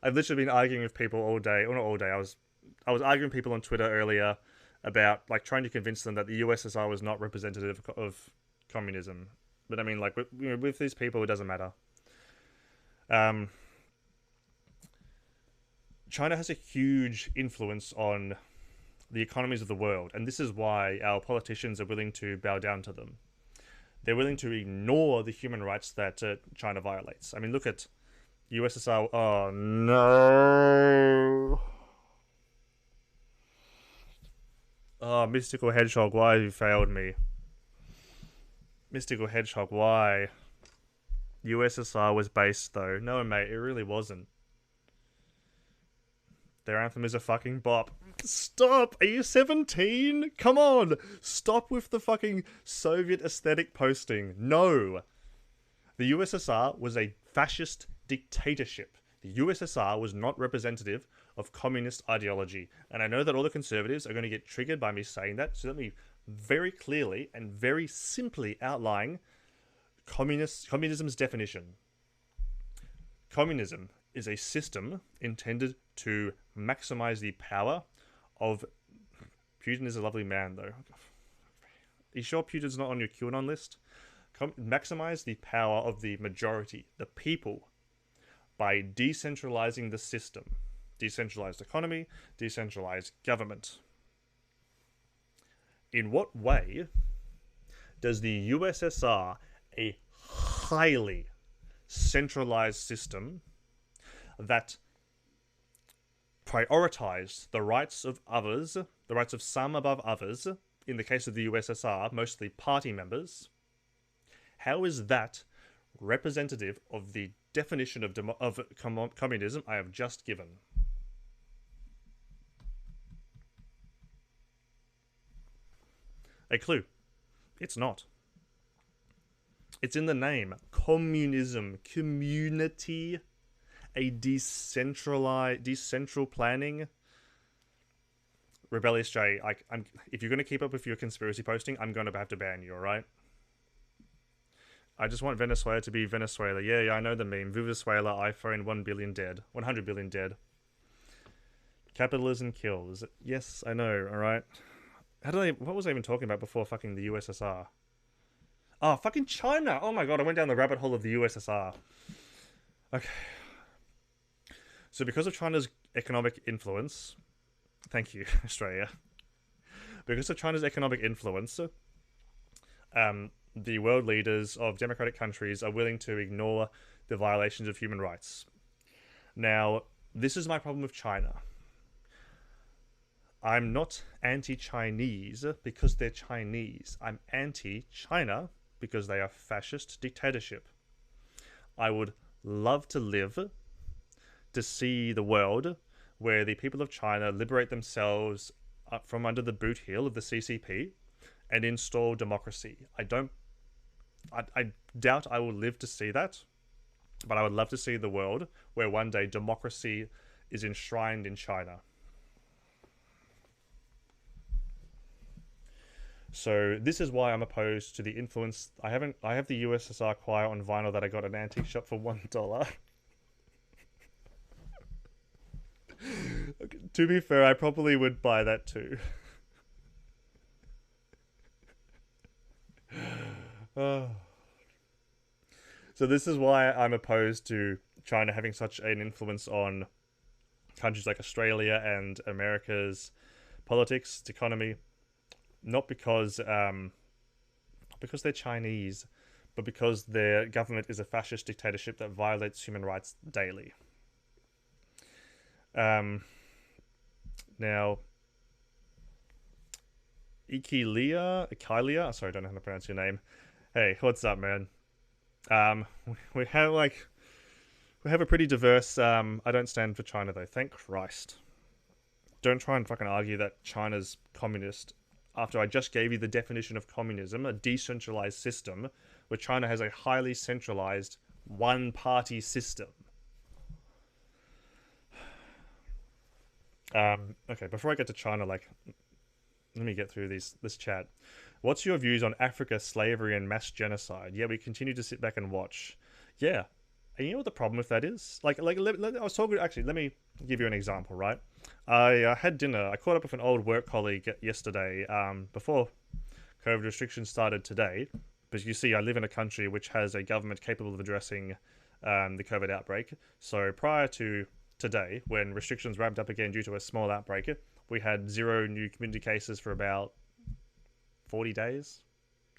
I've literally been arguing with people all day. Or not all day. I was arguing with people on Twitter earlier about like trying to convince them that the USSR was not representative of communism. But I mean, like with these people, it doesn't matter. China has a huge influence on the economies of the world, and this is why our politicians are willing to bow down to them. They're willing to ignore the human rights that China violates. I mean, look at USSR. Oh no! Oh, Mystical Hedgehog, why have you failed me? Mystical Hedgehog, why? USSR was based though. No, mate, it really wasn't. Their anthem is a fucking bop. Stop! Are you 17? Come on! Stop with the fucking Soviet aesthetic posting. No! The USSR was a fascist dictatorship. The USSR was not representative of communist ideology. And I know that all the conservatives are going to get triggered by me saying that, so let me very clearly and very simply outline communism's definition. Communism is a system intended to maximize the power of... Putin is a lovely man, though. Are you sure Putin's not on your QAnon list? Maximize the power of the majority, the people, by decentralizing the system. Decentralized economy, decentralized government. In what way does the USSR, a highly centralized system that prioritized the rights of others, the rights of some above others, in the case of the USSR, mostly party members, how is that representative of the definition of communism I have just given? A clue. It's not. It's in the name. Communism. Community. A decentral planning. Rebellious J, if you're going to keep up with your conspiracy posting, I'm going to have to ban you, alright? I just want Venezuela to be Venezuela. Yeah, I know the meme. Venezuela, iPhone, 1 billion dead. 100 billion dead. Capitalism kills. Yes, I know, alright? What was I even talking about before fucking the USSR? Oh, fucking China! Oh my god, I went down the rabbit hole of the USSR. Okay. So because of China's economic influence... Thank you, Australia. Because of China's economic influence, the world leaders of democratic countries are willing to ignore the violations of human rights. Now, this is my problem with China. I'm not anti-Chinese because they're Chinese. I'm anti-China because they are fascist dictatorship. I would love to live to see the world where the people of China liberate themselves from under the boot heel of the CCP and install democracy. I doubt I will live to see that, but I would love to see the world where one day democracy is enshrined in China. So this is why I'm opposed to the influence. I have the USSR choir on vinyl that I got at an antique shop for $1. To be fair, I probably would buy that too. Oh. So this is why I'm opposed to China having such an influence on countries like Australia and America's politics, its economy. Not because they're Chinese, but because their government is a fascist dictatorship that violates human rights daily. Now, Ikilia, sorry, I don't know how to pronounce your name. Hey, what's up, man? Um, we have a pretty diverse. I don't stand for China though. Thank Christ. Don't try and fucking argue that China's communist. After I just gave you the definition of communism, a decentralized system, where China has a highly centralized one-party system. Okay, before I get to China, let me get through this chat. What's your views on Africa, slavery, and mass genocide? Yeah, we continue to sit back and watch. Yeah, and you know what the problem with that is? I was talking. Actually, let me give you an example. Right, I had dinner. I caught up with an old work colleague yesterday. Before COVID restrictions started today, because you see, I live in a country which has a government capable of addressing the COVID outbreak. So prior to today, when restrictions ramped up again due to a small outbreak, we had 0 new community cases for about 40 days.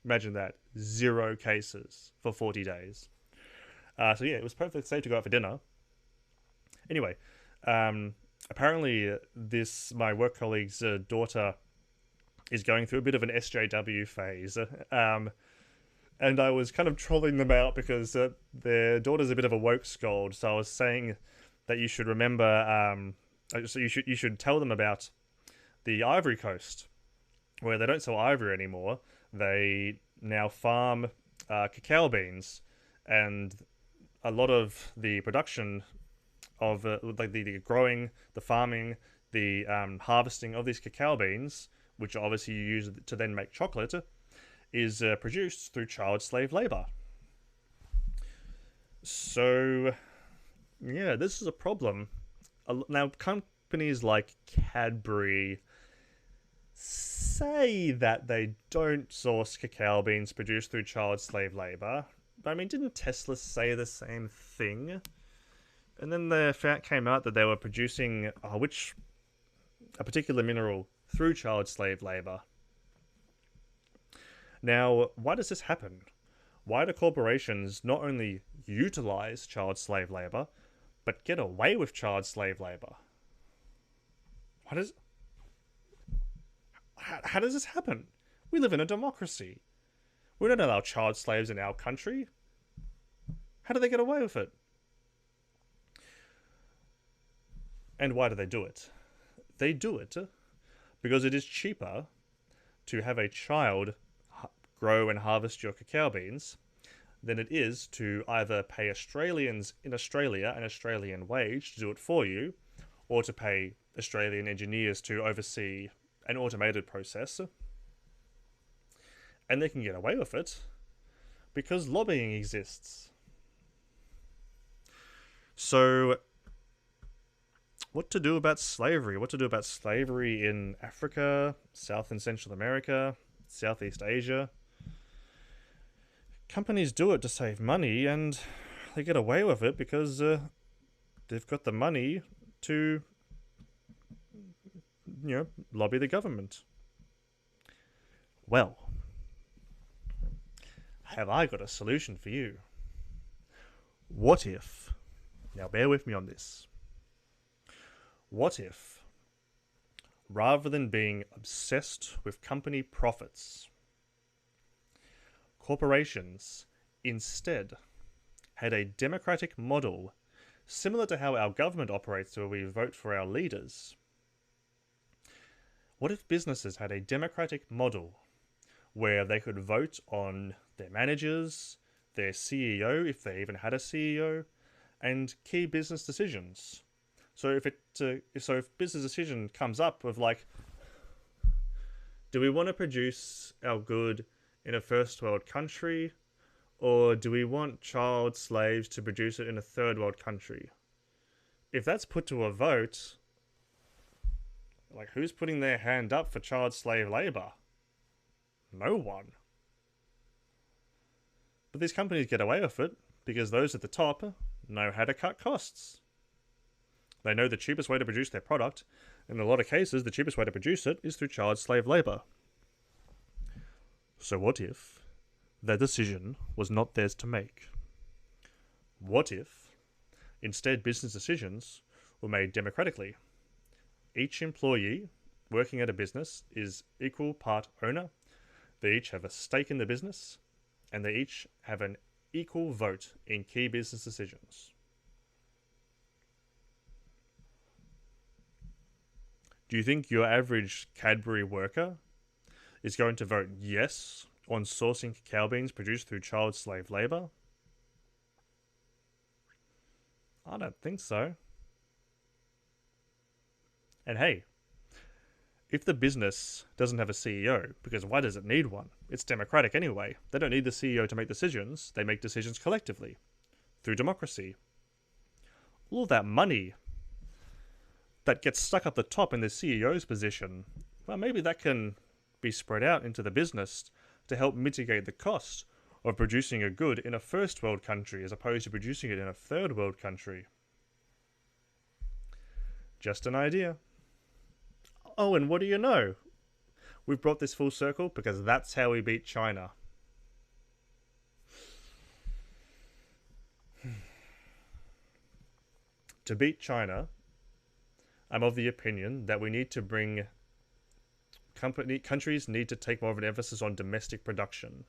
Imagine that. 0 cases for 40 days. So yeah, it was perfectly safe to go out for dinner. Anyway, apparently my work colleague's daughter is going through a bit of an SJW phase. And I was kind of trolling them out because their daughter's a bit of a woke scold. So I was saying that you should remember, so you should tell them about the Ivory Coast, where they don't sell ivory anymore. They now farm cacao beans, and a lot of the production of the growing, the farming, the harvesting of these cacao beans, which obviously you use to then make chocolate, is produced through child slave labor. So, yeah, this is a problem. Now, companies like Cadbury say that they don't source cacao beans produced through child slave labor. But I mean, didn't Tesla say the same thing? And then the fact came out that they were producing a particular mineral through child slave labor. Now, why does this happen? Why do corporations not only utilize child slave labor, but get away with child slave labor? How does this happen? We live in a democracy. We don't allow child slaves in our country. How do they get away with it? And why do they do it? They do it because it is cheaper to have a child grow and harvest your cacao beans than it is to either pay Australians in Australia an Australian wage to do it for you, or to pay Australian engineers to oversee an automated process. And they can get away with it because lobbying exists. So, what to do about slavery? What to do about slavery in Africa, South and Central America, Southeast Asia? Companies do it to save money, and they get away with it because they've got the money to, lobby the government. Well, have I got a solution for you? What if, now bear with me on this, what if, rather than being obsessed with company profits, corporations instead had a democratic model similar to how our government operates where we vote for our leaders? What if businesses had a democratic model where they could vote on their managers, their CEO, if they even had a CEO, and key business decisions? So if business decision comes up with do we want to produce our good in a first world country, or do we want child slaves to produce it in a third world country? If that's put to a vote, Like, who's putting their hand up for child slave labor? No one. But these companies get away with it because those at the top know how to cut costs. They know the cheapest way to produce their product. In a lot of cases, the cheapest way to produce it is through child slave labor. So what if their decision was not theirs to make? What if, instead, business decisions were made democratically? Each employee working at a business is equal part owner. They each have a stake in the business, and they each have an equal vote in key business decisions. Do you think your average Cadbury worker is going to vote yes on sourcing cacao beans produced through child slave labor? I don't think so. And hey, if the business doesn't have a CEO, because why does it need one? It's democratic anyway. They don't need the CEO to make decisions. They make decisions collectively through democracy. All that money that gets stuck up the top in the CEO's position, well, maybe that can be spread out into the business to help mitigate the cost of producing a good in a first world country as opposed to producing it in a third world country. Just an idea. Oh, and what do you know? We've brought this full circle because that's how we beat China. To beat China, I'm of the opinion that we need to bring countries need to take more of an emphasis on domestic production.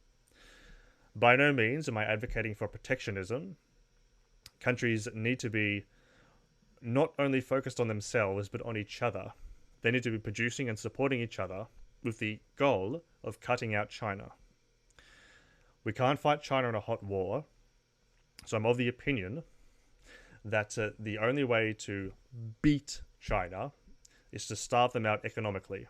By no means am I advocating for protectionism. Countries need to be not only focused on themselves, but on each other. They need to be producing and supporting each other with the goal of cutting out China. We can't fight China in a hot war, so I'm of the opinion that the only way to beat China is to starve them out economically.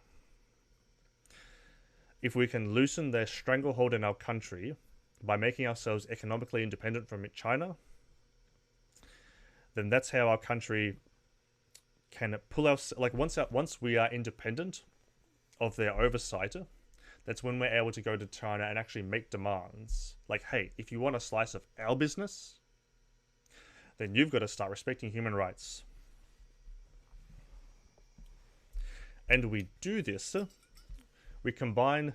If we can loosen their stranglehold in our country by making ourselves economically independent from China, then that's how our country can pull our, like once we are independent of their oversight, that's when we're able to go to China and actually make demands. Like, hey, if you want a slice of our business, then you've got to start respecting human rights. And we do this, we combine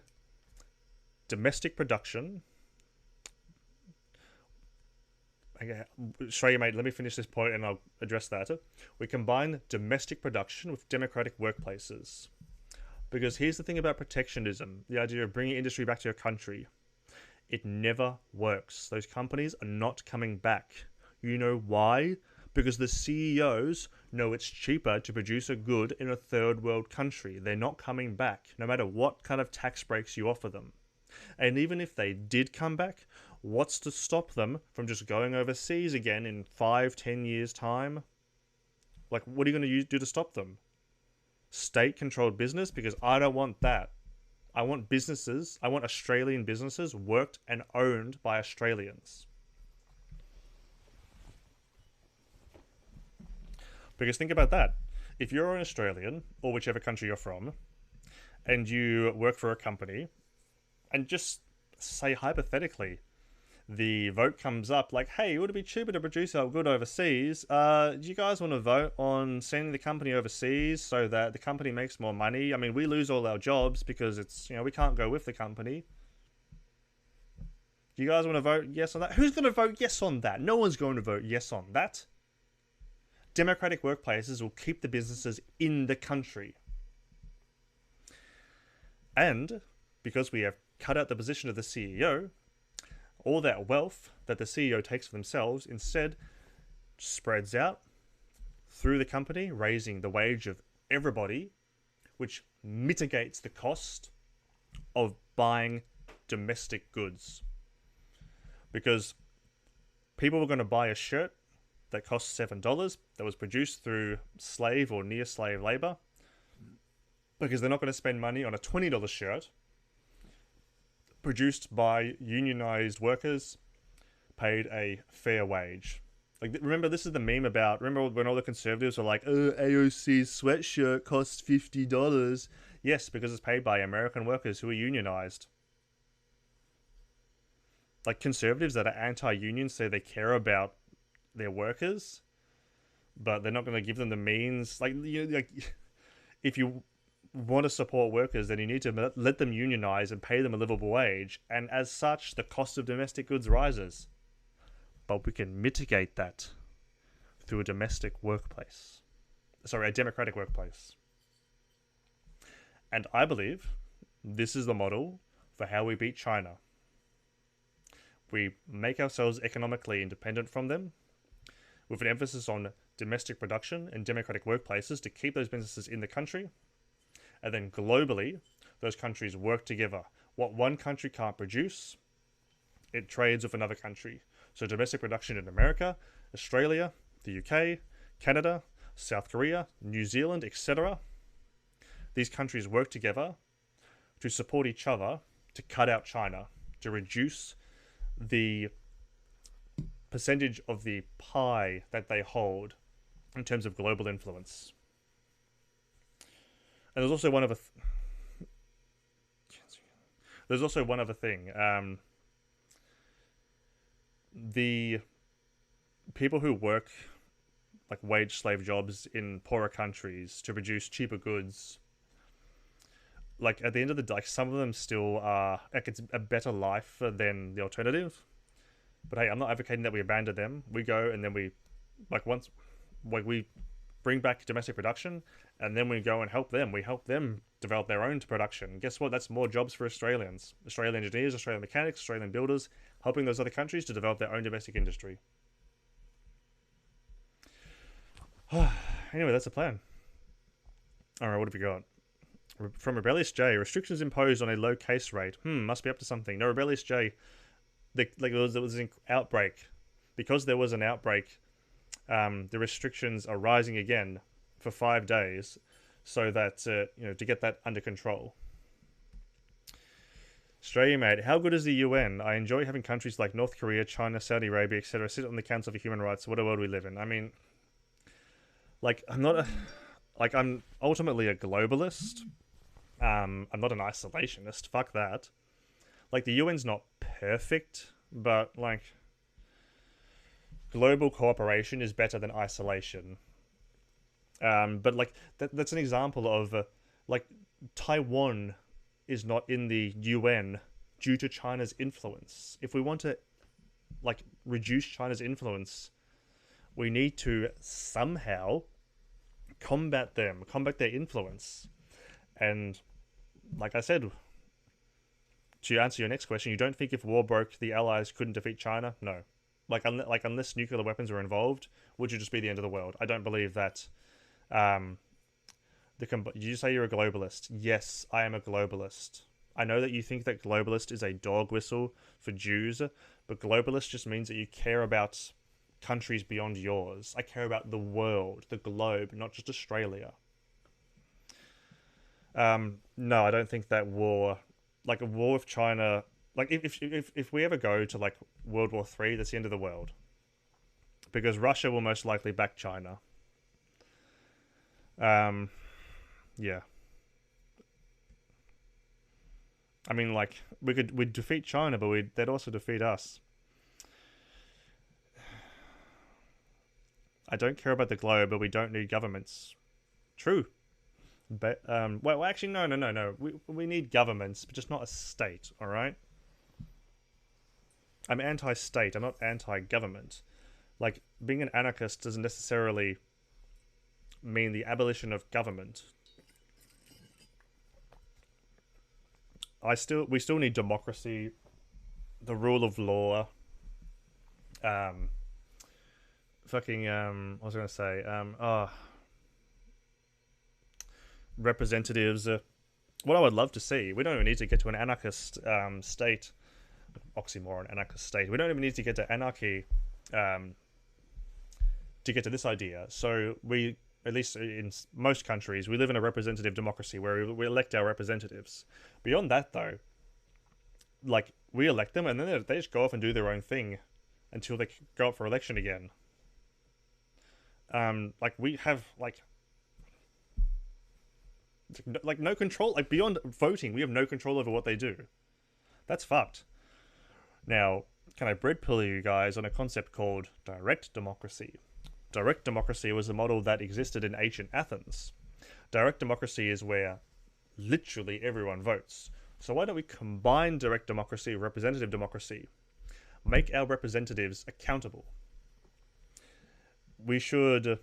domestic production. Okay, sorry, mate, let me finish this point and I'll address that. We combine domestic production with democratic workplaces. Because here's the thing about protectionism, the idea of bringing industry back to your country. It never works. Those companies are not coming back. You know why? Because the CEOs know it's cheaper to produce a good in a third world country. They're not coming back, no matter what kind of tax breaks you offer them. And even if they did come back, what's to stop them from just going overseas again in 5-10 years' time? Like, what are you going to do to stop them? State-controlled business? Because I don't want that. I want businesses, I want Australian businesses worked and owned by Australians. Because think about that. If you're an Australian, or whichever country you're from, and you work for a company, and just say hypothetically, the vote comes up like, hey, would it be cheaper to produce our good overseas? Do you guys want to vote on sending the company overseas so that the company makes more money? I mean, we lose all our jobs because it's, we can't go with the company. Do you guys want to vote yes on that? Who's going to vote yes on that? No one's going to vote yes on that. Democratic workplaces will keep the businesses in the country. And because we have cut out the position of the CEO, all that wealth that the CEO takes for themselves instead spreads out through the company, raising the wage of everybody, which mitigates the cost of buying domestic goods. Because people were going to buy a shirt that costs $7 that was produced through slave or near slave labor, because they're not going to spend money on a $20 shirt produced by unionized workers paid a fair wage. Like, remember, this is the meme about. Remember when all the conservatives were like, "Oh, AOC's sweatshirt costs $50." Yes, because it's paid by American workers who are unionized. Like conservatives that are anti-union say they care about their workers, but they're not going to give them the means. Like if you want to support workers, then you need to let them unionize and pay them a livable wage. And as such, the cost of domestic goods rises. But we can mitigate that through a domestic workplace. Sorry, a democratic workplace. And I believe this is the model for how we beat China. We make ourselves economically independent from them, with an emphasis on domestic production and democratic workplaces to keep those businesses in the country. And then globally, those countries work together. What one country can't produce, it trades with another country. So domestic production in America, Australia, the UK, Canada, South Korea, New Zealand, etc. These countries work together to support each other to cut out China, to reduce the percentage of the pie that they hold in terms of global influence. And there's also one other thing. The people who work like wage slave jobs in poorer countries to produce cheaper goods, like at the end of the day, like, some of them still are like it's a better life than the alternative. But hey, I'm not advocating that we abandon them. We go and then we we bring back domestic production, and then we go and help them. We help them develop their own production. Guess what? That's more jobs for Australians, Australian engineers, Australian mechanics, Australian builders, helping those other countries to develop their own domestic industry. Anyway, that's the plan. All right, what have we got? From Rebellious J, restrictions imposed on a low case rate. Must be up to something. No, Rebellious J, there was an outbreak. Because there was an outbreak, the restrictions are rising again for 5 days, so that to get that under control. Australia, mate, how good is the UN? I enjoy having countries like North Korea, China, Saudi Arabia, etc. sit on the Council for Human Rights. What a world we live in. I mean, like, I'm ultimately a globalist. I'm not an isolationist. Fuck that. Like, the UN's not perfect, but like, global cooperation is better than isolation. But like that's an example of like Taiwan is not in the UN due to China's influence. If we want to like reduce China's influence, we need to somehow combat their influence. And like I said, to answer your next question, you don't think if war broke, the Allies couldn't defeat China? No. Unless nuclear weapons were involved, would you just be the end of the world? I don't believe that. You say you're a globalist. Yes, I am a globalist. I know that you think that globalist is a dog whistle for Jews, but globalist just means that you care about countries beyond yours. I care about the world, the globe, not just Australia. No, I don't think that war, like a war with China, like if we ever go to like World War III, that's the end of the world, because Russia will most likely back China. Yeah. I mean, like we'd defeat China, but they'd also defeat us. I don't care about the globe, but we don't need governments. True. But well, actually, no. We need governments, but just not a state. All right. I'm anti-state. I'm not anti-government. Like, being an anarchist doesn't necessarily mean the abolition of government. We still need democracy, the rule of law. What was I going to say? Representatives. What I would love to see. We don't even need to get to an anarchist state. Oxymoron, anarchist state. We don't even need to get to anarchy to get to this idea. So we, at least in most countries, we live in a representative democracy where we elect our representatives. Beyond that, though, like, we elect them and then they just go off and do their own thing until they go up for election again. Like we have like no control. Like beyond voting, we have no control over what they do. That's fucked. Now, can I bread pill you guys on a concept called direct democracy? Direct democracy was a model that existed in ancient Athens. Direct democracy is where literally everyone votes. So why don't we combine direct democracy with representative democracy? Make our representatives accountable. We should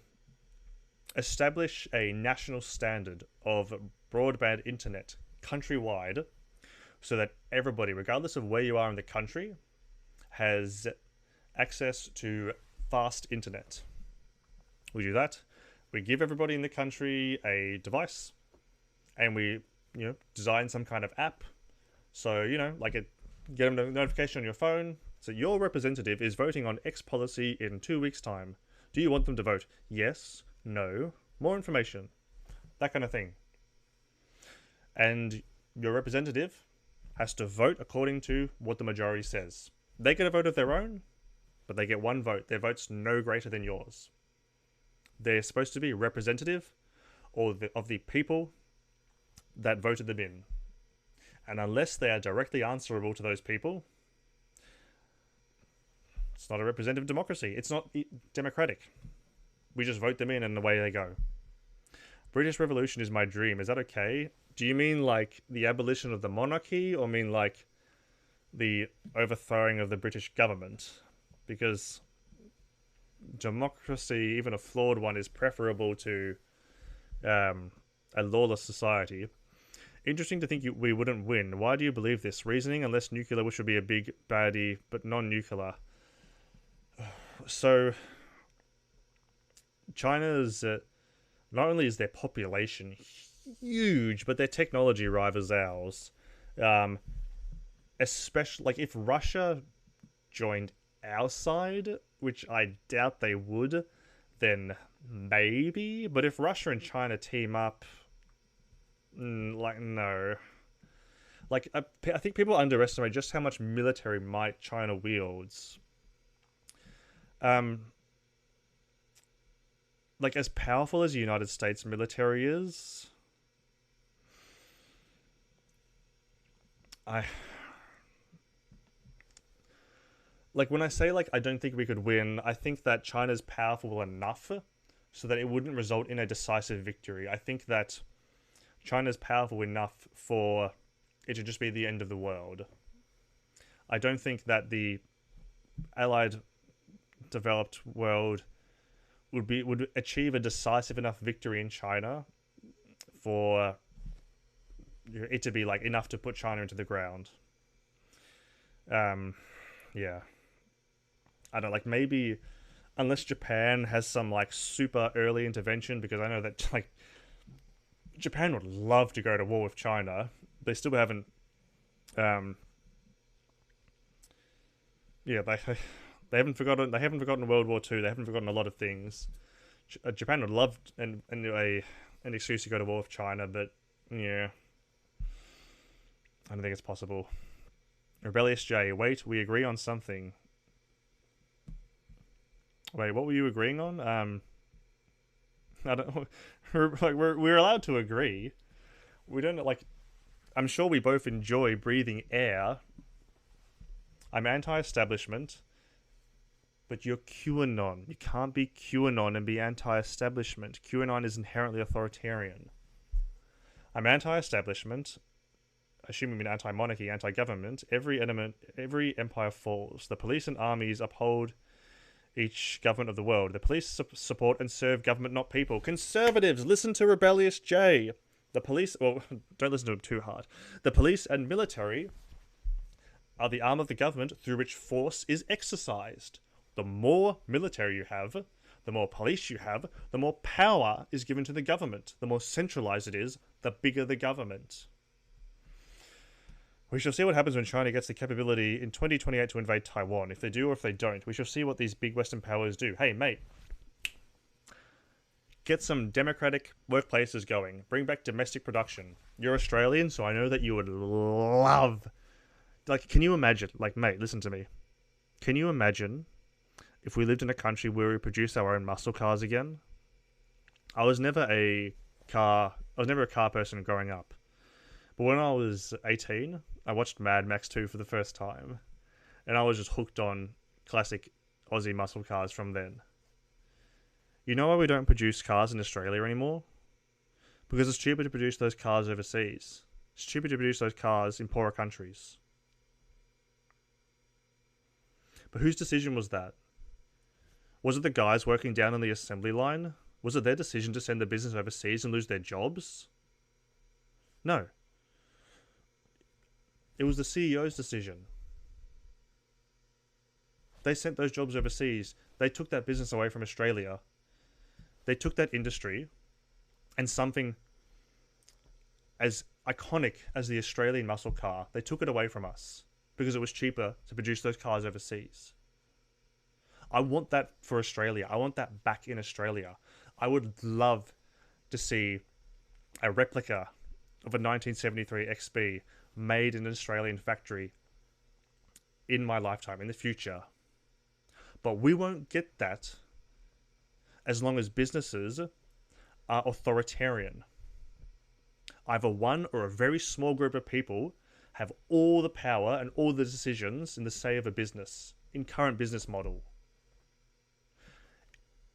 establish a national standard of broadband internet countrywide so that everybody, regardless of where you are in the country, has access to fast internet. We do that. We give everybody in the country a device, and we, design some kind of app. So, get them a notification on your phone. So your representative is voting on X policy in 2 weeks' time. Do you want them to vote? Yes, no, more information, that kind of thing. And your representative has to vote according to what the majority says. They get a vote of their own, but they get one vote. Their vote's no greater than yours. They're supposed to be representative of the people that voted them in. And unless they are directly answerable to those people, it's not a representative democracy. It's not democratic. We just vote them in and away they go. British Revolution is my dream. Is that okay? Do you mean like the abolition of the monarchy, or mean like the overthrowing of the British government? Because democracy, even a flawed one, is preferable to a lawless society. Interesting to think we wouldn't win. Why do you believe this? Reasoning, unless nuclear, which would be a big baddie, but non-nuclear. So, China's, not only is their population huge, but their technology rivals ours. Especially, like, if Russia joined our side, which I doubt they would, then maybe. But if Russia and China team up, no. Like, I think people underestimate just how much military might China wields. Like, as powerful as the United States military is, when I say, I don't think we could win, I think that China's powerful enough so that it wouldn't result in a decisive victory. I think that China's powerful enough for it to just be the end of the world. I don't think that the allied developed world would achieve a decisive enough victory in China for it to be enough to put China into the ground. Yeah. I don't maybe unless Japan has some super early intervention, because I know that Japan would love to go to war with China. They still haven't they haven't forgotten World War II. They haven't forgotten a lot of things. Japan would love an excuse to go to war with China, but yeah, I don't think it's possible. Rebellious J, wait, we agree on something. Wait, what were you agreeing on? I don't. We're allowed to agree. We don't I'm sure we both enjoy breathing air. I'm anti-establishment. But you're QAnon. You can't be QAnon and be anti-establishment. QAnon is inherently authoritarian. I'm anti-establishment. Assuming you mean anti-monarchy, anti-government. Every empire falls. The police and armies uphold each government of the world. The police support and serve government, not people. Conservatives, listen to Rebellious J. The police, well, don't listen to him too hard. The police and military are the arm of the government through which force is exercised. The more military you have, the more police you have, the more power is given to the government. The more centralized it is, the bigger the government. We shall see what happens when China gets the capability in 2028 to invade Taiwan. If they do or if they don't, we shall see what these big Western powers do. Hey, mate. Get some democratic workplaces going. Bring back domestic production. You're Australian, so I know that you would love... can you imagine... mate, listen to me. Can you imagine if we lived in a country where we produce our own muscle cars again. I was never a car person growing up. But when I was 18, I watched Mad Max 2 for the first time. And I was just hooked on classic Aussie muscle cars from then. You know why we don't produce cars in Australia anymore? Because it's cheaper to produce those cars overseas. It's cheaper to produce those cars in poorer countries. But whose decision was that? Was it the guys working down on the assembly line? Was it their decision to send the business overseas and lose their jobs? No. It was the CEO's decision. They sent those jobs overseas. They took that business away from Australia. They took that industry and something as iconic as the Australian muscle car, they took it away from us because it was cheaper to produce those cars overseas. I want that for Australia. I want that back in Australia. I would love to see a replica of a 1973 XB made in an Australian factory in my lifetime, in the future. But we won't get that as long as businesses are authoritarian. Either one or a very small group of people have all the power and all the decisions in the say of a business, in current business model.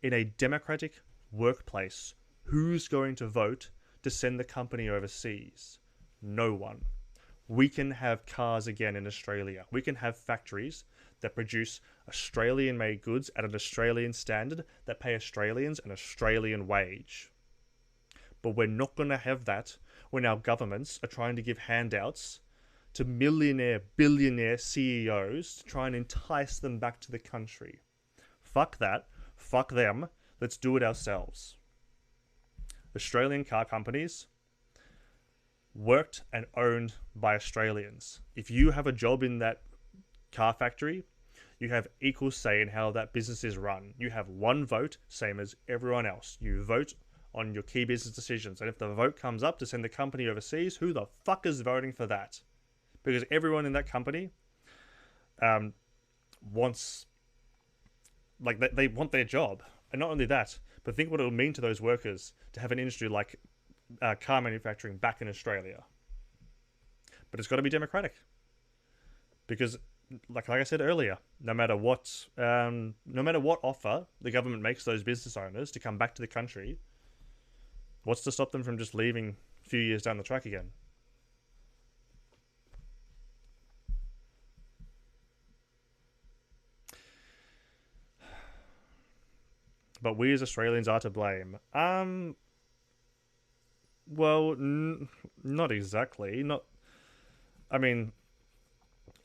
In a democratic workplace, who's going to vote to send the company overseas? No one. We can have cars again in Australia. We can have factories that produce Australian-made goods at an Australian standard that pay Australians an Australian wage. But we're not going to have that when our governments are trying to give handouts to millionaire, billionaire CEOs to try and entice them back to the country. Fuck that. Fuck them. Let's do it ourselves. Australian car companies worked and owned by Australians. If you have a job in that car factory, you have equal say in how that business is run. You have one vote, same as everyone else. You vote on your key business decisions. And if the vote comes up to send the company overseas, who the fuck is voting for that? Because everyone in that company wants, like, they want their job. And not only that, but think what it will mean to those workers to have an industry like car manufacturing back in Australia. But it's got to be democratic. Because, like I said earlier, no matter what offer the government makes those business owners to come back to the country, what's to stop them from just leaving a few years down the track again? But we as Australians are to blame. Well, not exactly. I mean,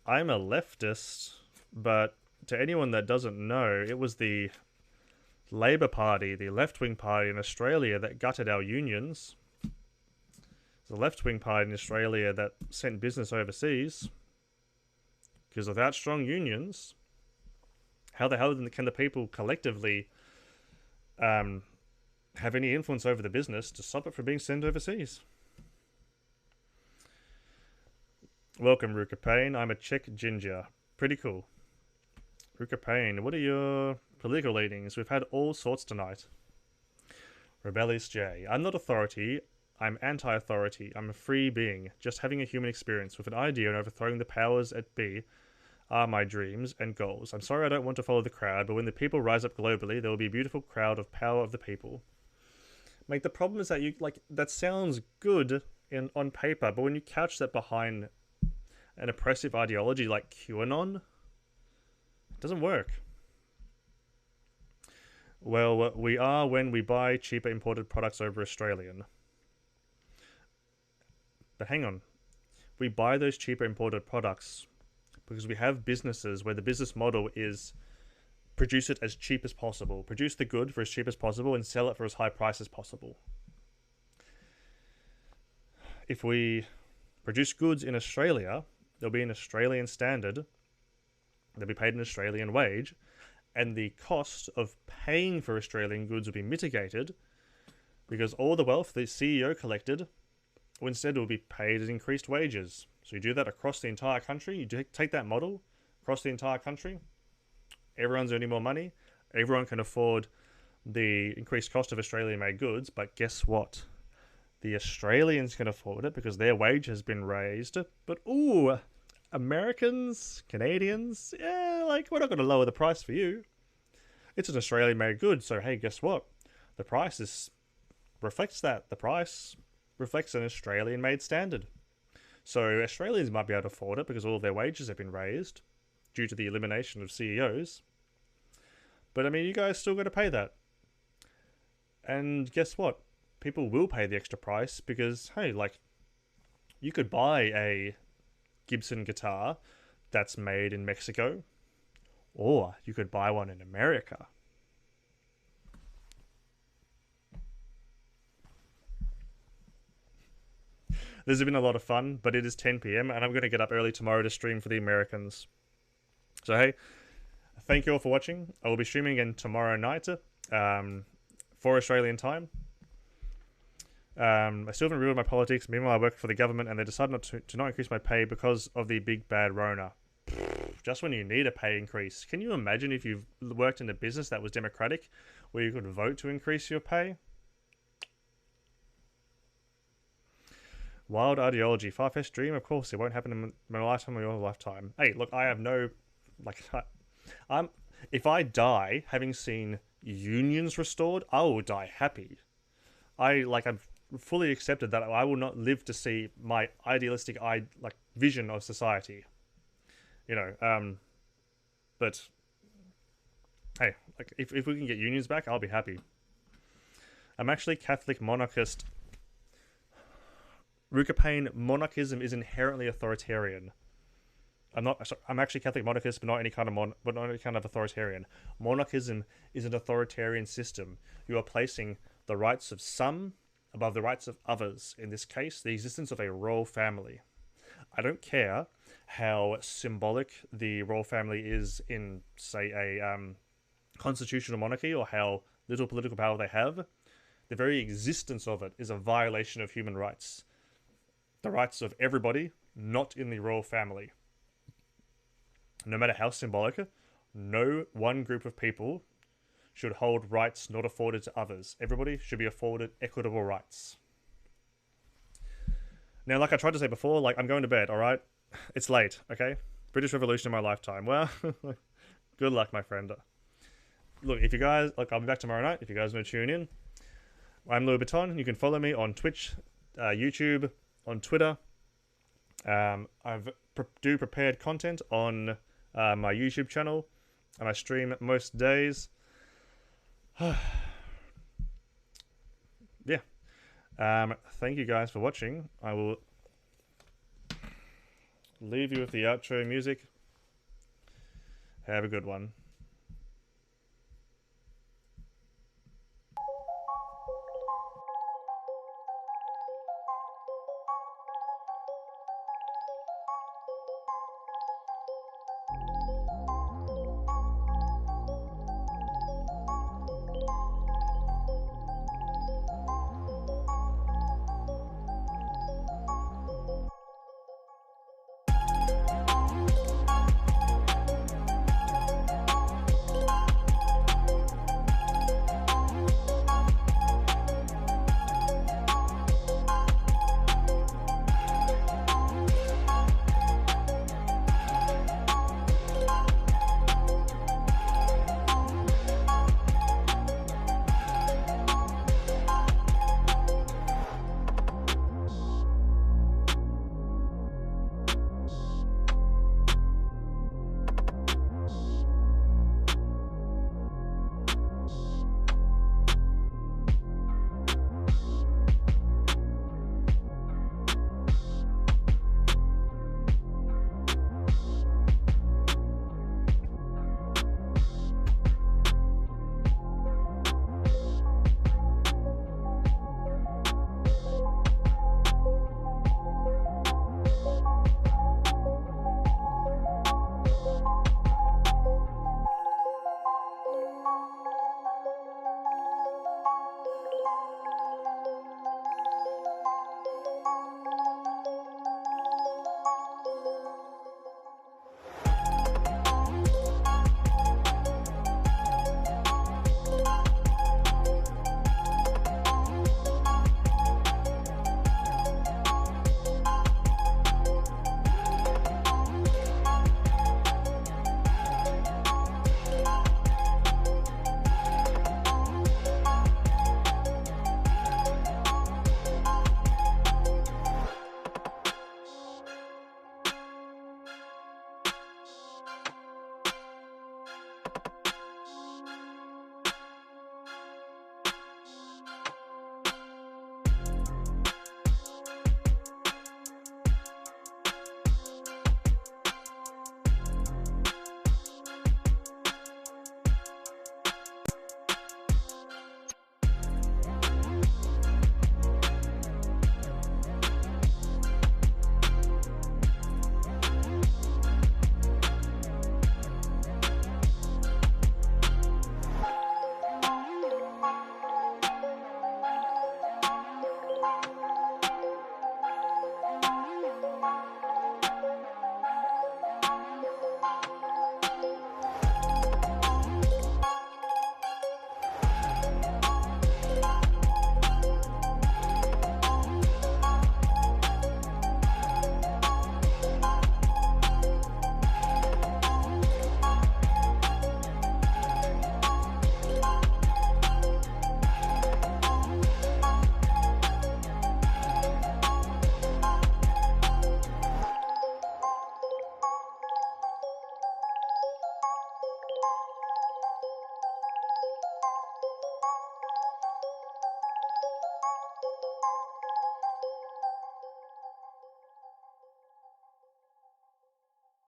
I'm a leftist, but to anyone that doesn't know, it was the Labour Party, the left-wing party in Australia that gutted our unions. The left-wing party in Australia that sent business overseas. Because without strong unions, how the hell can the people collectively have any influence over the business to stop it from being sent overseas? Welcome, Ruka Payne. I'm a Czech ginger. Pretty cool. Ruka Payne, what are your political leanings? We've had all sorts tonight. Rebellious J. I'm not authority. I'm anti-authority. I'm a free being, just having a human experience with an idea and overthrowing the powers at be are my dreams and goals. I'm sorry I don't want to follow the crowd, but when the people rise up globally, there will be a beautiful crowd of power of the people. Mate, the problem is that that sounds good on paper, but when you couch that behind an oppressive ideology like QAnon, it doesn't work. Well, we are when we buy cheaper imported products over Australian. But hang on. We buy those cheaper imported products because we have businesses where the business model is produce it as cheap as possible. Produce the good for as cheap as possible and sell it for as high price as possible. If we produce goods in Australia, there'll be an Australian standard. They'll be paid an Australian wage. And the cost of paying for Australian goods will be mitigated because all the wealth the CEO collected instead will be paid as increased wages. So you do that across the entire country. You take that model across the entire country. Everyone's earning more money. Everyone can afford the increased cost of Australian-made goods, but guess what? The Australians can afford it because their wage has been raised. But ooh, Americans, Canadians, yeah, like, we're not going to lower the price for you. It's an Australian-made good, so hey, guess what? The price reflects that. The price reflects an Australian-made standard. So Australians might be able to afford it because all of their wages have been raised due to the elimination of CEOs. But I mean, you guys still got to pay that. And guess what? People will pay the extra price because, hey, like, you could buy a Gibson guitar that's made in Mexico, or you could buy one in America. This has been a lot of fun, but it is 10 p.m. and I'm going to get up early tomorrow to stream for the Americans. So hey, thank you all for watching. I will be streaming again tomorrow night for Australian time. I still haven't revealed my politics. Meanwhile, I work for the government and they decided not to not increase my pay because of the big bad Rona. Just when you need a pay increase. Can you imagine if you've worked in a business that was democratic where you could vote to increase your pay? Wild ideology. Far-fetched dream? Of course, it won't happen in my lifetime or your lifetime. Hey, look, I have no... if I die having seen unions restored, I will die happy. I've fully accepted that I will not live to see my idealistic vision of society. You know, but hey, like if we can get unions back, I'll be happy. I'm actually Catholic monarchist. Rukapane, monarchism is inherently authoritarian. I'm actually Catholic monarchist, but not any kind of authoritarian. Monarchism is an authoritarian system. You are placing the rights of some above the rights of others. In this case, the existence of a royal family. I don't care how symbolic the royal family is in, say, a constitutional monarchy, or how little political power they have. The very existence of it is a violation of human rights. The rights of everybody, not in the royal family. No matter how symbolic, no one group of people should hold rights not afforded to others. Everybody should be afforded equitable rights. Now, like I tried to say before, like, I'm going to bed, alright? It's late, okay? British Revolution in my lifetime. Well, good luck, my friend. Look, if you guys... Look, I'll be back tomorrow night if you guys want to tune in. I'm Louis Vuitton. You can follow me on Twitch, YouTube, on Twitter. I've prepared content on my YouTube channel, and I stream most days. Yeah. Thank you guys for watching. I will leave you with the outro music. Have a good one.